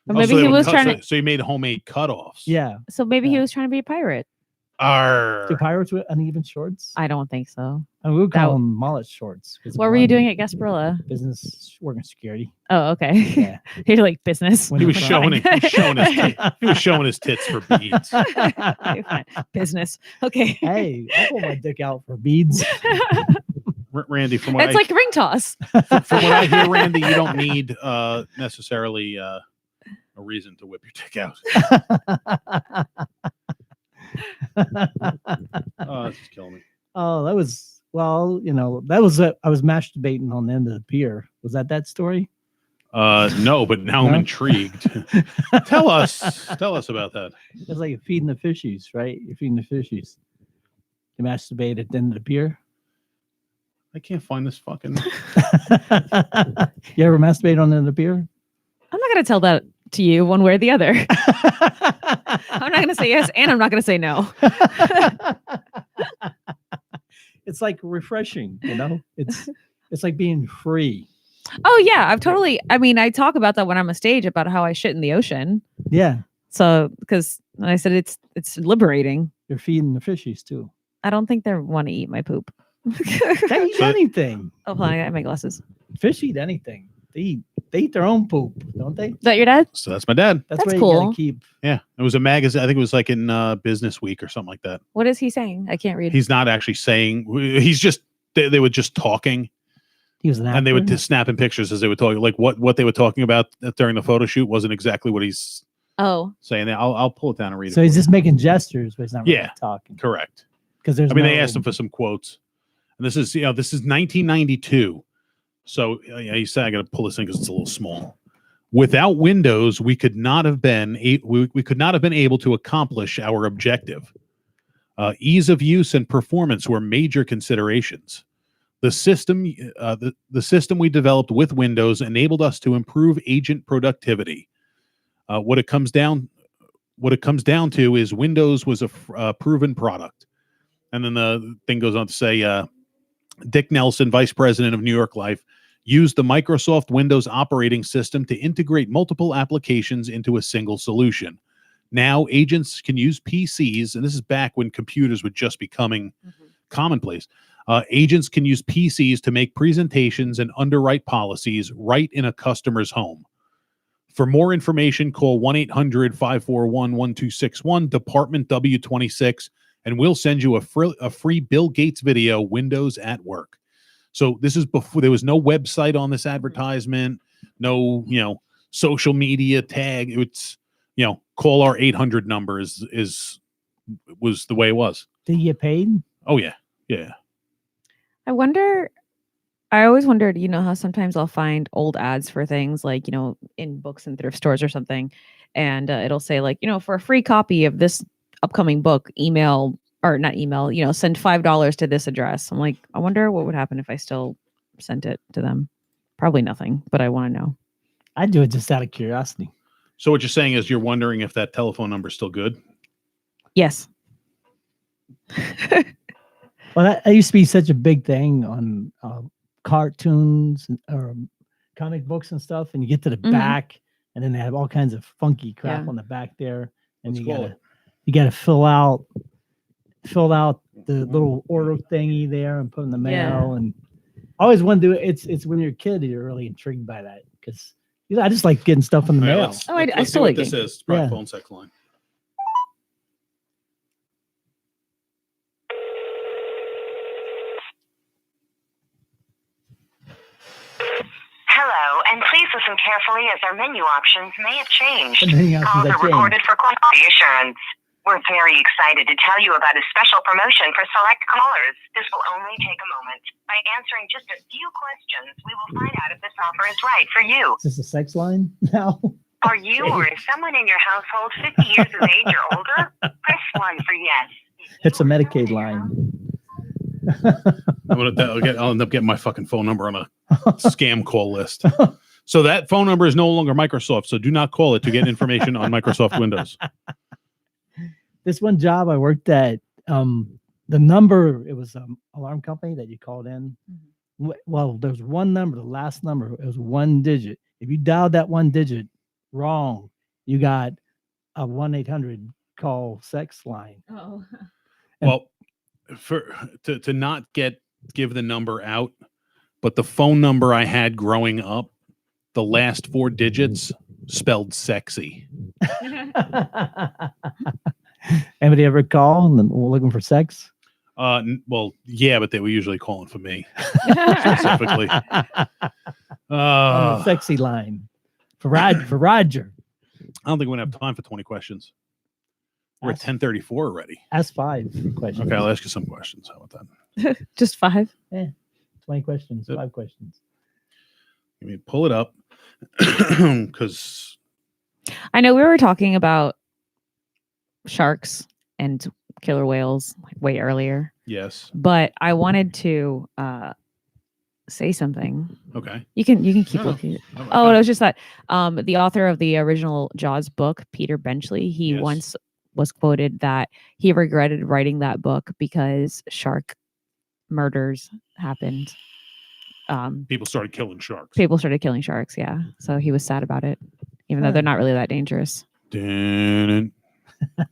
Speaker 4: Or maybe
Speaker 1: so they
Speaker 4: he
Speaker 1: would
Speaker 4: was
Speaker 1: cut-
Speaker 4: trying
Speaker 1: So you made homemade cutoffs.
Speaker 3: Yeah.
Speaker 4: So maybe he
Speaker 3: Yeah.
Speaker 4: was trying to be a pirate.
Speaker 1: Arr.
Speaker 3: Do pirates with uneven shorts?
Speaker 4: I don't think so.
Speaker 3: And we would call
Speaker 4: That-
Speaker 3: them mullet shorts. 'cause
Speaker 4: What were you
Speaker 3: one
Speaker 4: doing at Gasparilla?
Speaker 3: Business working security.
Speaker 4: Oh, okay.
Speaker 3: Yeah.
Speaker 4: You're like business.
Speaker 3: When
Speaker 1: He was
Speaker 3: it's
Speaker 1: showing
Speaker 3: fine.
Speaker 1: it. He was showing his tits. He was showing his tits for beads.
Speaker 4: Okay, fine. Business. Okay.
Speaker 3: Hey, I pull my dick out for beads.
Speaker 1: Randy, from what
Speaker 4: It's like ring toss.
Speaker 1: from what I hear, Randy, you don't need necessarily a reason to whip your dick out. Oh, this is killing me.
Speaker 3: Oh, that was I was masturbating on the end of the pier. Was that story?
Speaker 1: No, but now I'm
Speaker 3: No?
Speaker 1: intrigued. Tell us about that.
Speaker 3: It was like you're feeding the fishies, right? You're feeding the fishies. You masturbate at the end of the pier.
Speaker 1: I can't find this fucking.
Speaker 3: You ever masturbate on the end of the pier?
Speaker 4: I'm not going to tell that to you one way or the other. I'm not going to say yes, and I'm not going to say no.
Speaker 3: It's like refreshing, It's like being free.
Speaker 4: Oh, yeah. I talk about that when I'm on stage about how I shit in the ocean.
Speaker 3: Yeah,
Speaker 4: So, because I said it's liberating.
Speaker 3: you're feeding the fishies too.
Speaker 4: I don't think they want to eat my poop.
Speaker 3: They eat
Speaker 1: So-
Speaker 3: anything.
Speaker 4: Oh, hold on, I got my glasses.
Speaker 3: Fish eat anything. They eat their own poop, don't they?
Speaker 4: Is that your dad?
Speaker 1: So that's my dad.
Speaker 3: That's
Speaker 4: That's
Speaker 3: why you
Speaker 4: cool.
Speaker 3: gotta keep.
Speaker 1: Yeah, it was a magazine. I think it was like in Business Week or something like that.
Speaker 4: What is he saying? I can't read.
Speaker 1: He's not actually saying. He's just. They were just talking,
Speaker 3: He was an actor.
Speaker 1: and they would just snap in pictures as they were talking. Like what they were talking about during the photo shoot wasn't exactly what he's
Speaker 4: Oh,
Speaker 1: saying. I'll pull it down and read it.
Speaker 3: So
Speaker 1: for
Speaker 3: he's
Speaker 1: you.
Speaker 3: just making gestures, but he's not really
Speaker 1: Yeah.
Speaker 3: talking.
Speaker 1: Correct.
Speaker 3: Because there's.
Speaker 1: I mean, they asked him for some quotes, and this is 1992. So he said, "I got to pull this in because it's a little small." Without Windows, we could not have been we could not have been able to accomplish our objective. Ease of use and performance were major considerations. The system we developed with Windows enabled us to improve agent productivity. What it comes down to is Windows was a proven product. And then the thing goes on to say, Dick Nelson, vice president of New York Life, used the Microsoft Windows operating system to integrate multiple applications into a single solution. Now, agents can use PCs, and this is back when computers were just becoming commonplace. Agents can use PCs to make presentations and underwrite policies right in a customer's home. For more information, call 1-800-541-1261, Department W26, and we'll send you a free Bill Gates video, Windows at Work. So this is before there was no website on this advertisement, no, social media tag. It's, call our 800 number was the way it was.
Speaker 3: Did you get paid?
Speaker 1: Oh yeah. Yeah.
Speaker 4: I always wondered, how sometimes I'll find old ads for things like, in books and thrift stores or something. And it'll say like, for a free copy of this upcoming book, send $5 to this address. I'm like, I wonder what would happen if I still sent it to them. Probably nothing, but I want to know.
Speaker 3: I do it just out of curiosity.
Speaker 1: So what you're saying is you're wondering if that telephone number is still good?
Speaker 4: Yes.
Speaker 3: Well, that used to be such a big thing on cartoons or comic books and stuff. And you get to the back, and then they have all kinds of funky crap on the back there, and you gotta fill out the little order thingy there and put in the mail. And I always want to do it. It's when you're a kid, you're really intrigued by that because I just like getting stuff in the mail.
Speaker 1: I still like this is. It's probably phone sex line.
Speaker 6: Hello, and please listen carefully as our menu options may have changed.
Speaker 3: Calls
Speaker 6: are recorded for quality assurance. We're very excited to tell you about a special promotion for select callers. This will only take a moment. By answering just a few questions, we will find out if this offer is right for you.
Speaker 3: Is this a sex line now?
Speaker 6: Are you or is someone in your household 50 years of age or older? Press 1 for yes.
Speaker 3: It's a Medicaid line.
Speaker 1: I'll end up getting my fucking phone number on a scam call list. So that phone number is no longer Microsoft. So do not call it to get information on Microsoft Windows.
Speaker 3: This one job I worked at, the number, it was an alarm company that you called in. Well, there's one number, the last number, it was one digit. If you dialed that one digit wrong, you got a 1-800 call sex line.
Speaker 4: Oh.
Speaker 1: Well, to not give the number out, but the phone number I had growing up, the last 4 digits spelled sexy.
Speaker 3: Anybody ever call and then looking for sex?
Speaker 1: Well, yeah, but they were usually calling for me specifically.
Speaker 3: On the sexy line for Roger.
Speaker 1: I don't think we're gonna have time for 20 questions. We're at 10:34 already.
Speaker 3: Ask 5 questions.
Speaker 1: Okay, I'll ask you some questions. How about that?
Speaker 4: Just 5?
Speaker 3: Yeah, 20 questions, 5 questions.
Speaker 1: Let me pull it up because
Speaker 4: I know we were talking about sharks and killer whales like way earlier.
Speaker 1: yes.
Speaker 4: But I wanted to say something.
Speaker 1: Okay.
Speaker 4: You can keep
Speaker 1: No.
Speaker 4: looking. Oh, it was just that the author of the original Jaws book, Peter Benchley, he
Speaker 1: Yes.
Speaker 4: once was quoted that he regretted writing that book because shark murders happened.
Speaker 1: People started killing sharks.
Speaker 4: People started killing sharks. Yeah. So he was sad about it, even though they're not really that dangerous.
Speaker 1: Dun,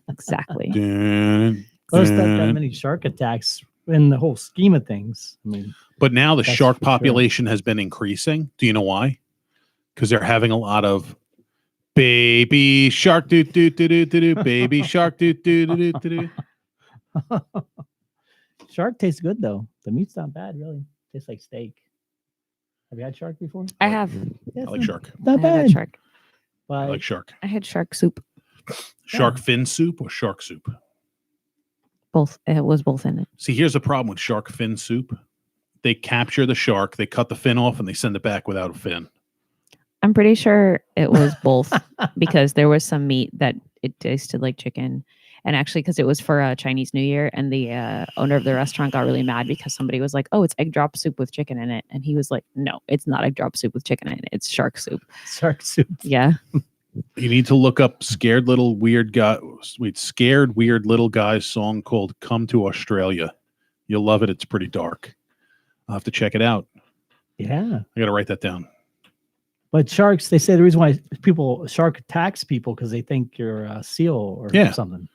Speaker 4: Exactly.
Speaker 1: dun,
Speaker 3: There's not that
Speaker 1: dun.
Speaker 3: many shark attacks in the whole scheme of things. I mean,
Speaker 1: But now the
Speaker 3: That's
Speaker 1: shark
Speaker 3: for sure.
Speaker 1: population has been increasing. Do you know why? Because they're having a lot of baby shark doo doo doo doo doo doo, baby shark doo doo doo doo doo.
Speaker 3: shark tastes good though. The meat's not bad, really. Tastes like steak. Have you had shark before?
Speaker 4: I have.
Speaker 3: Yeah,
Speaker 1: I like shark.
Speaker 3: Not
Speaker 4: I had
Speaker 3: bad.
Speaker 4: shark.
Speaker 3: But
Speaker 1: I like shark.
Speaker 4: I had shark soup.
Speaker 1: Shark fin soup or shark soup?
Speaker 4: Both. It was both in it.
Speaker 1: See, here's the problem with shark fin soup. They capture the shark, they cut the fin off, and they send it back without a fin.
Speaker 4: I'm pretty sure it was both because there was some meat that it tasted like chicken. And actually, because it was for Chinese New Year, and the owner of the restaurant got really mad because somebody was like, "Oh, it's egg drop soup with chicken in it," and he was like, "No, it's not egg drop soup with chicken in it. It's shark soup."
Speaker 3: shark soup.
Speaker 4: Yeah,
Speaker 1: You need to look up scared weird little guy's song called "Come to Australia." You'll love it. It's pretty dark. I'll have to check it out.
Speaker 3: Yeah.
Speaker 1: I got to write that down.
Speaker 3: But sharks, they say the reason why shark attacks people because they think you're a seal or
Speaker 1: Yeah.
Speaker 3: something.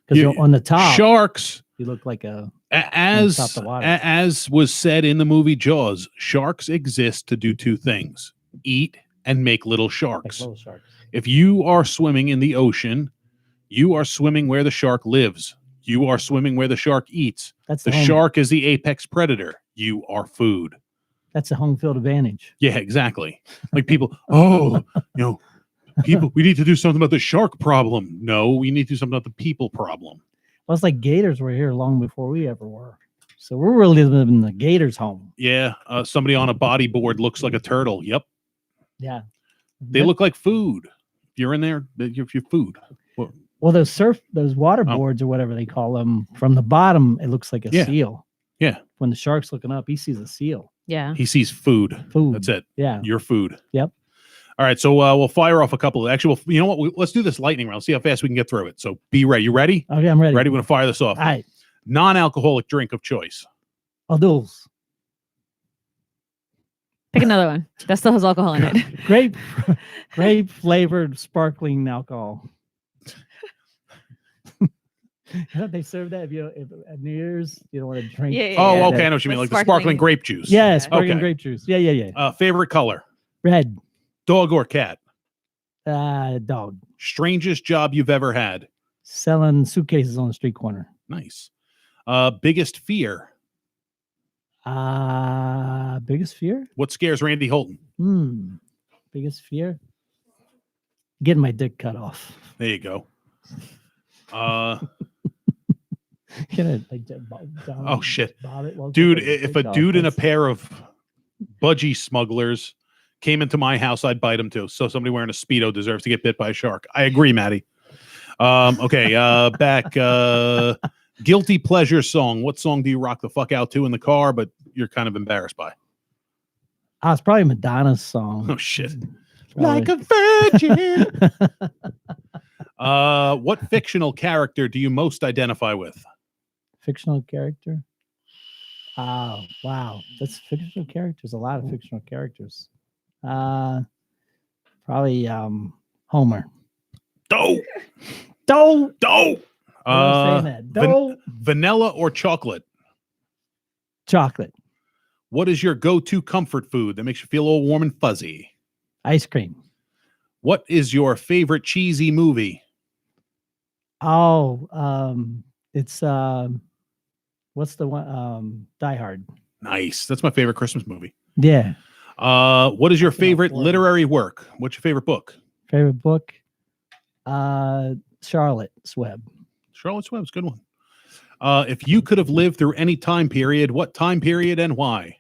Speaker 3: Because you're on the top,
Speaker 1: Sharks,
Speaker 3: you look like a
Speaker 1: as
Speaker 3: top the water.
Speaker 1: as was said in the movie Jaws, sharks exist to do 2 things: eat and make little
Speaker 3: Like
Speaker 1: sharks.
Speaker 3: little sharks.
Speaker 1: If you are swimming in the ocean, you are swimming where the shark lives. You are swimming where the shark eats.
Speaker 3: That's
Speaker 1: The
Speaker 3: home,
Speaker 1: shark is the apex predator. You are food.
Speaker 3: That's a home field advantage.
Speaker 1: Yeah, exactly. Like people, oh, people, we need to do something about the shark problem. No, we need to do something about the people problem.
Speaker 3: Well, it's like gators were here long before we ever were. So we're really living in the gators' home.
Speaker 1: Yeah, somebody on a bodyboard looks like a turtle. Yep.
Speaker 3: Yeah.
Speaker 1: They look like food. If you're in there, you're food.
Speaker 3: Well, those water boards or whatever they call them, from the bottom, it looks like a
Speaker 1: Yeah.
Speaker 3: seal.
Speaker 1: Yeah.
Speaker 3: When the shark's looking up, he sees a seal.
Speaker 4: Yeah.
Speaker 1: He sees food.
Speaker 3: Food.
Speaker 1: That's it.
Speaker 3: Yeah.
Speaker 1: Your food.
Speaker 3: Yep.
Speaker 1: All right. So we'll fire off a couple of actually. You know what? Let's do this lightning round. See how fast we can get through it. So be ready. You ready?
Speaker 3: Okay, I'm ready.
Speaker 1: Ready? We're going to fire this off.
Speaker 3: All right.
Speaker 1: Non-alcoholic drink of choice.
Speaker 3: Adults.
Speaker 4: Pick another one that still has alcohol in it.
Speaker 3: Grape flavored sparkling alcohol. They serve that if at New Year's you don't want to drink.
Speaker 4: Yeah,
Speaker 1: Oh,
Speaker 4: yeah.
Speaker 1: okay. I know what you mean.
Speaker 4: The
Speaker 1: Like the sparkling grape juice.
Speaker 3: Yeah, sparkling
Speaker 1: Okay.
Speaker 3: grape juice. Yeah.
Speaker 1: Favorite color?
Speaker 3: Red.
Speaker 1: Dog or cat?
Speaker 3: Dog.
Speaker 1: Strangest job you've ever had?
Speaker 3: Selling suitcases on the street corner.
Speaker 1: Nice. Biggest fear?
Speaker 3: Biggest fear?
Speaker 1: What scares Randy Holton?
Speaker 3: Biggest fear? Getting my dick cut off.
Speaker 1: There you go. Oh, shit. Dude, if a dude in a pair of budgie smugglers came into my house, I'd bite him too. So somebody wearing a Speedo deserves to get bit by a shark. I agree, Maddie. Okay, back. Guilty pleasure song. What song do you rock the fuck out to in the car, but you're kind of embarrassed by?
Speaker 3: It's probably Madonna's song.
Speaker 1: Oh, shit.
Speaker 3: Probably.
Speaker 1: Like a virgin. What fictional character do you most identify with?
Speaker 3: Fictional character? Oh, wow. That's fictional characters. A lot of fictional characters. Probably Homer.
Speaker 1: Doe. Vanilla or chocolate?
Speaker 3: Chocolate.
Speaker 1: What is your go-to comfort food that makes you feel all warm and fuzzy?
Speaker 3: Ice cream.
Speaker 1: What is your favorite cheesy movie?
Speaker 3: It's what's the one? Die Hard.
Speaker 1: Nice. That's my favorite Christmas movie.
Speaker 3: Yeah.
Speaker 1: What is your favorite
Speaker 3: boring.
Speaker 1: literary work? What's your favorite book?
Speaker 3: Favorite book? Charlotte's Web.
Speaker 1: Charlotte's Web's a good one. If you could have lived through any time period, what time period and why?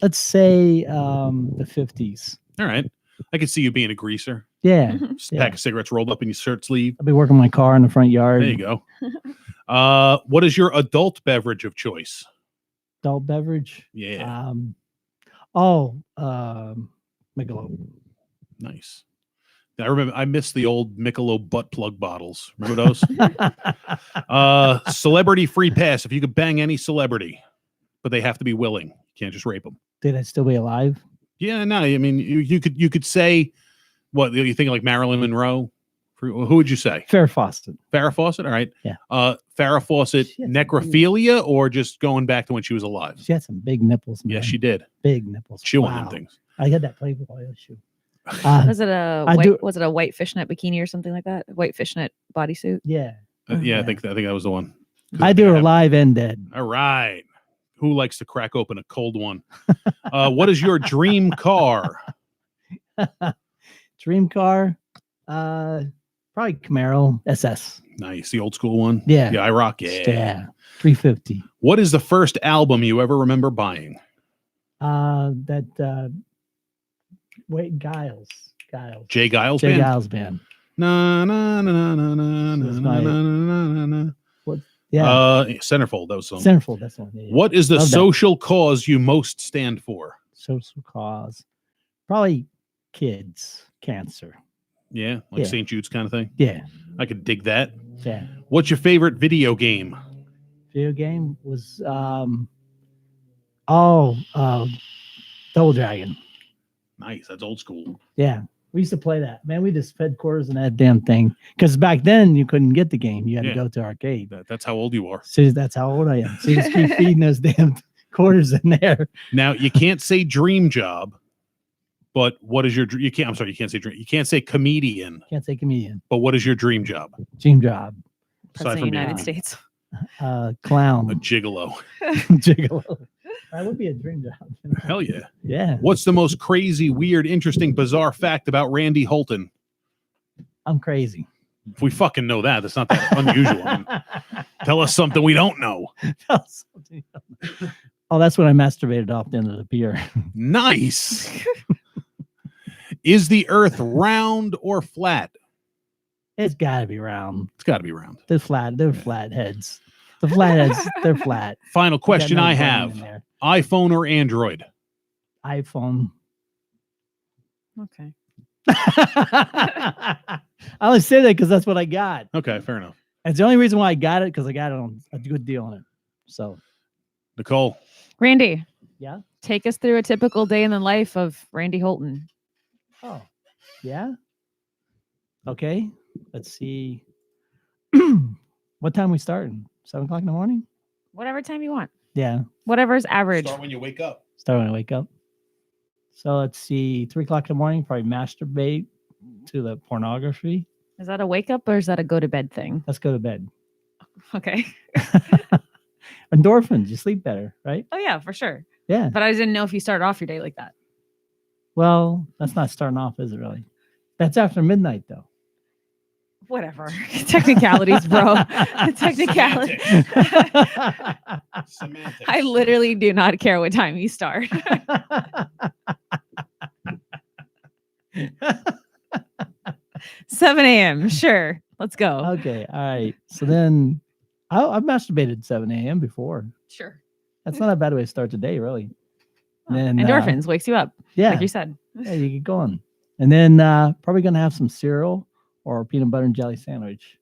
Speaker 3: Let's say the 50s.
Speaker 1: All right. I could see you being a greaser.
Speaker 3: Yeah.
Speaker 1: Just a pack of cigarettes rolled up in your shirt sleeve.
Speaker 3: I'll be working my car in the front yard.
Speaker 1: There you go. What is your adult beverage of choice?
Speaker 3: Adult beverage.
Speaker 1: Yeah.
Speaker 3: Michelob.
Speaker 1: Nice. I remember I miss the old Michelob butt plug bottles. Remember those? Celebrity free pass. If you could bang any celebrity, but they have to be willing. You can't just rape them.
Speaker 3: Did I still be alive?
Speaker 1: Yeah, no. I mean, you could say what you think, like Marilyn Monroe. Who would you say?
Speaker 3: Farrah Fawcett.
Speaker 1: Farrah Fawcett. All right.
Speaker 3: Yeah.
Speaker 1: Farrah Fawcett,
Speaker 3: She had
Speaker 1: necrophilia, or just going back to when she was alive?
Speaker 3: She had some big nipples. Man.
Speaker 1: Yes, she did.
Speaker 3: Big nipples.
Speaker 1: Chewing
Speaker 3: Wow.
Speaker 1: them things.
Speaker 3: I had that Playboy issue.
Speaker 4: Was it
Speaker 3: I do-
Speaker 4: was it a white fishnet bikini or something like that? White fishnet bodysuit?
Speaker 3: Yeah.
Speaker 1: Yeah,
Speaker 3: Yeah.
Speaker 1: I think that was the one.
Speaker 3: I do her live and dead.
Speaker 1: All right. Who likes to crack open a cold one? What is your dream car?
Speaker 3: Dream car? Probably Camaro SS.
Speaker 1: Nice. The old school one.
Speaker 3: Yeah.
Speaker 1: Yeah, I rock it.
Speaker 3: Yeah. 350.
Speaker 1: What is the first album you ever remember buying?
Speaker 3: Giles.
Speaker 1: Jay Giles
Speaker 3: Jay
Speaker 1: Band?
Speaker 3: Giles band.
Speaker 1: Na na na na na na
Speaker 3: That's
Speaker 1: na
Speaker 3: my-
Speaker 1: na na na.
Speaker 3: Yeah.
Speaker 1: Centerfold, that was some.
Speaker 3: Centerfold, that's the one. Yeah.
Speaker 1: What is the
Speaker 3: Love that.
Speaker 1: social cause you most stand for?
Speaker 3: Social cause? Probably kids. Cancer.
Speaker 1: Yeah, like
Speaker 3: Yeah.
Speaker 1: St. Jude's kind of thing.
Speaker 3: Yeah.
Speaker 1: I could dig that.
Speaker 3: Yeah.
Speaker 1: What's your favorite video game?
Speaker 3: Video game was Double Dragon.
Speaker 1: Nice. That's old school.
Speaker 3: Yeah. We used to play that. Man, we just fed quarters in that damn thing. Because back then you couldn't get the game. You had
Speaker 1: Yeah.
Speaker 3: to go to arcade.
Speaker 1: That's how old you are.
Speaker 3: So that's how old I am. So you just keep feeding those damn quarters in there.
Speaker 1: Now, you can't say dream job. But what is your you can't? I'm sorry, you can't say dream. You can't say comedian.
Speaker 3: Can't say comedian.
Speaker 1: But what is your dream job?
Speaker 3: Dream job.
Speaker 1: Aside
Speaker 4: President of the
Speaker 1: from being
Speaker 4: United
Speaker 1: a
Speaker 4: States.
Speaker 3: Clown.
Speaker 1: a gigolo.
Speaker 3: Gigolo. That would be a dream job.
Speaker 1: Hell yeah.
Speaker 3: Yeah.
Speaker 1: What's the most crazy, weird, interesting, bizarre fact about Randy Holton?
Speaker 3: I'm crazy.
Speaker 1: If we fucking know that, that's not that unusual. I mean, tell us something we don't know.
Speaker 3: Oh, that's when I masturbated off the end of the pier.
Speaker 1: Nice. Is the Earth round or flat?
Speaker 3: It's got to be round.
Speaker 1: It's got to be round.
Speaker 3: They're flat. They're flat heads. The flatheads, they're flat.
Speaker 1: Final question
Speaker 3: no
Speaker 1: I
Speaker 3: brain
Speaker 1: have:
Speaker 3: in there.
Speaker 1: iPhone or Android?
Speaker 3: iPhone.
Speaker 4: Okay.
Speaker 3: I only say that because that's what I got.
Speaker 1: Okay, fair enough.
Speaker 3: It's the only reason why I got it because I got it on a good deal on it. So,
Speaker 1: Nicole,
Speaker 4: Randy.
Speaker 3: Yeah?
Speaker 4: Take us through a typical day in the life of Randy Holton.
Speaker 3: oh, yeah. Okay. Let's see. What time we starting? 7 o'clock in the morning?
Speaker 4: Whatever time you want.
Speaker 3: Yeah.
Speaker 4: Whatever's average.
Speaker 1: start when you wake up.
Speaker 3: Start when I wake up. So let's see. 3 o'clock in the morning, probably masturbate to the pornography.
Speaker 4: Is that a wake up or is that a go to bed thing?
Speaker 3: Let's go to bed.
Speaker 4: Okay.
Speaker 3: Endorphins, you sleep better, right?
Speaker 4: Oh yeah, for sure.
Speaker 3: Yeah.
Speaker 4: But I didn't know if you started off your day like that.
Speaker 3: Well, that's not starting off, is it really? That's after midnight, though.
Speaker 4: Whatever. Technicalities, bro. Technicalities.
Speaker 1: Semantics.
Speaker 4: I literally do not care what time you start. 7 a.m. Sure. Let's go.
Speaker 3: Okay. All right. So then I've masturbated 7 a.m. before.
Speaker 4: Sure.
Speaker 3: That's not a bad way to start the day, really.
Speaker 4: Oh,
Speaker 3: And,
Speaker 4: endorphins wakes you up.
Speaker 3: Yeah.
Speaker 4: Like you said.
Speaker 3: Yeah, you get going. And then probably going to have some cereal or a peanut butter and jelly sandwich.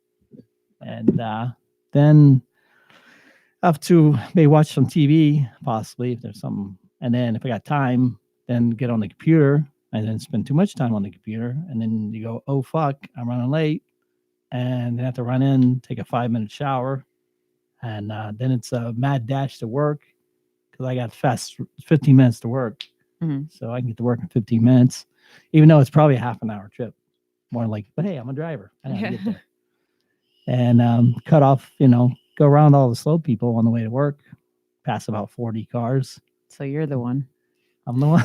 Speaker 3: And then have to maybe watch some TV, possibly, if there's something. And then if I got time, then get on the computer and then spend too much time on the computer. And then you go, oh, fuck, I'm running late. And then have to run in, take a 5-minute shower. And then it's a mad dash to work because I got fast 15 minutes to work.
Speaker 4: Mhm.
Speaker 3: So I can get to work in 15 minutes, even though it's probably a half an hour trip. More like, but hey, I'm a driver. I gotta get there. And cut off, go around all the slow people on the way to work, pass about 40 cars.
Speaker 4: So you're the one.
Speaker 3: I'm the one.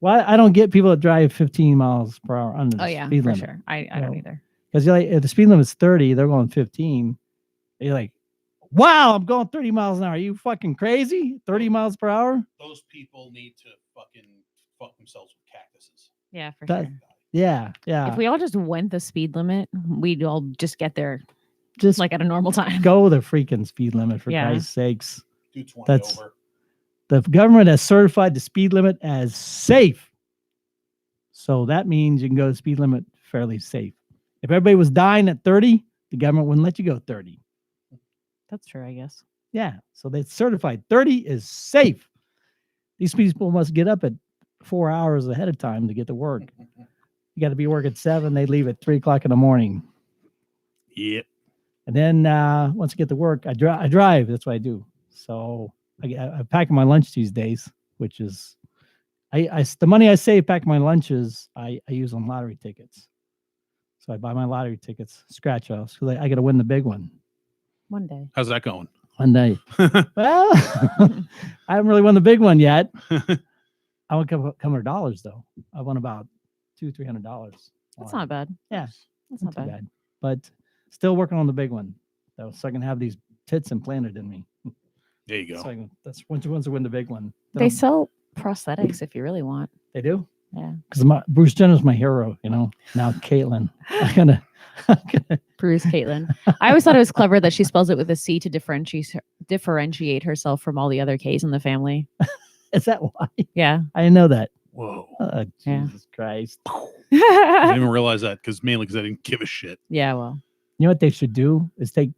Speaker 3: Well, I don't get people that drive 15 miles per hour under the
Speaker 4: Oh yeah,
Speaker 3: speed
Speaker 4: for
Speaker 3: limit.
Speaker 4: sure. I don't either.
Speaker 3: Because you're like, if the speed limit's 30, they're going 15. You're like, wow, I'm going 30 miles an hour. Are you fucking crazy? 30 miles per hour?
Speaker 1: Those people need to fucking fuck themselves with cactuses.
Speaker 4: Yeah, for
Speaker 3: That-
Speaker 4: sure.
Speaker 3: Yeah, yeah.
Speaker 4: If we all just went the speed limit, we'd all just get there
Speaker 3: Just
Speaker 4: like at a normal time.
Speaker 3: go the freaking speed limit, for
Speaker 4: Yeah.
Speaker 3: Christ's sakes.
Speaker 1: Do 20
Speaker 3: That's-
Speaker 1: over.
Speaker 3: The government has certified the speed limit as safe. So that means you can go the speed limit fairly safe. If everybody was dying at 30, the government wouldn't let you go 30.
Speaker 4: That's true, I guess.
Speaker 3: Yeah. So they certified 30 is safe. These people must get up at 4 hours ahead of time to get to work. You got to be work at 7. They leave at 3 o'clock in the morning.
Speaker 1: Yep.
Speaker 3: And then once I get to work, I drive. That's what I do. So I pack my lunch these days, which is the money I save packing my lunches, I use on lottery tickets. So I buy my lottery tickets, scratch offs, because I got to win the big one
Speaker 4: One day.
Speaker 1: How's that going?
Speaker 3: one day. Well, I haven't really won the big one yet. I won a couple of dollars though. I won about $200-300.
Speaker 4: That's not bad.
Speaker 3: Yeah,
Speaker 4: That's
Speaker 3: not
Speaker 4: not
Speaker 3: too
Speaker 4: bad.
Speaker 3: bad. But still working on the big one. So I can have these tits implanted in me.
Speaker 1: There you go.
Speaker 3: So that's once I win the big one. then
Speaker 4: They
Speaker 3: I'm-
Speaker 4: sell prosthetics if you really want.
Speaker 3: They do.
Speaker 4: Yeah.
Speaker 3: Because Bruce Jenner's my hero, Now Caitlyn, I'm gonna
Speaker 4: Bruce Caitlin. I always thought it was clever that she spells it with a C to differentiate herself from all the other K's in the family.
Speaker 3: Is that why?
Speaker 4: Yeah.
Speaker 3: I didn't know that.
Speaker 1: Whoa.
Speaker 3: Oh,
Speaker 4: Yeah.
Speaker 3: Jesus Christ!
Speaker 1: I didn't even realize that mainly because I didn't give a shit.
Speaker 4: Yeah, well.
Speaker 3: You know what they should do is take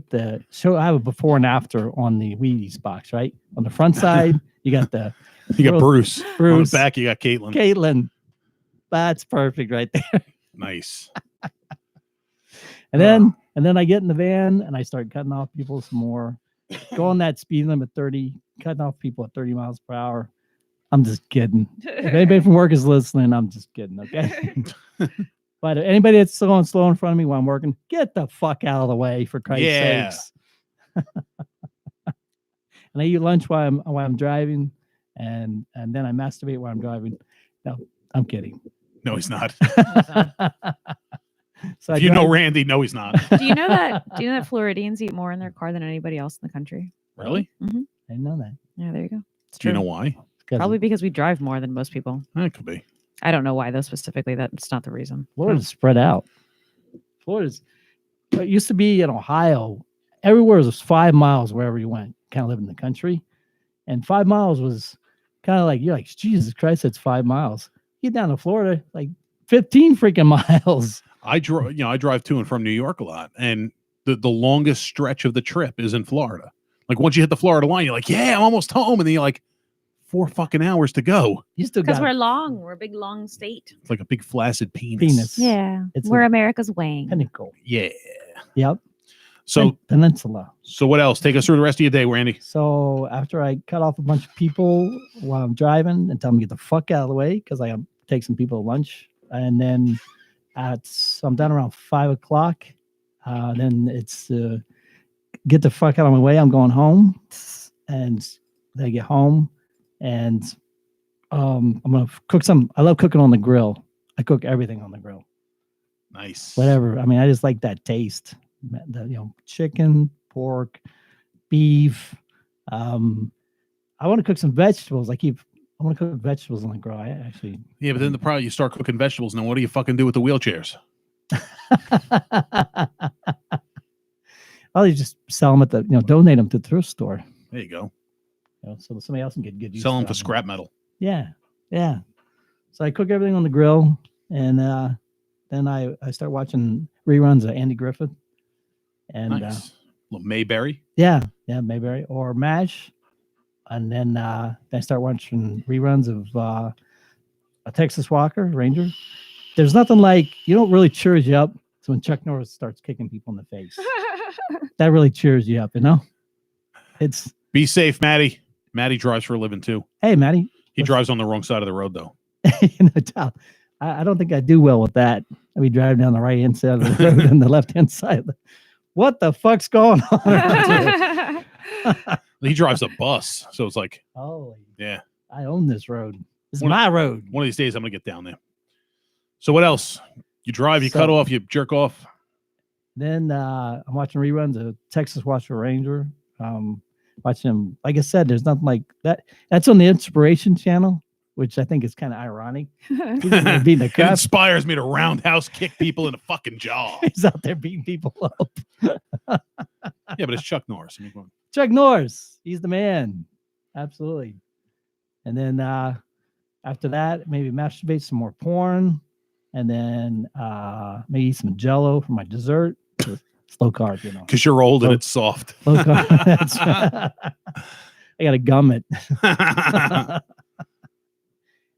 Speaker 3: the show. I have a before and after on the Wheaties box, right? On the front side, you got the
Speaker 1: You got
Speaker 3: Girl-
Speaker 1: Bruce. On
Speaker 3: Bruce,
Speaker 1: the back, you got Caitlin.
Speaker 3: Caitlyn. That's perfect right there.
Speaker 1: Nice.
Speaker 3: And then I get in the van and I start cutting off people some more. Go on that speed limit 30, cutting off people at 30 miles per hour. I'm just kidding. If anybody from work is listening, I'm just kidding. Okay. But anybody that's going slow in front of me while I'm working, get the fuck out of the way for Christ's
Speaker 1: Yeah.
Speaker 3: sakes. And I eat lunch while I'm driving, and then I masturbate while I'm driving. No, I'm kidding.
Speaker 1: No, he's not.
Speaker 3: So
Speaker 1: If you know Randy, no, he's not.
Speaker 4: Do you know that Floridians eat more in their car than anybody else in the country?
Speaker 1: Really?
Speaker 3: I didn't know that.
Speaker 4: Yeah, there you go. It's
Speaker 1: Do
Speaker 4: true.
Speaker 1: you know why?
Speaker 4: Probably because we drive more than most people.
Speaker 1: That could be.
Speaker 4: I don't know why though specifically. That's not the reason.
Speaker 3: Florida's spread out. Florida's. It used to be in Ohio. Everywhere was 5 miles wherever you went. Kind of live in the country, and 5 miles was kind of like you're like Jesus Christ. It's 5 miles. Get down to Florida, like 15 freaking miles.
Speaker 1: I drive to and from New York a lot, and the longest stretch of the trip is in Florida. Like once you hit the Florida line, you're like, yeah, I'm almost home, and then you're like, 4 fucking hours to go.
Speaker 3: You still
Speaker 4: Because
Speaker 3: got
Speaker 4: we're long. We're a big long state.
Speaker 1: It's like a big flaccid penis.
Speaker 3: penis.
Speaker 4: Yeah.
Speaker 3: It's
Speaker 4: We're
Speaker 3: a
Speaker 4: America's wing.
Speaker 3: pinnacle.
Speaker 1: Yeah.
Speaker 3: Yep.
Speaker 1: So
Speaker 3: Peninsula.
Speaker 1: so what else? Take us through the rest of your day, Randy.
Speaker 3: So after I cut off a bunch of people while I'm driving and tell them to get the fuck out of the way because I take some people to lunch, and then I'm done around 5 o'clock. Then it's get the fuck out of my way. I'm going home, and then I get home, and I'm gonna cook some. I love cooking on the grill. I cook everything on the grill.
Speaker 1: Nice.
Speaker 3: Whatever. I mean, I just like that taste. Chicken, pork, beef. I want to cook some vegetables. I want to cook vegetables on the grill. I actually.
Speaker 1: Yeah, but then the problem you start cooking vegetables, and then what do you fucking do with the wheelchairs?
Speaker 3: I'll just sell them at the, donate them to the thrift store.
Speaker 1: There you go.
Speaker 3: So somebody else can get good use.
Speaker 1: Sell them
Speaker 3: out
Speaker 1: for
Speaker 3: of
Speaker 1: scrap metal.
Speaker 3: Yeah, yeah. So I cook everything on the grill, and then I start watching reruns of Andy Griffith, and
Speaker 1: Nice. Little Mayberry.
Speaker 3: yeah, Mayberry or MASH, and then I start watching reruns of a Texas Walker Ranger. There's nothing like really cheers you up. So when Chuck Norris starts kicking people in the face, that really cheers you up. It's
Speaker 1: Be safe, Maddie. Maddie drives for a living too.
Speaker 3: hey, Matty.
Speaker 1: He drives on the wrong side of the road though.
Speaker 3: I don't think I do well with that. I be driving down the right hand side of the road and the left hand side. What the fuck's going on around here?
Speaker 1: He drives a bus, so it's like,
Speaker 3: Holy,
Speaker 1: yeah.
Speaker 3: I own this road. This is
Speaker 1: One-
Speaker 3: my road.
Speaker 1: One of these days, I'm gonna get down there. So what else? You drive, you
Speaker 3: So-
Speaker 1: cut off, you jerk off.
Speaker 3: Then I'm watching reruns of Texas Watcher Ranger. Watching them, like I said, there's nothing like that. That's on the Inspiration Channel, which I think is kind of ironic. He's out there beating the
Speaker 1: It
Speaker 3: crap.
Speaker 1: inspires me to roundhouse kick people in the fucking jaw.
Speaker 3: He's out there beating people up.
Speaker 1: Yeah, but it's Chuck Norris. I mean, come on.
Speaker 3: Chuck Norris, he's the man. Absolutely. And then after that, maybe masturbate some more porn, and then maybe eat some Jello for my dessert. It's low carb,
Speaker 1: Because you're old and
Speaker 3: Oh.
Speaker 1: it's soft.
Speaker 3: Low carb. That's right. I gotta gum it.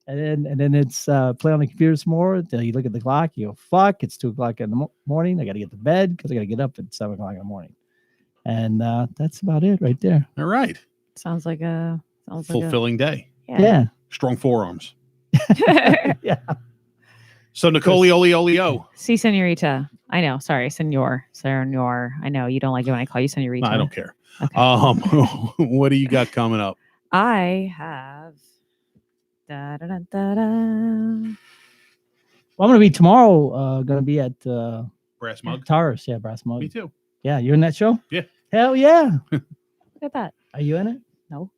Speaker 3: And then it's play on the computer some more. Until you look at the clock, you go, fuck, it's 2 o'clock in the morning. I got to get to bed because I got to get up at 7 o'clock in the morning. And that's about it right there.
Speaker 1: All right.
Speaker 4: Sounds like a
Speaker 1: Fulfilling day.
Speaker 3: Yeah.
Speaker 1: Strong forearms.
Speaker 3: Yeah.
Speaker 1: So Nicole Olio.
Speaker 4: See, senorita. I know. Sorry, senor. I know you don't like it when I call you senorita.
Speaker 1: No, I don't care.
Speaker 4: Okay.
Speaker 1: What do you got coming up?
Speaker 4: I have. Da-da-da-da-da.
Speaker 3: Well, I'm going to be tomorrow, going to be at
Speaker 1: Brass mug.
Speaker 3: Taurus. Yeah, Brass Mug.
Speaker 1: Me too.
Speaker 3: Yeah, you're in that show?
Speaker 1: Yeah.
Speaker 3: Hell yeah.
Speaker 4: Look at that.
Speaker 3: Are you in it?
Speaker 4: No.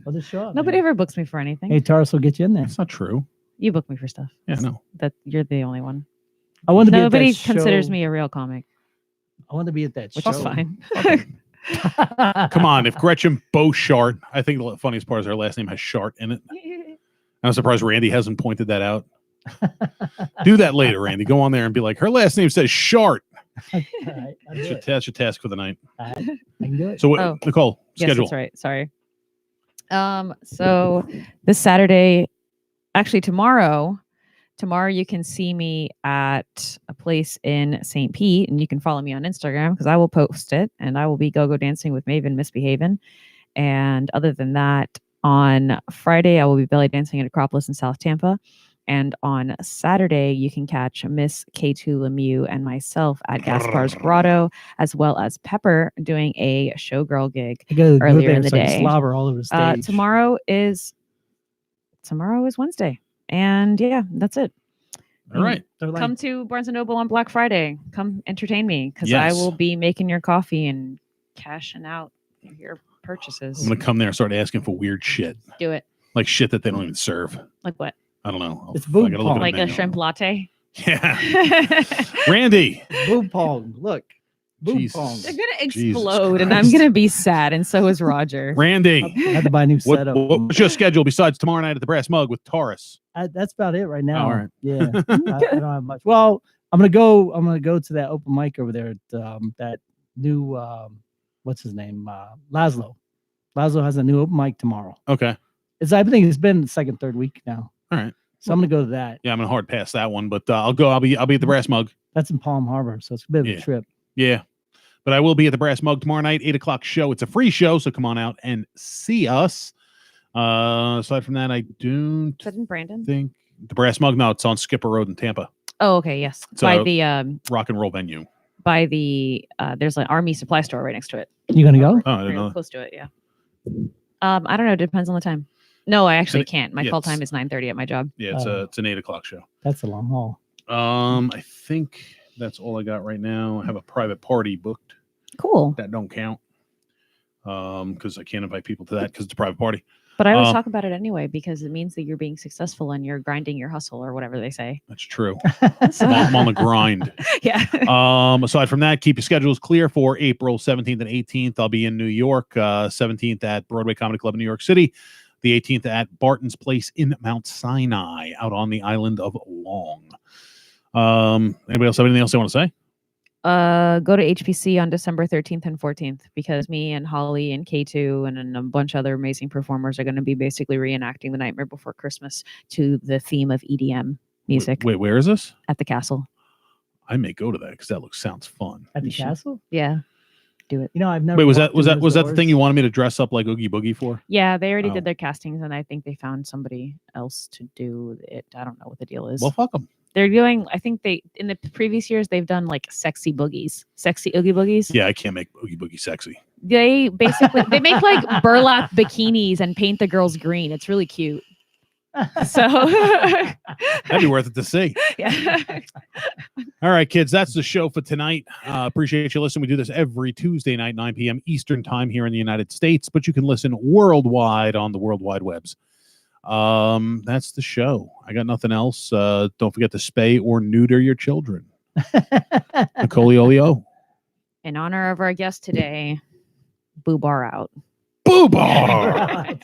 Speaker 3: Well, just show up.
Speaker 4: Nobody
Speaker 3: man.
Speaker 4: ever books me for anything.
Speaker 3: Hey, Taurus will get you in there.
Speaker 1: That's not true.
Speaker 4: You book me for stuff.
Speaker 1: Yeah, no.
Speaker 4: That you're the only one.
Speaker 3: I want to be
Speaker 4: Nobody
Speaker 3: at that
Speaker 4: considers
Speaker 3: show.
Speaker 4: me a real comic,
Speaker 3: I want to be at that
Speaker 4: which
Speaker 3: show.
Speaker 4: is fine.
Speaker 1: Come on. If Gretchen Beauchart, I think the funniest part is her last name has Shart in it. I'm surprised Randy hasn't pointed that out. Do that later, Randy. Go on there and be like, her last name says Shart.
Speaker 3: All right, I'll do it.
Speaker 1: That's your task for the night.
Speaker 3: All right, I can do it.
Speaker 1: So, what,
Speaker 4: Oh.
Speaker 1: Nicole,
Speaker 4: Yes,
Speaker 1: schedule.
Speaker 4: that's right. Sorry. So this Saturday, actually tomorrow you can see me at a place in St. Pete, and you can follow me on Instagram because I will post it, and I will be go-go dancing with Maven Misbehavin'. And other than that, On Friday, I will be belly dancing at Acropolis in South Tampa. And on Saturday, you can catch Miss K2 Lemieux and myself at Gaspar's Grotto, as well as Pepper doing a showgirl gig.
Speaker 3: I gotta go
Speaker 4: Earlier
Speaker 3: there
Speaker 4: in the
Speaker 3: so I can
Speaker 4: day.
Speaker 3: slobber all over the stage.
Speaker 4: Tomorrow is Wednesday. And yeah, that's it.
Speaker 1: All right.
Speaker 3: They're like,
Speaker 4: Come to Barnes & Noble on Black Friday. Come entertain me because
Speaker 1: Yes.
Speaker 4: I will be making your coffee and cashing out your purchases.
Speaker 1: I'm going to come there and start asking for weird shit.
Speaker 4: Do it.
Speaker 1: Like shit that they don't even serve.
Speaker 4: Like what?
Speaker 1: I don't know.
Speaker 3: It's
Speaker 1: I
Speaker 3: boob
Speaker 1: gotta look at
Speaker 3: pong.
Speaker 4: Like a
Speaker 1: menu.
Speaker 4: shrimp latte?
Speaker 1: Yeah. Randy.
Speaker 3: boob pong. Look, boob
Speaker 1: Jesus.
Speaker 3: pong.
Speaker 4: They're going to
Speaker 1: Jesus
Speaker 4: explode and I'm
Speaker 1: Christ.
Speaker 4: going to be sad. And so is Roger.
Speaker 1: Randy.
Speaker 3: I had to buy a new setup.
Speaker 1: What's your schedule besides tomorrow night at the Brass Mug with Taurus?
Speaker 3: That's about it right now.
Speaker 1: all right.
Speaker 3: Yeah, I don't have much. Well, I'm gonna go to that open mic over there at that new what's his name, Laszlo. Laszlo has a new open mic tomorrow.
Speaker 1: Okay.
Speaker 3: I think it's been the second, third week now.
Speaker 1: All right.
Speaker 3: So I'm gonna go to that.
Speaker 1: Yeah, I'm gonna hard pass that one, but I'll go. I'll be at the Brass Mug.
Speaker 3: That's in Palm Harbor, so it's a bit of
Speaker 1: Yeah.
Speaker 3: a trip.
Speaker 1: Yeah. But I will be at the Brass Mug tomorrow night, 8:00 show. It's a free show, so come on out and see us. Aside from that, I don't
Speaker 4: Is that in Brandon?
Speaker 1: think the Brass Mug. No, it's on Skipper Road in Tampa.
Speaker 4: Oh, okay. Yes.
Speaker 1: So-
Speaker 4: By the
Speaker 1: Rock and roll venue.
Speaker 4: there's an army supply store right next to it.
Speaker 3: You gonna go?
Speaker 1: Oh, I didn't
Speaker 4: Real
Speaker 1: know.
Speaker 4: close to it, yeah. I don't know. Depends on the time. No, I actually
Speaker 1: it-
Speaker 4: can't. My
Speaker 1: yeah,
Speaker 4: call
Speaker 1: it's-
Speaker 4: time is 9:30 at my job.
Speaker 1: Yeah, it's an 8:00 show.
Speaker 3: That's a long haul.
Speaker 1: I think that's all I got right now. I have a private party booked.
Speaker 4: Cool.
Speaker 1: That don't count. Because I can't invite people to that because it's a private party.
Speaker 4: But I always
Speaker 1: Um,
Speaker 4: talk about it anyway because it means that you're being successful and you're grinding your hustle or whatever they say.
Speaker 1: That's true.
Speaker 4: So,
Speaker 1: I'm on the grind.
Speaker 4: yeah.
Speaker 1: Aside from that, keep your schedules clear for April 17th and 18th. I'll be in New York, 17th at Broadway Comedy Club in New York City, the 18th at Barton's Place in Mount Sinai out on the island of Long. Anybody else have anything else they want to say?
Speaker 4: Go to HPC on December 13th and 14th because me and Holly and K2 and then a bunch of other amazing performers are going to be basically reenacting The Nightmare Before Christmas to the theme of EDM music
Speaker 1: Wait, where is this?
Speaker 4: at the castle.
Speaker 1: I may go to that because that sounds fun.
Speaker 3: At the
Speaker 4: You should.
Speaker 3: castle?
Speaker 4: Yeah. Do it.
Speaker 3: You know, I've never.
Speaker 1: Wait, was
Speaker 3: walked
Speaker 1: that
Speaker 3: through
Speaker 1: was
Speaker 3: those
Speaker 1: that the thing
Speaker 3: doors.
Speaker 1: you wanted me to dress up like Oogie Boogie for?
Speaker 4: Yeah, they already
Speaker 1: Oh.
Speaker 4: did their castings and I think they found somebody else to do it. I don't know what the deal is.
Speaker 1: Well, fuck them.
Speaker 4: They're doing, I think in the previous years, they've done like sexy boogies, sexy Oogie Boogies.
Speaker 1: Yeah, I can't make Oogie Boogie sexy.
Speaker 4: They basically, they make like burlap bikinis and paint the girls green. It's really cute. So,
Speaker 1: That'd be worth it to see.
Speaker 4: yeah.
Speaker 1: All right, kids, that's the show for tonight. Appreciate you listening. We do this every Tuesday night, 9 p.m. Eastern time here in the United States, but you can listen worldwide on the World Wide Webs. That's the show. I got nothing else. Don't forget to spay or neuter your children. Nicole.
Speaker 4: In honor of our guest today, Boo Bar out.
Speaker 1: Boo bar.